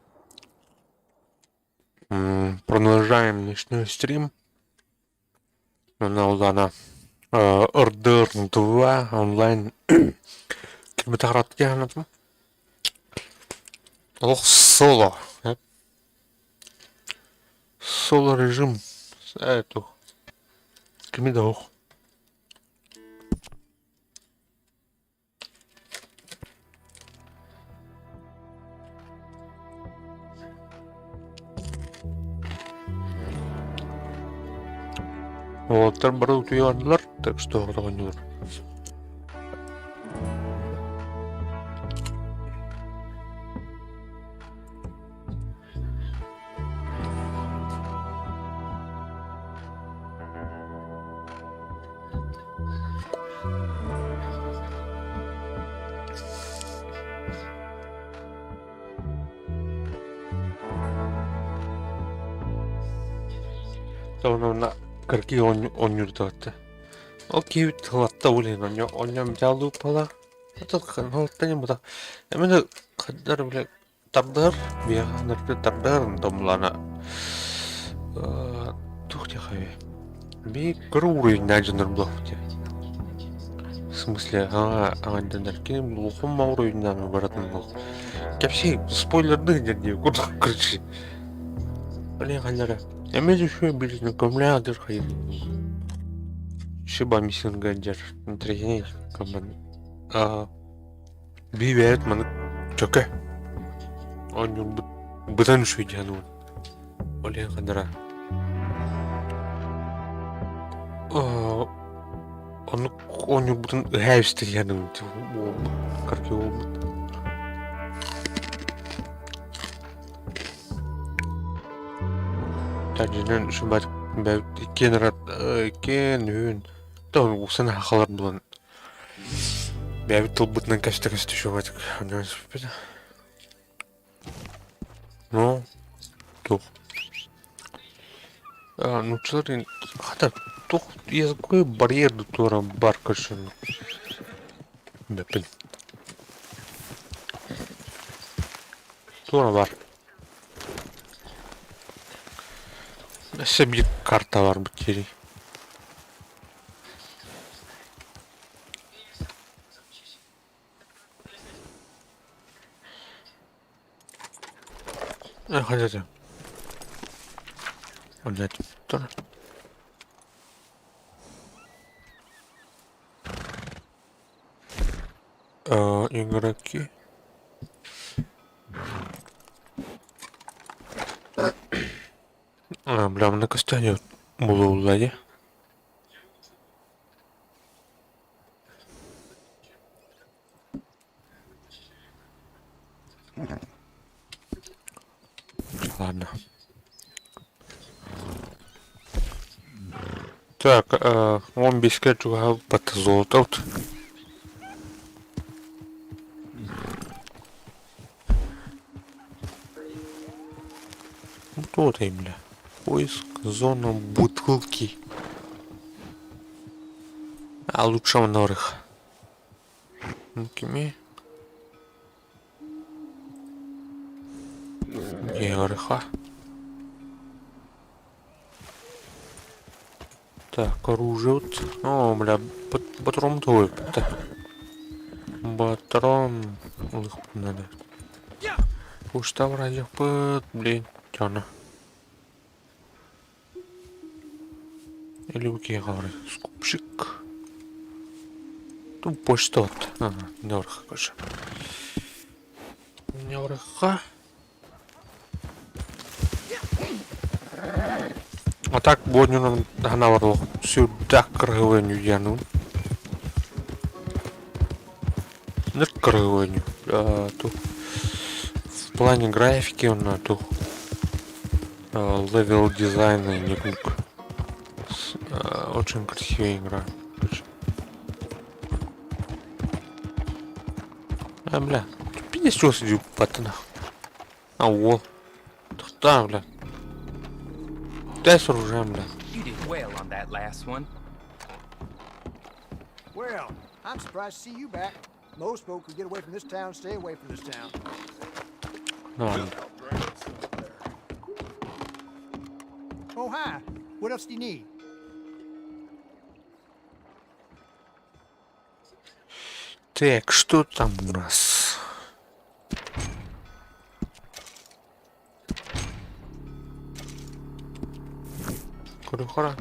продолжаем ночной стрим. Каналда Order 2 онлайн кинематограф тягнатым. Соло. Соло режим. Эту. Кимидох. Вот, берут ее анлар, так что гонор. на карки он юртатты. Окей, хлатта улин он нем жалу пала. Это хлатта не була. Именно хаддар бля тардар бия нарты тардар домлана. Тухте хаве. Би круры наджнер блохте. В смысле, дендеркин лухом мауру нами баратный лох. Капси спойлер дыдер куда кричи. Блин, ханера. Я между еще блин, камля дырхай. Шиба миссин гаджер. Интригеней камбан. Бивет ман чоке. Он бутан шуйдяну. Блин, ханера. Он бутан хайвсты яну. Карки обут. Тажинен шубат бәут кен үн тон усан хахалар булан бәут толбутнан кашты шубат анан спеда ну тух ну чларын хата тух языковой барьер дутора бар кашын бәпін тура бар. Себе карта var buteri. Hadi. Hadi. Tamam. Игроки. Бля, на костяне было улади. Ладно. Так, он без кетчуга под золото. Вот и бля. Поиск зона бутылки. А лучше в норах. Кими. Где ореха? Так, оружие. О, бля, патрон твой. Патрон. Надо. Уж там вроде блин, тёна. Или окей, говорю, скупщик. Тут почта. Норха, каже. Норха. А так, бодню нам ганаварло. Сюда крывеню яну. Не крывеню. Тут в плане графики он на ту. Левел дизайна не кук. Очень красивая игра. Бля, ты что сидел патана? Во. Да, бля. Дай с оружием, бля. Well, I'm surprised to see you back. Most folk who get away from this town stay away from this town. Ну ладно. Oh, hi. What else do you need? Так, что там у нас? Курухара.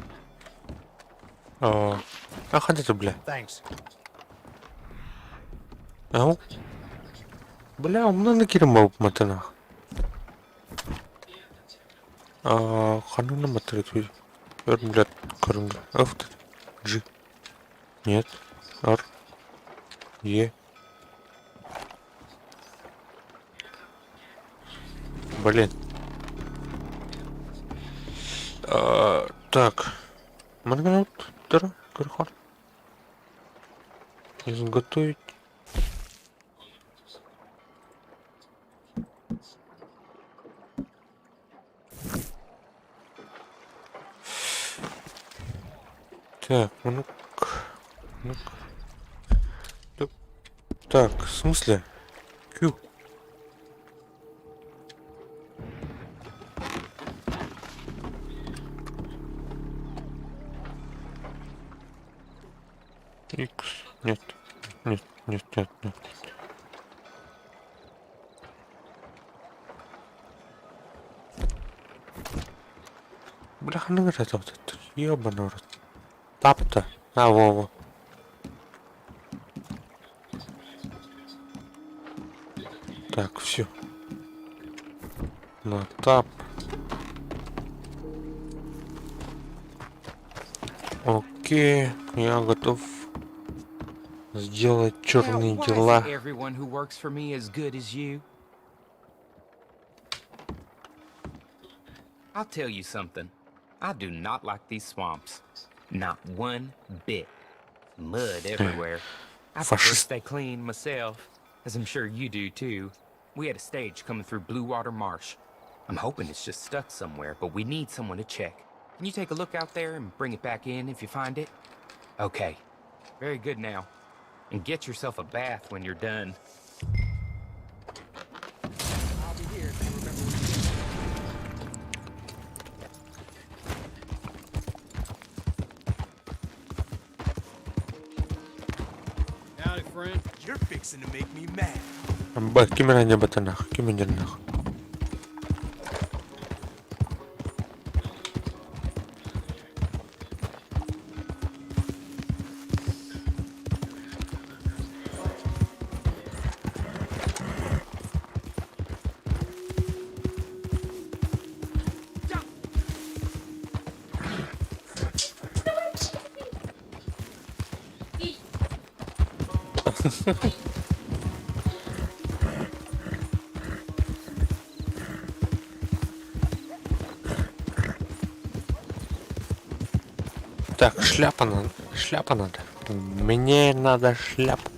Ходи ты, бля. Thanks. Ау. Бля, много кирма матана. Хануна матрит. Блядь, корунга. Авто. G. Нет. R. Е. Блин. Так. Марганат. Тара. Курухар. Изготовить. Так, ну-ка. Так, в смысле? Q. X. Нет. Нет. Бляха, ну это вот. Ёбаный рот. Тап-то. Во. Так, все. На тап. Окей, я готов сделать черные дела. I'll tell you something. I do not like these swamps. Not one bit. Mud everywhere. I prefer to stay clean myself, as I'm sure you do too. We had a stage coming through Blue Water Marsh. I'm hoping it's just stuck somewhere, but we need someone to check. Can you take a look out there and bring it back in if you find it? Okay. Very good now. And get yourself a bath when you're done. I'll be here if you remember. Howdy, friend. You're fixing to make me mad. Кимера не батанах, кимендернах. Так, шляпа надо. Мне надо шляпу.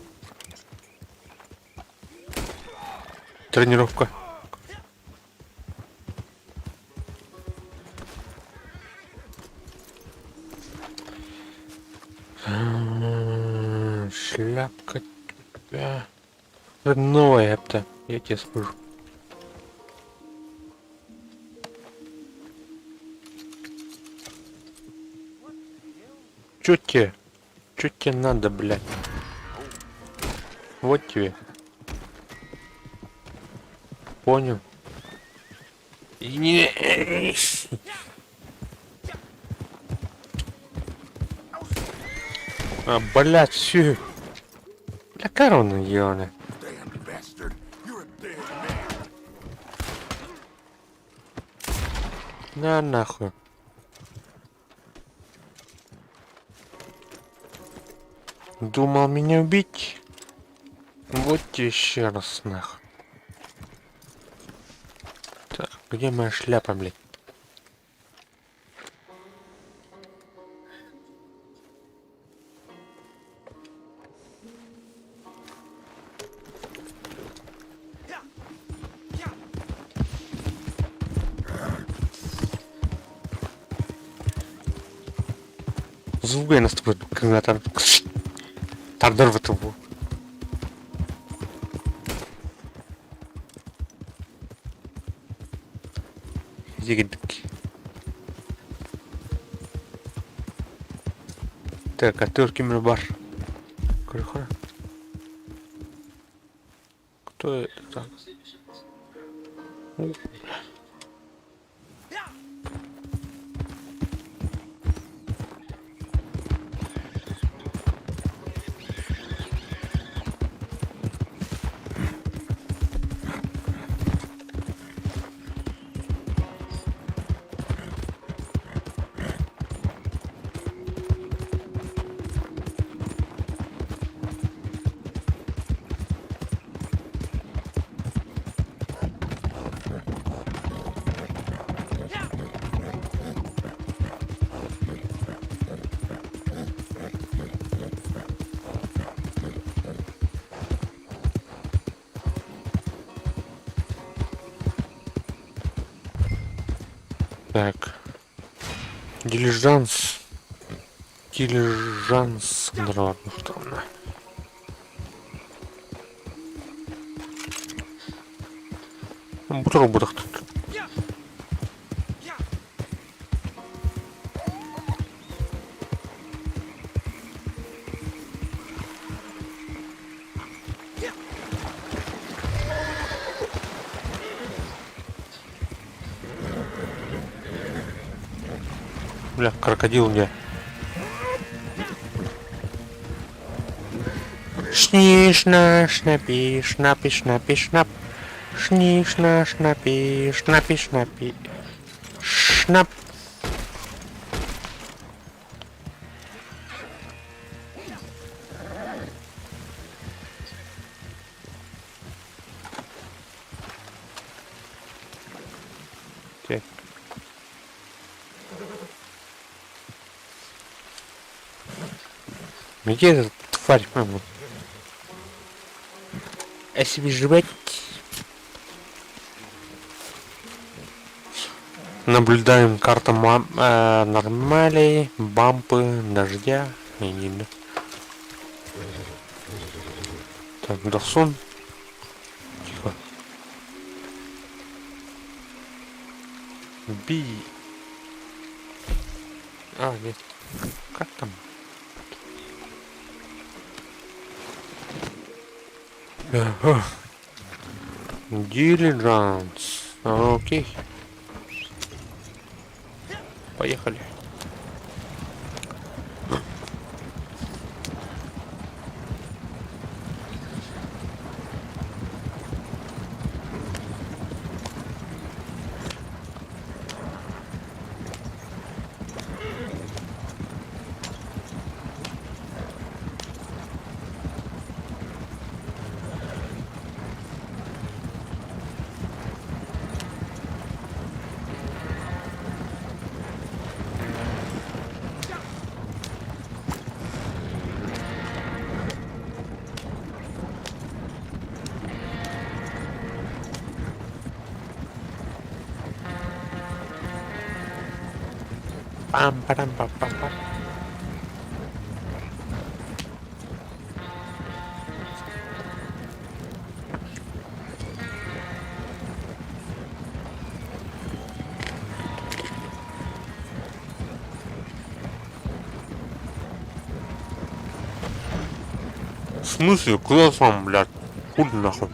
Тренировка. Шляпка тебя. Новая это, я тебе скажу. Чё тебе надо, блядь? Вот тебе. Понял? Блядь, всё. Бля, корона, ёна. На нахуй. Думал меня убить? Вот тебе еще раз нахуй. Так, где моя шляпа, блядь? Звугай нас с тобой, когда там... Тардар в этого. Дигидки. Так, а ты кем бар? Крыха. Кто это так? Так. Дилижанс. Дилижанс. Да ладно, что она. Бутербродах тут. Бля, крокодил где? Шнишна, шнапи, шнапи, шнапи, шнап. Шнишна, шнапи, шнапи, шнапи. Шнап. Так. Где эта тварь, мама? А себе жевать? Наблюдаем карту нормалей, бампы, дождя. Не видно. Так, Дасун. Тихо. Би. А, нет. Как там? Дилижанс. Окей. Поехали. Пам-парам-пам-пам-пам. В смысле? Куда сам, блядь? Куда нахуй?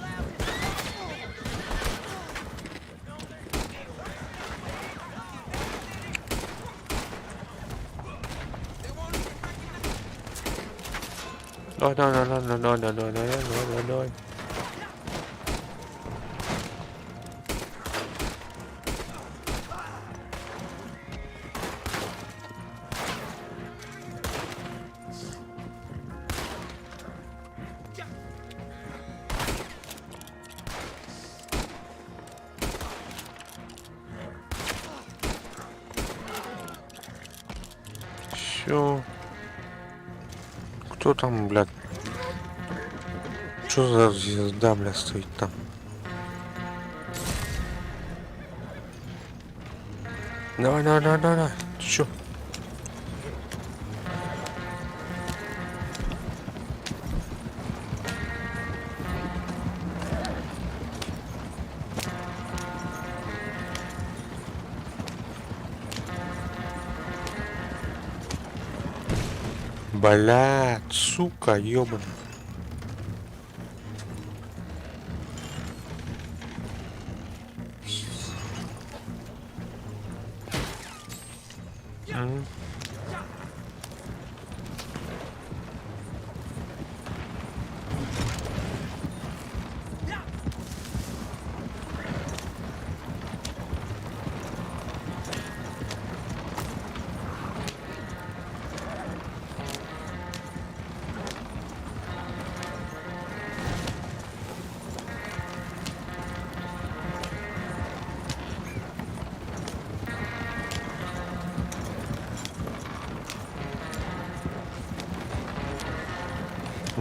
Давай. Все. Кто там, блядь? Что за звезда, блядь, стоит там? Давай. Ты чё? Блядь, сука, ёбаный.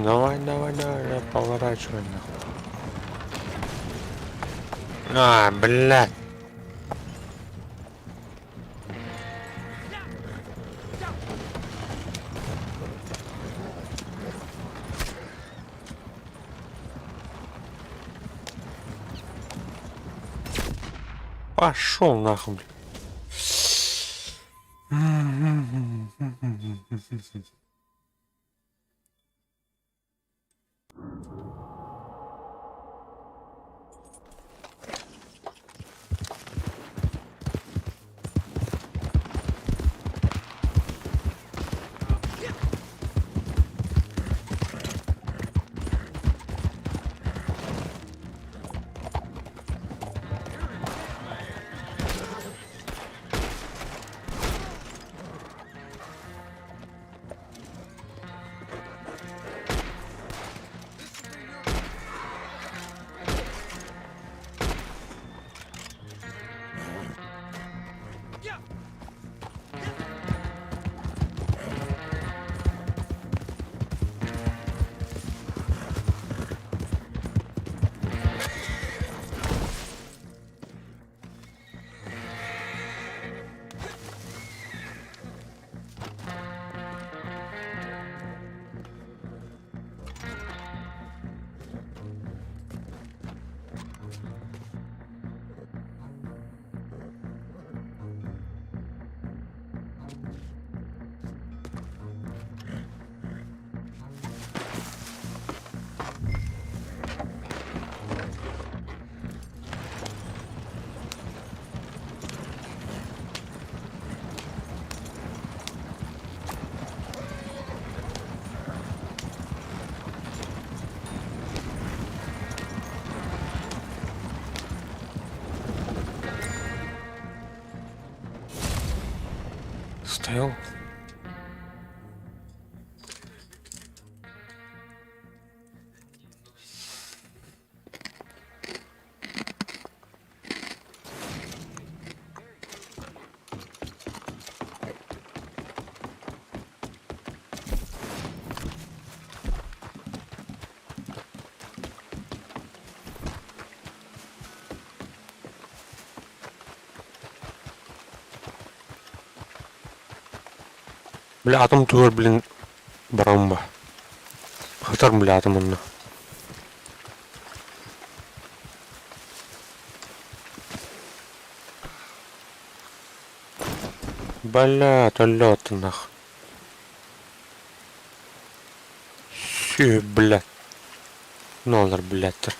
Давай, поворачивай нахуй. А, блядь. Пошел нахуй. Стоял. Бля, атом түгел, блин, барамба. Хатар, бля, атомынна. Бля, толёт нах. Сü, блядь. Ne olur, блядь.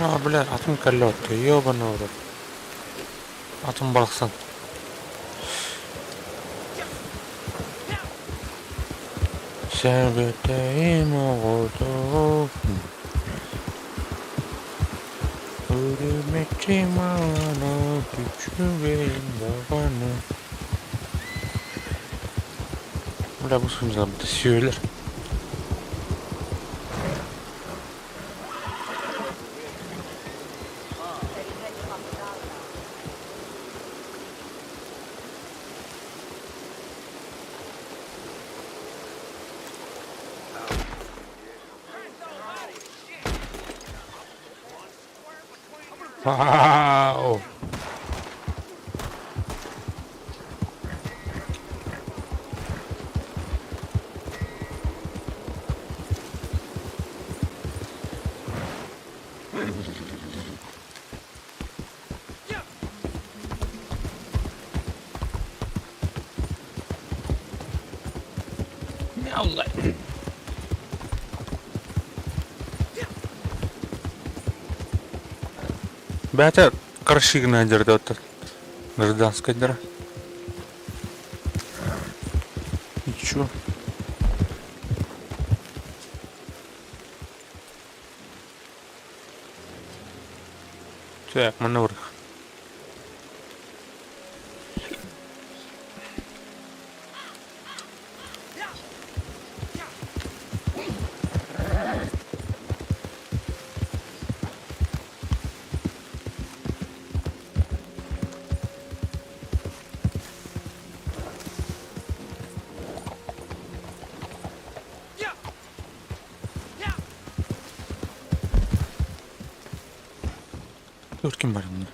А, бля, атом колётка, ёбаный в рот. Атом балсан. Сәбетейім оғыды. Үріметчі мағаны, күчігейін бағаны. Бля, бұл сұмызға бұды сөйлер. Вау! Бәті қаршығына жерде отыр. Гражданская дыра. И чё? Так, маневр. Dur kim var bunda?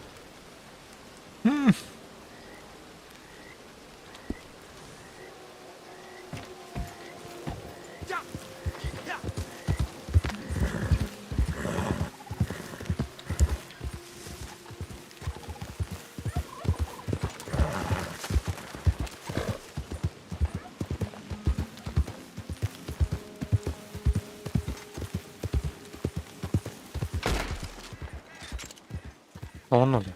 Он надо.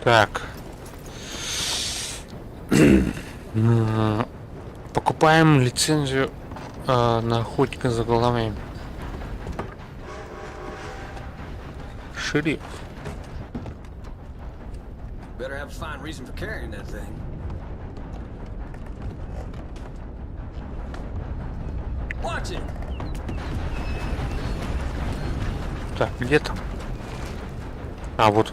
Так. Покупаем лицензию на охотника за головами. Шериф. Better have a fine reason for carrying that thing. Watch it. Так, где там? А, вот.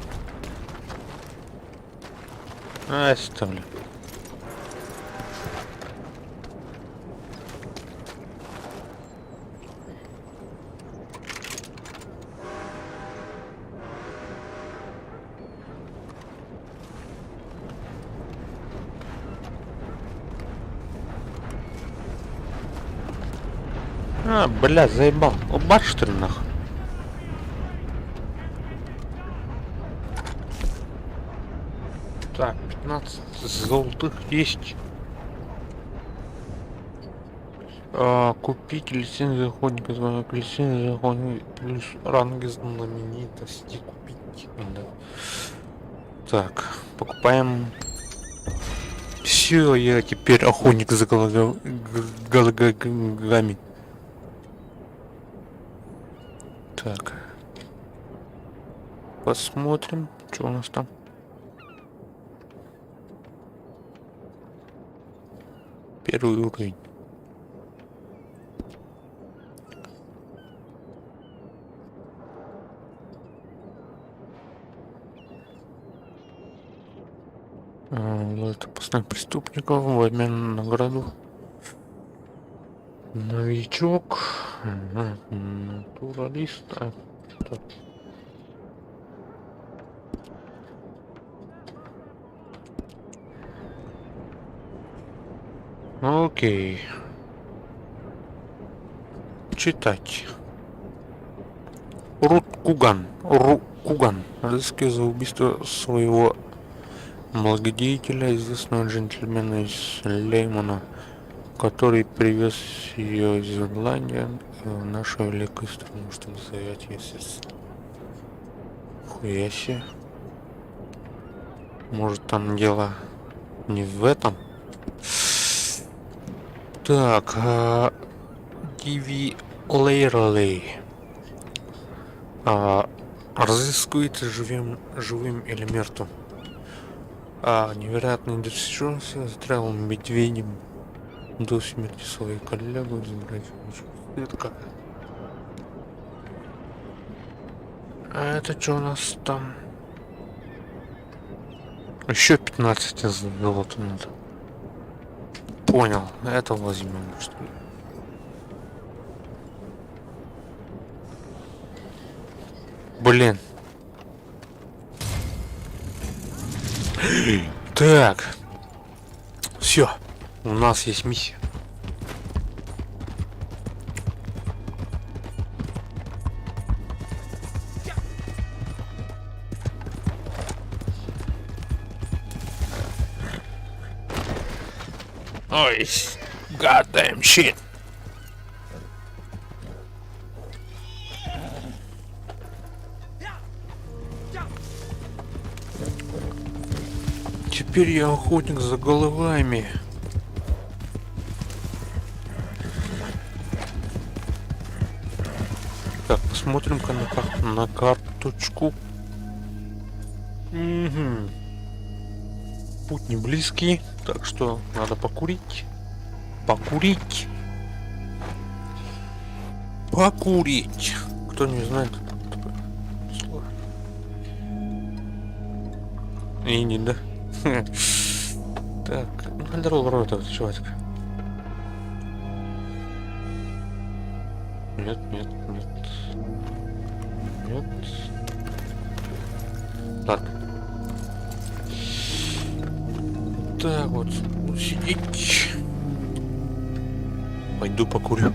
Оставлю. А, бля, заебал. Убать что ли нахуй? Так, 15 золотых есть. Купить лицензию охотника, звонок лицензию охотника плюс ранги знаменитости купить. Да. Так, покупаем. Все, я теперь охотник за гологами. Так. Посмотрим, что у нас там. Первый уровень. Ловит опасных преступников в обмен на награду. Новичок. Натуралист. Так. Окей. Читать. Куган. Разыскивая за убийство своего благодетеля, известного джентльмена из Леймона, который привез ее из Ирландии в нашу великую страну, чтобы завоевать ее сердце. Хуя себе. Может, там дело не в этом? Так, Диви Лейрли. Разыскивается живым или мертвым. Невероятные достижения застрял медведем до смерти свою коллегу забрать. Это как? А это что у нас там? Еще 15 золота надо. Понял, это возьмем, что ли. Блин. Так. Все. У нас есть миссия. Ой, goddamn shit. Теперь я охотник за головами. Так, посмотрим-ка на карточку. Угу. Путь не близкий, так что надо покурить. Покурить. Кто не знает, такое слово. И не да. Так, здорово, рот, чувак. Нет. Так. Так вот, сидеть. Пойду покурю.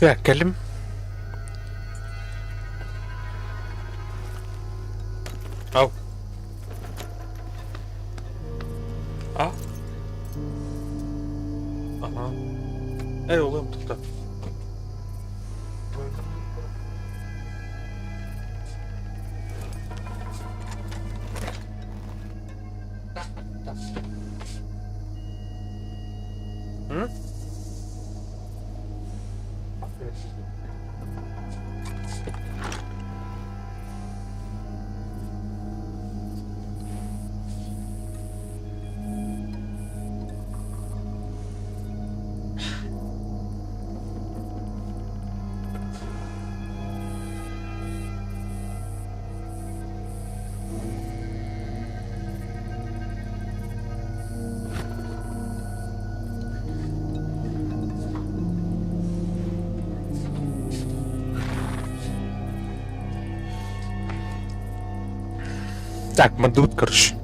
Так, Калим. Ау. А? Ага. Эй, улым тут. Так, мы тут, короче.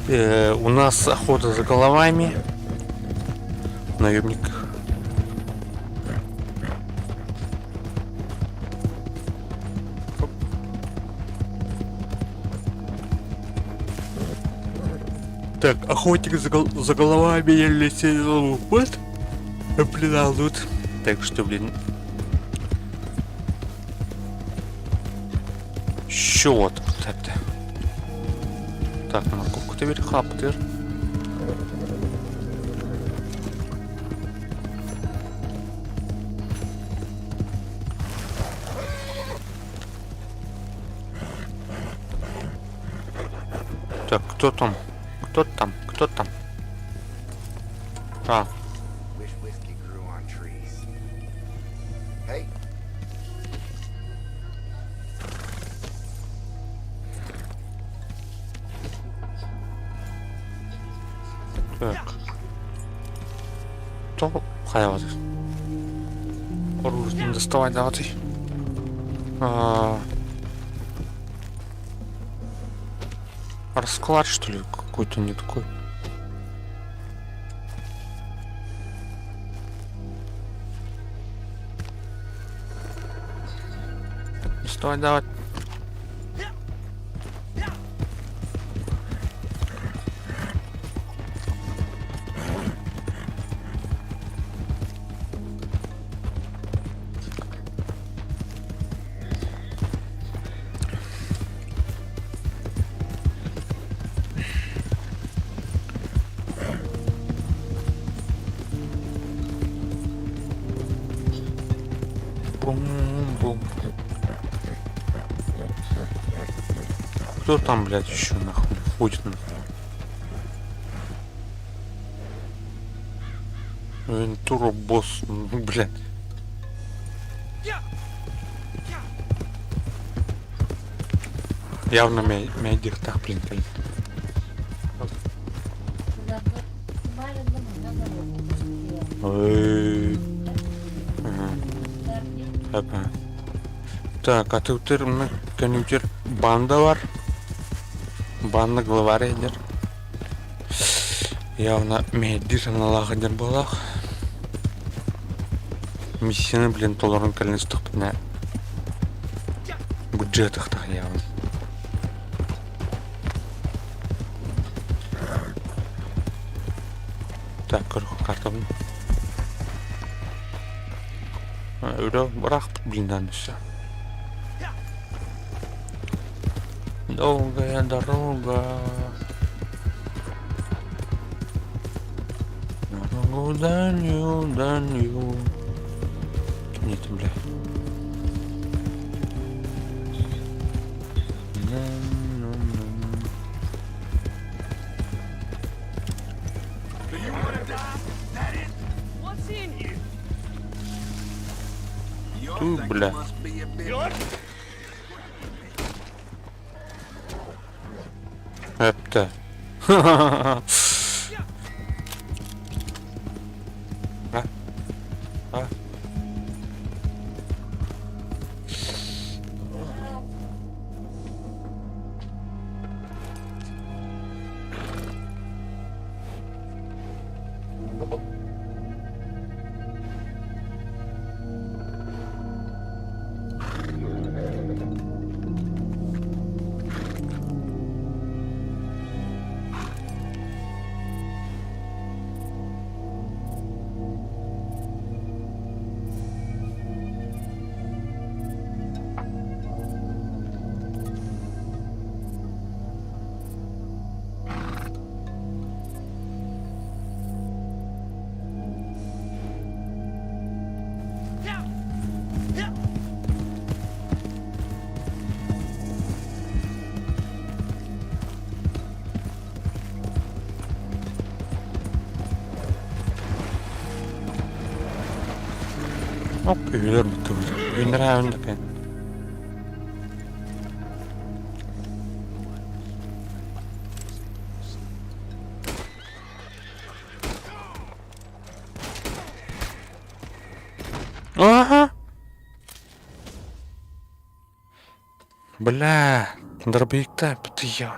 У нас охота за головами. Наемник. Так, охотник за головами летел. Вот. Наблюдал тут. Так что, блин. Що от это? Так, морковку ти хаптир. Так, кто там? Кто там? Кто там? А. Так. Кто хаявать? Оружие не доставать, давайте. Расклад, что ли, какой-то не такой. Доставать, давать. Бум-бум. Кто там, блядь, еще нахуй ходит? Вентура босс, ну, блядь. Явно медик так, блин, Так, а ты утырмны конютер банда бар. Банда главарь едер. Явно медир аналагыдер болақ. Миссияны, блин, толарын кәліністік бітіне бюджет ықтық явно. Так, көрігі картабын. Öyle bırak bilden işte. Долгая дорога. Дорогу дальнюю, дальнюю. Нет, бля. Ту, бля. Это. А? А? Hop üyeler bitti burada. Günler ayağında ben. Ага. Бля, дробовик-то потерял.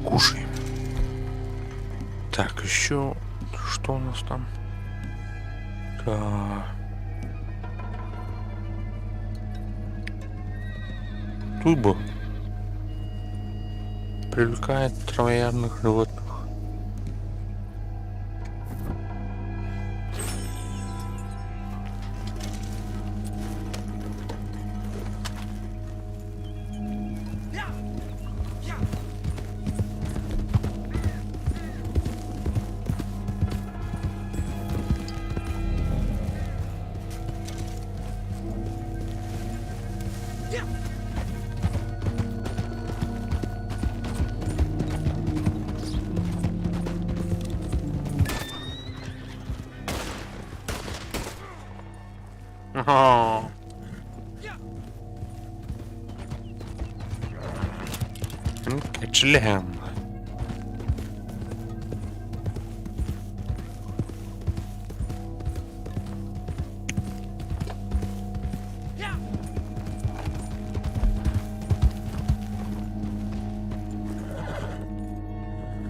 Кушаем. Так, еще что у нас там? Так. Тубо. Привлекает травоядных животных. Ага. Качелям.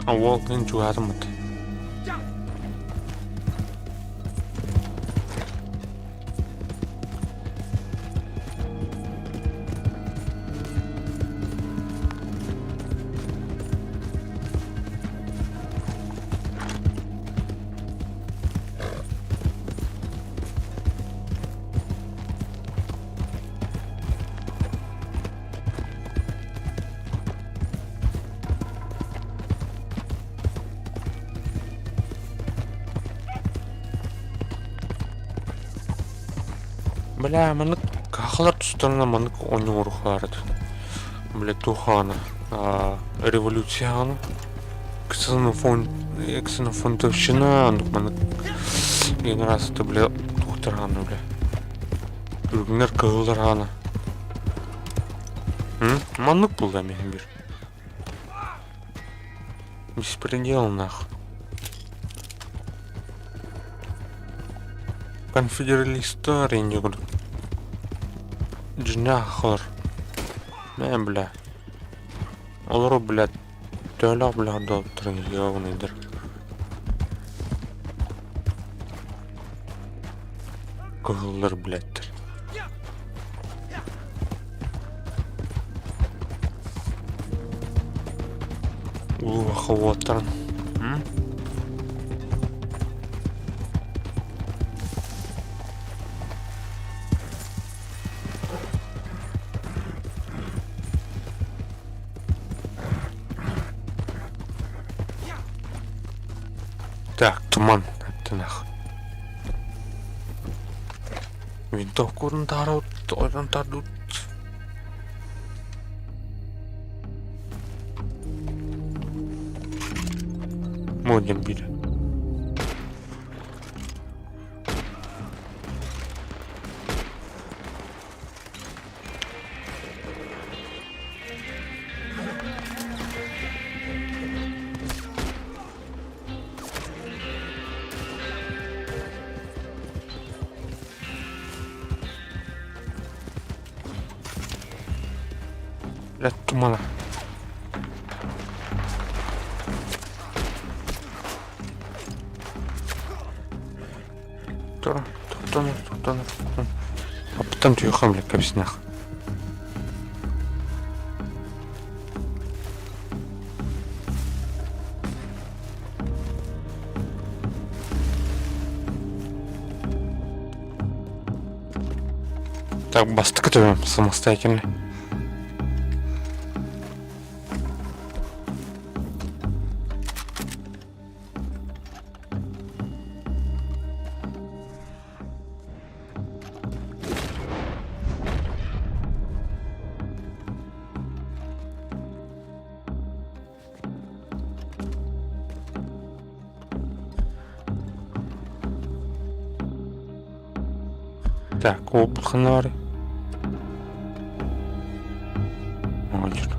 I walked into Adamant. Бля, маны кахалар тұстарына маны оның ұрықлары. Бля, туханы. Революцияны. Ксенофонтовщина. Маны ең расыты, бля, тухтараны, бля. Үргінер кығылдараны. Манық бұл да менің бір. Беспредел, нах. Конфедералистар инде гуд. Джнахор. Мен бля. Олар бля. Төлөк бля доктор явныйдыр. Кыллар блядь. Хаваттар. Так, туман, это нах. Винтовку ойдан тардут. Модем били. Блядь, тумана. Тоқтаныр. А потом түйіқам, блядь, кәбісінақ. Так, басты, кто самостоятельный. Так, опуханары. Молодец.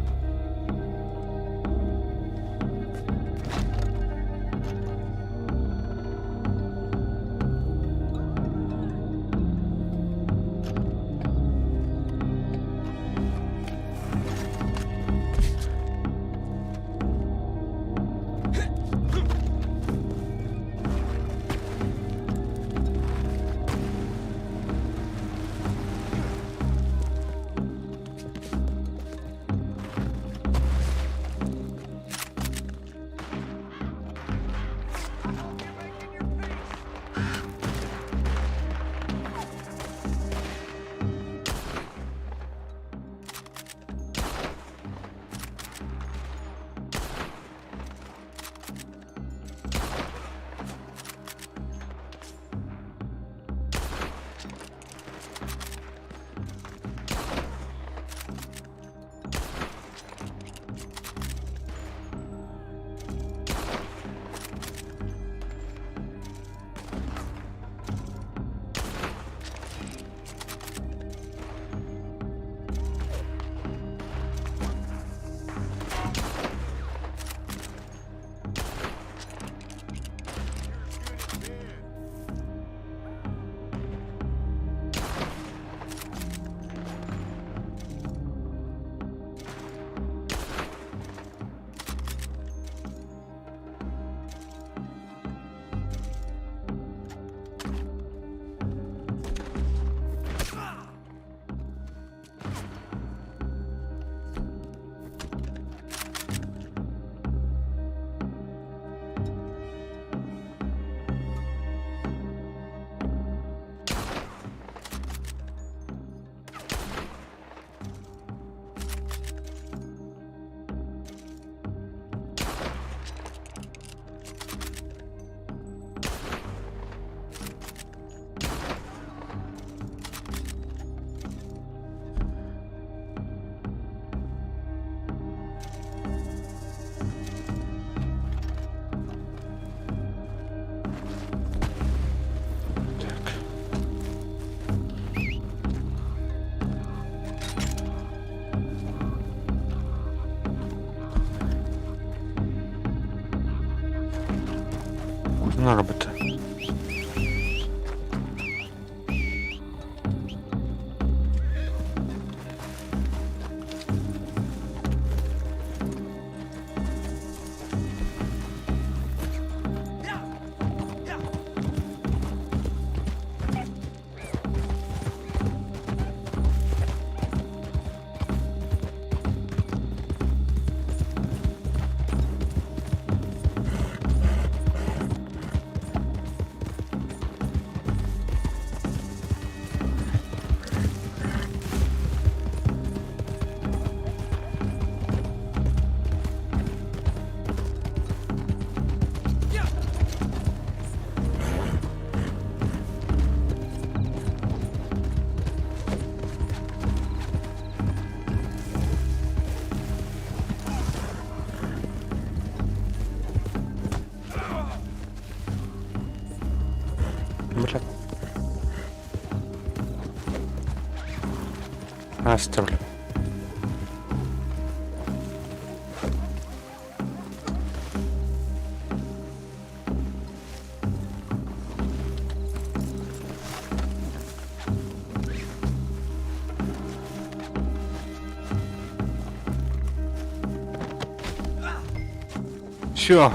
На робота. Бля. Оставлю. Все.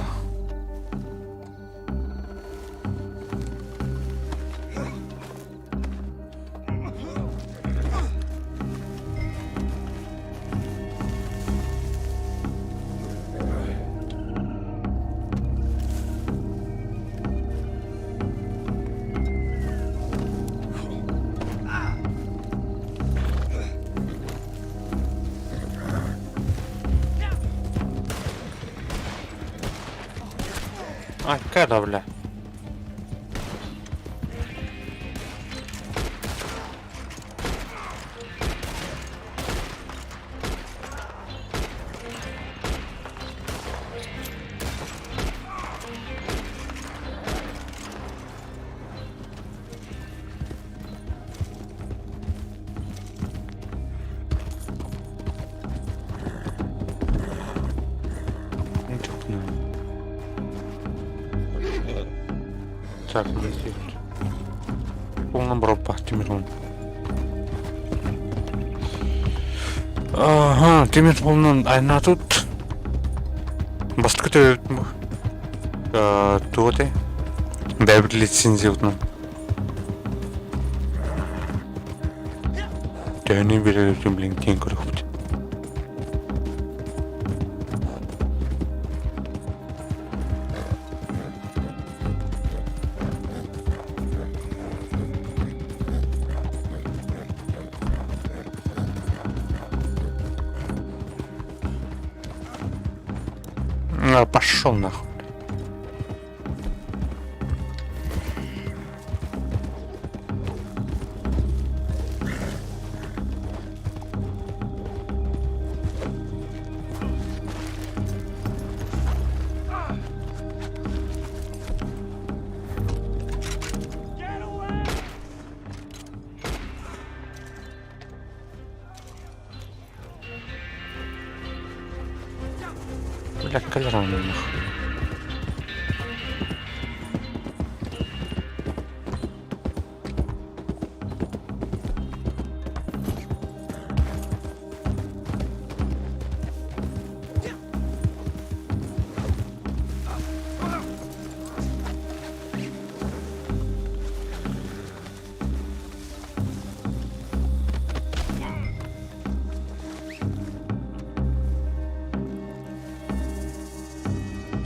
Ай, когда, бля? Так, здесь полном ропа, Тимирон. Ага, Тимирон, айна тут. Басты көтер туоте. Бәбір лицензия утна. Тәне берер өтін білін тен көріп бұд. Пошел нахуй. Бля, кальраны нахуй.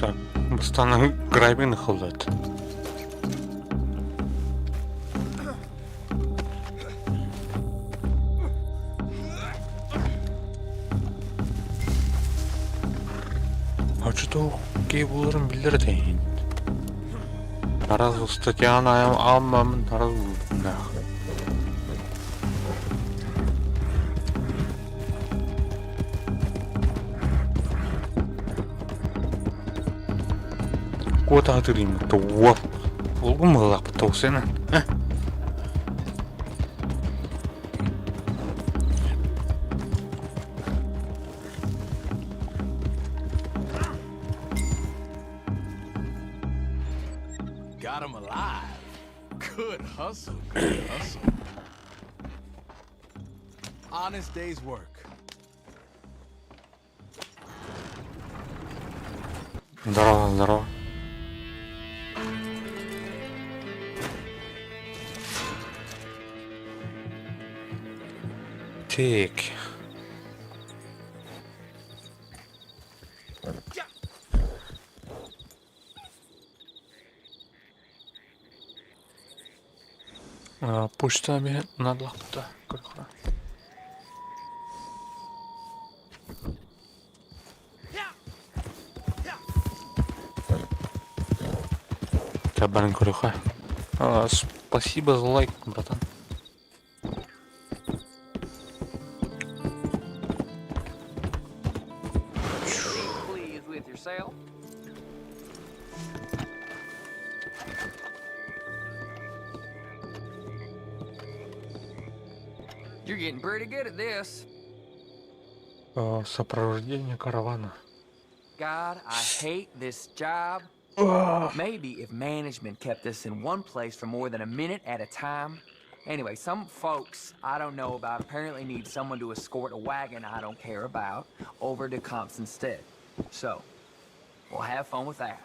Так, бастан грабин кылдат. Ачто кейбуларын билдирди. Таразы статьяны алмамын таразы нахуй. Куда атырым туап. Олгум лап тоусена. Got him alive. Good hustle, good hustle. Honest day's work. Здорово, здорово. Так. Почтами надлакта. Табан курюха. Спасибо за лайк, братан. You're getting pretty good at this. Сопровождение каравана. God, I hate this job. Maybe if management kept us in one place for more than a minute at a time. Anyway, some folks I don't know about apparently need someone to escort a wagon I don't care about over to Compton instead. So, we'll have fun with that.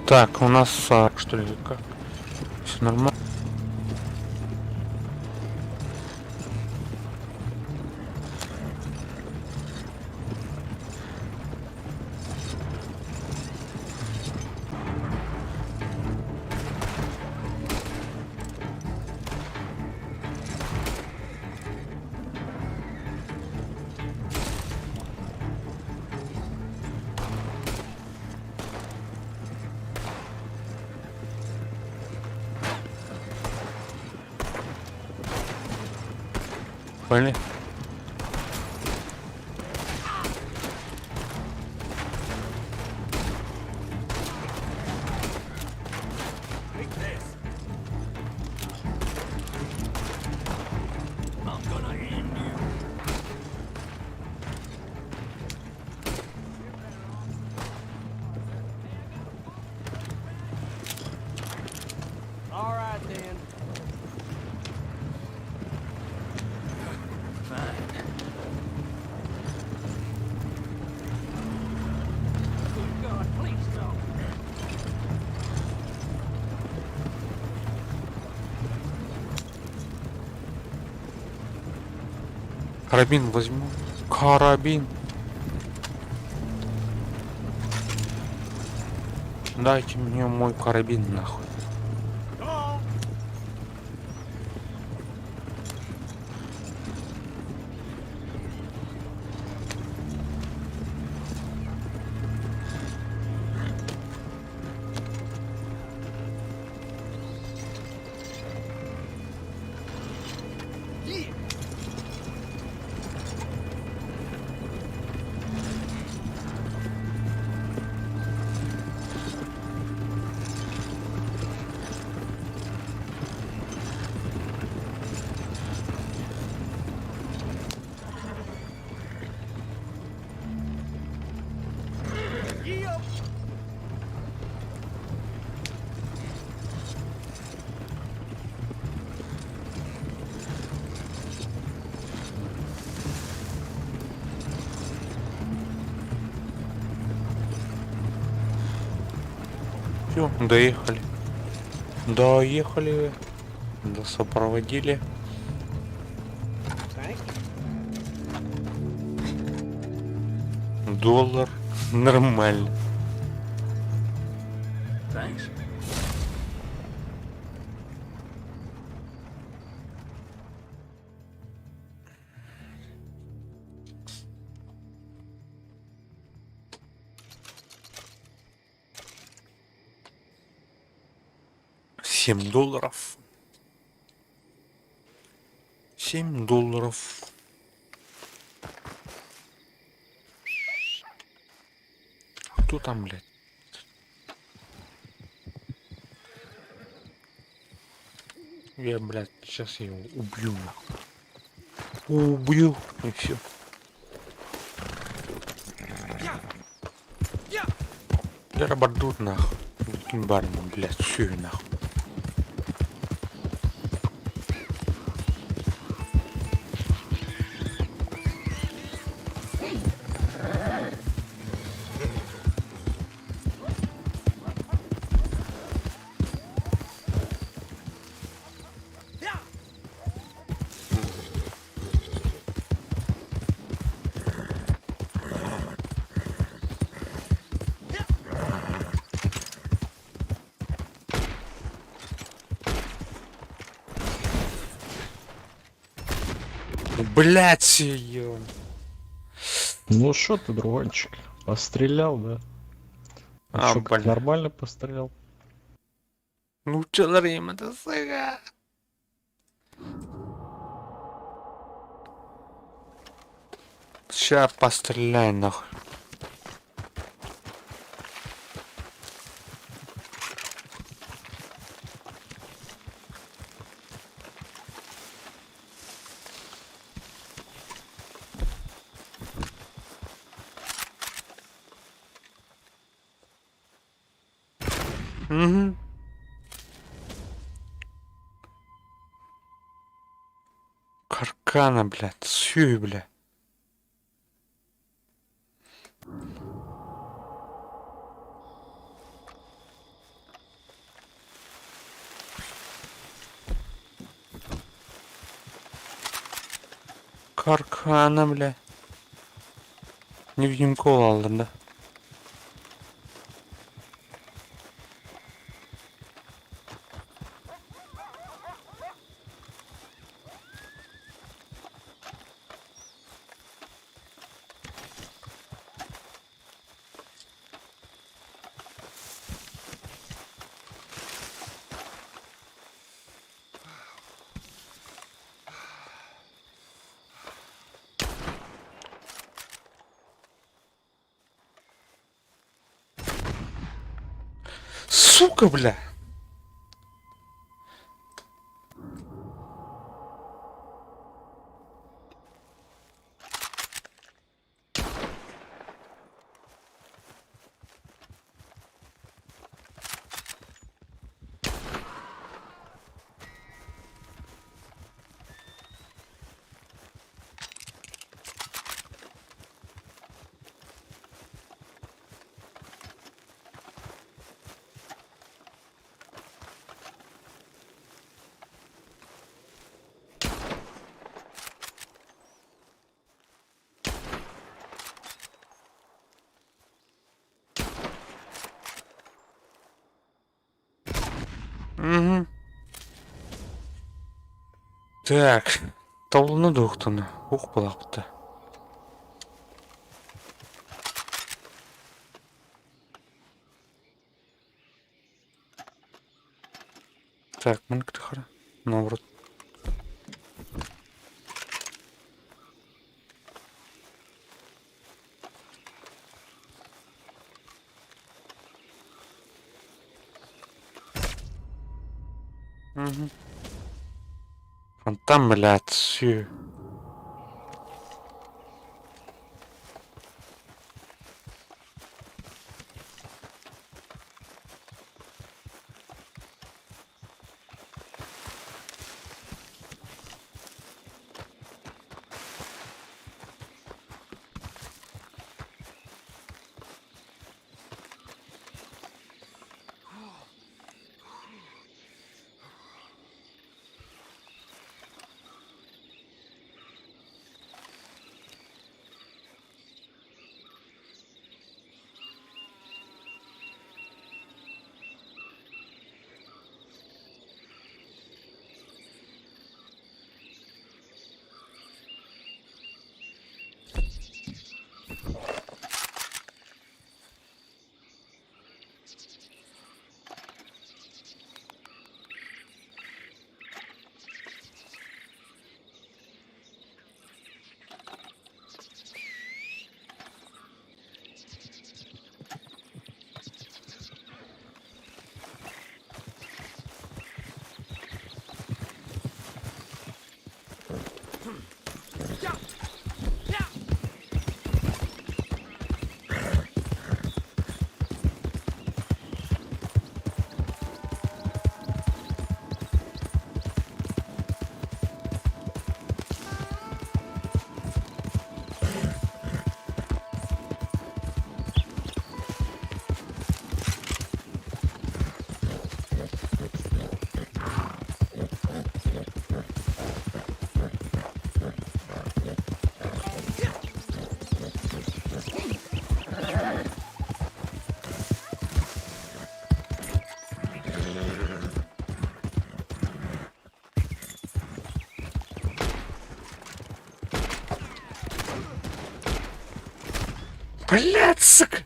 Так, у нас что ли, как? Все нормально. Поняли? All right, then. Good God, please don't. Карабин возьму. Карабин. Дайте мне мой карабин нахуй. Все, доехали. Доехали. Досопроводили. $1. Нормально. Thanks. $7. $7. Кто там, блядь? Я, блядь, сейчас я его убью, нахуй. Убью, и все. Я работаю, нахуй. Каким барном, блядь, все, нахуй. Блять, ее. Ну что ты, другончик? Пострелял, да? А, Чё, как блин. нормально пострелял? Ну чё, время то сыга. Ща постреляй, нахуй. Угу. Каркана, блядь, сюй, блядь. Karkana bile. Невидимка aldın da. Сука, бля! Угу. Так, таулыны да уқтыны. Уқ бұлақты. Так, мінік тахара. Наоборот. Угу. Фонтан, блядь, все. Блядь, сука!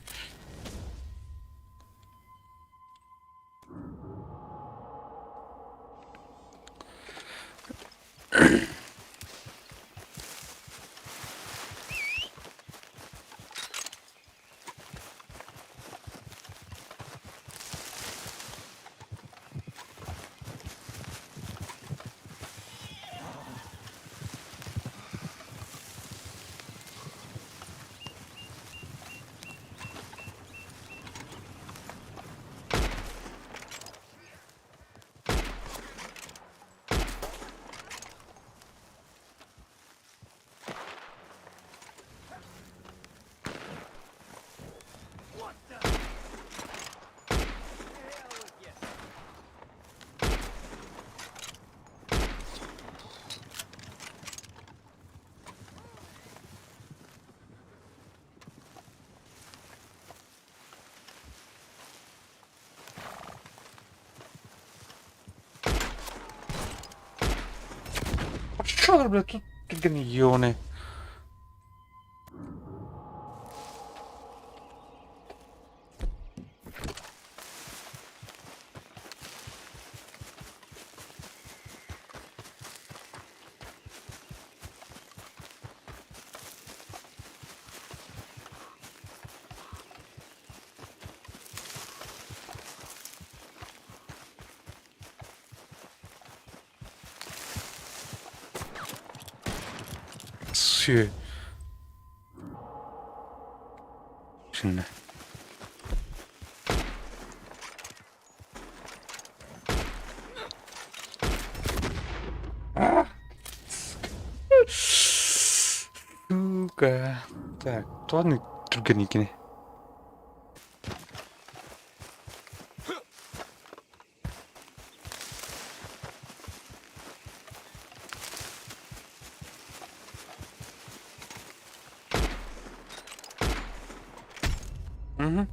Що, блядь, тут ганьйони. Все. Şimdi. Сука. Так, то вони турганікіни. Угу.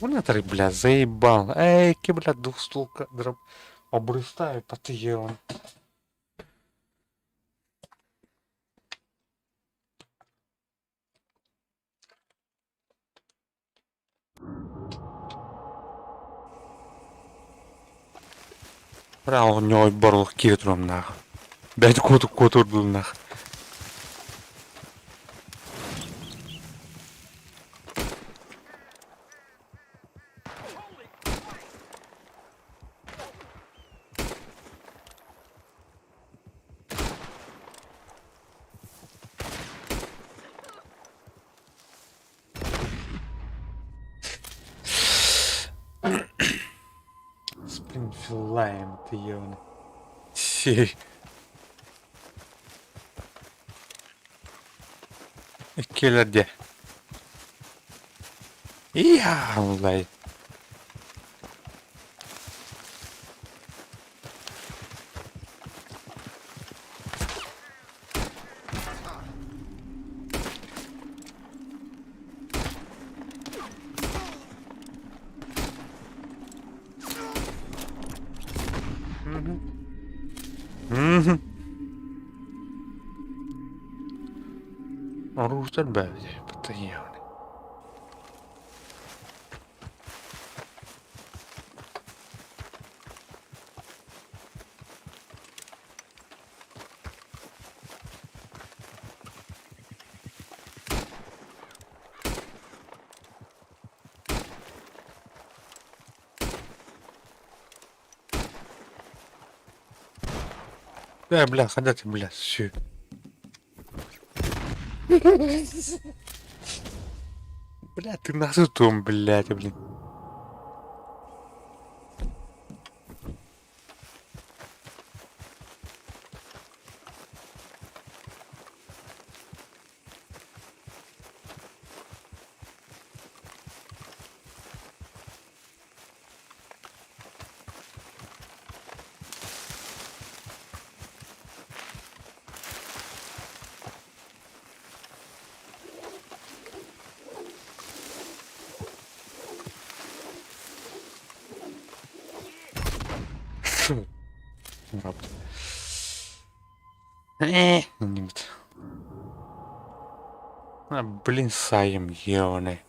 Вона так, бля, заебал. Эй, ки, бля, двухстволка дроб. Обрыстаю патион. Бля, у него барлық кетірім нах. Дәйт көтірді нах. Спринфилаем ты ёвна. Сей. Келерде. Я, лай. Оружие бәуде, постоянно. Бля, хода ты, бля, все. Бля, ты на том, блядь, блин. Нет. А, блин, саем, ёны.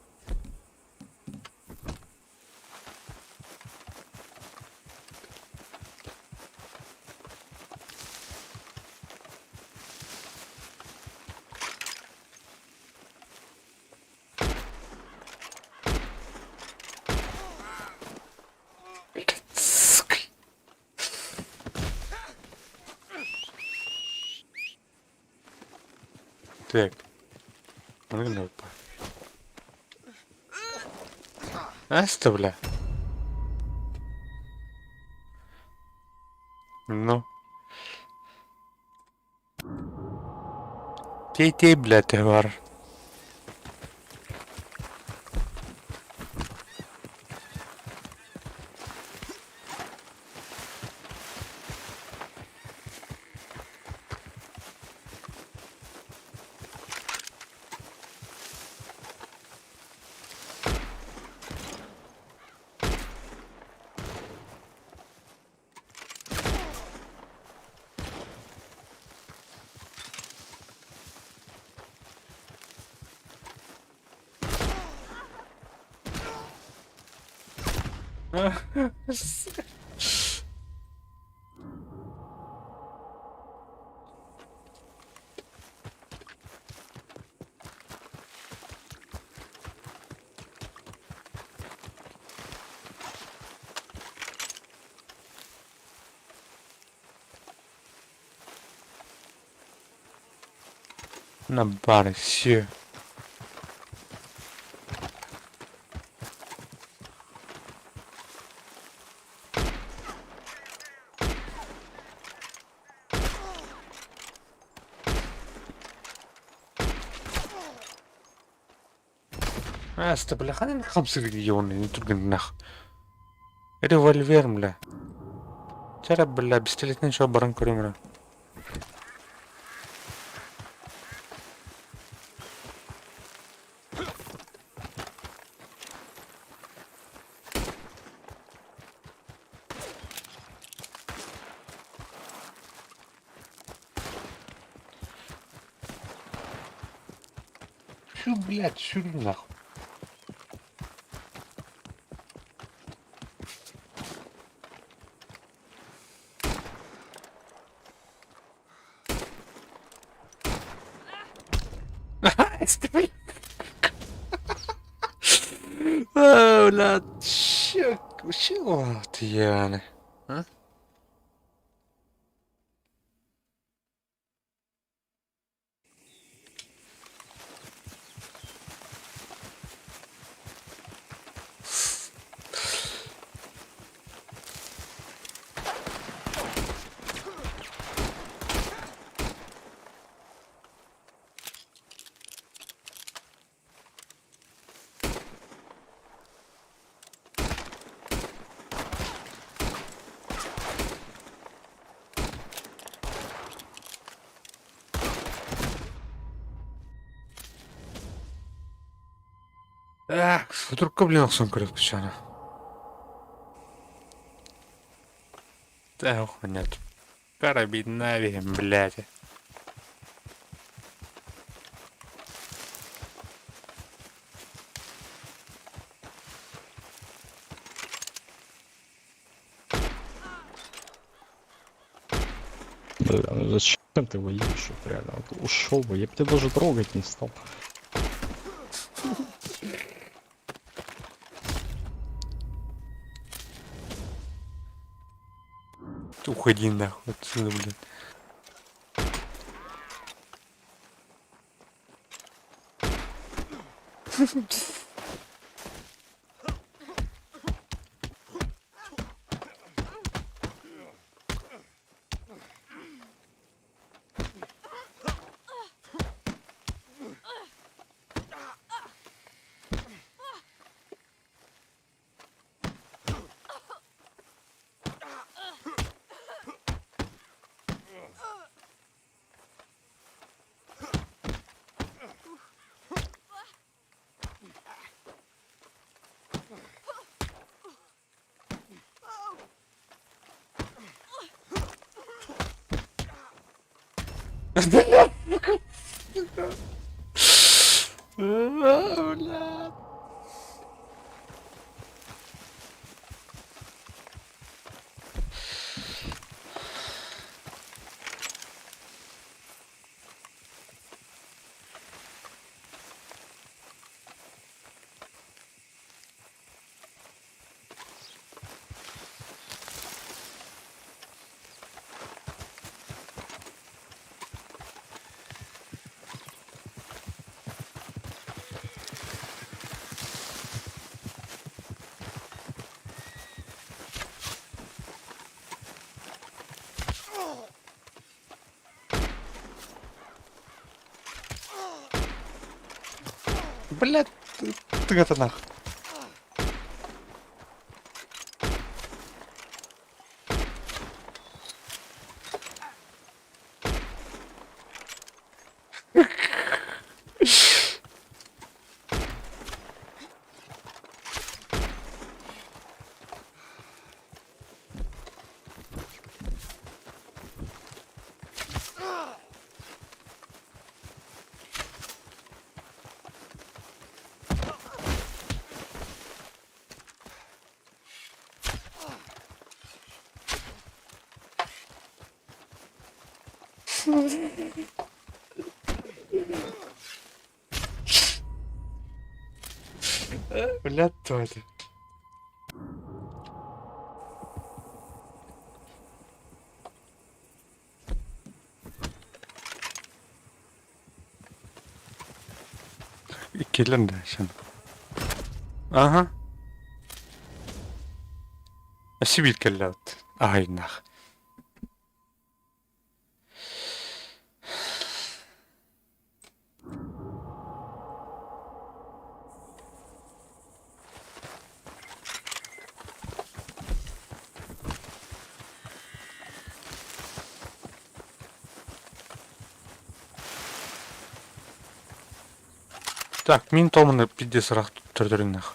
Так. Ну, оставля. Ну. Тей, блядь, товар. На баре, все. استبلا خلينا 5 مليون تلقى النخ ريفولفير ملا ترى بالله بستلتني شو بران كريمرا شو بلاد شو النخ استبلا اولاد شو يعني ها فتركب لي نقصن كريت بشانا تاهو خنات كربيتنا بهم بلاتي Зачем ты воюешь, реально? Ушел бы, я бы тебя даже трогать не стал. Уходи нахуй отсюда, блядь. блядь, ты это нах. Блядь, то это. Killen där sen. Aha. Сибит келләүт. Ай нах. Так, мин томыны пидесырақ түрдіріннақ.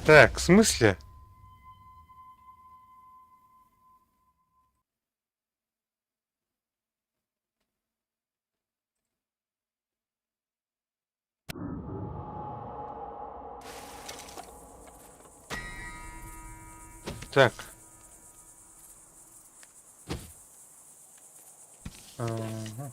Так, в смысле? Так. Ага.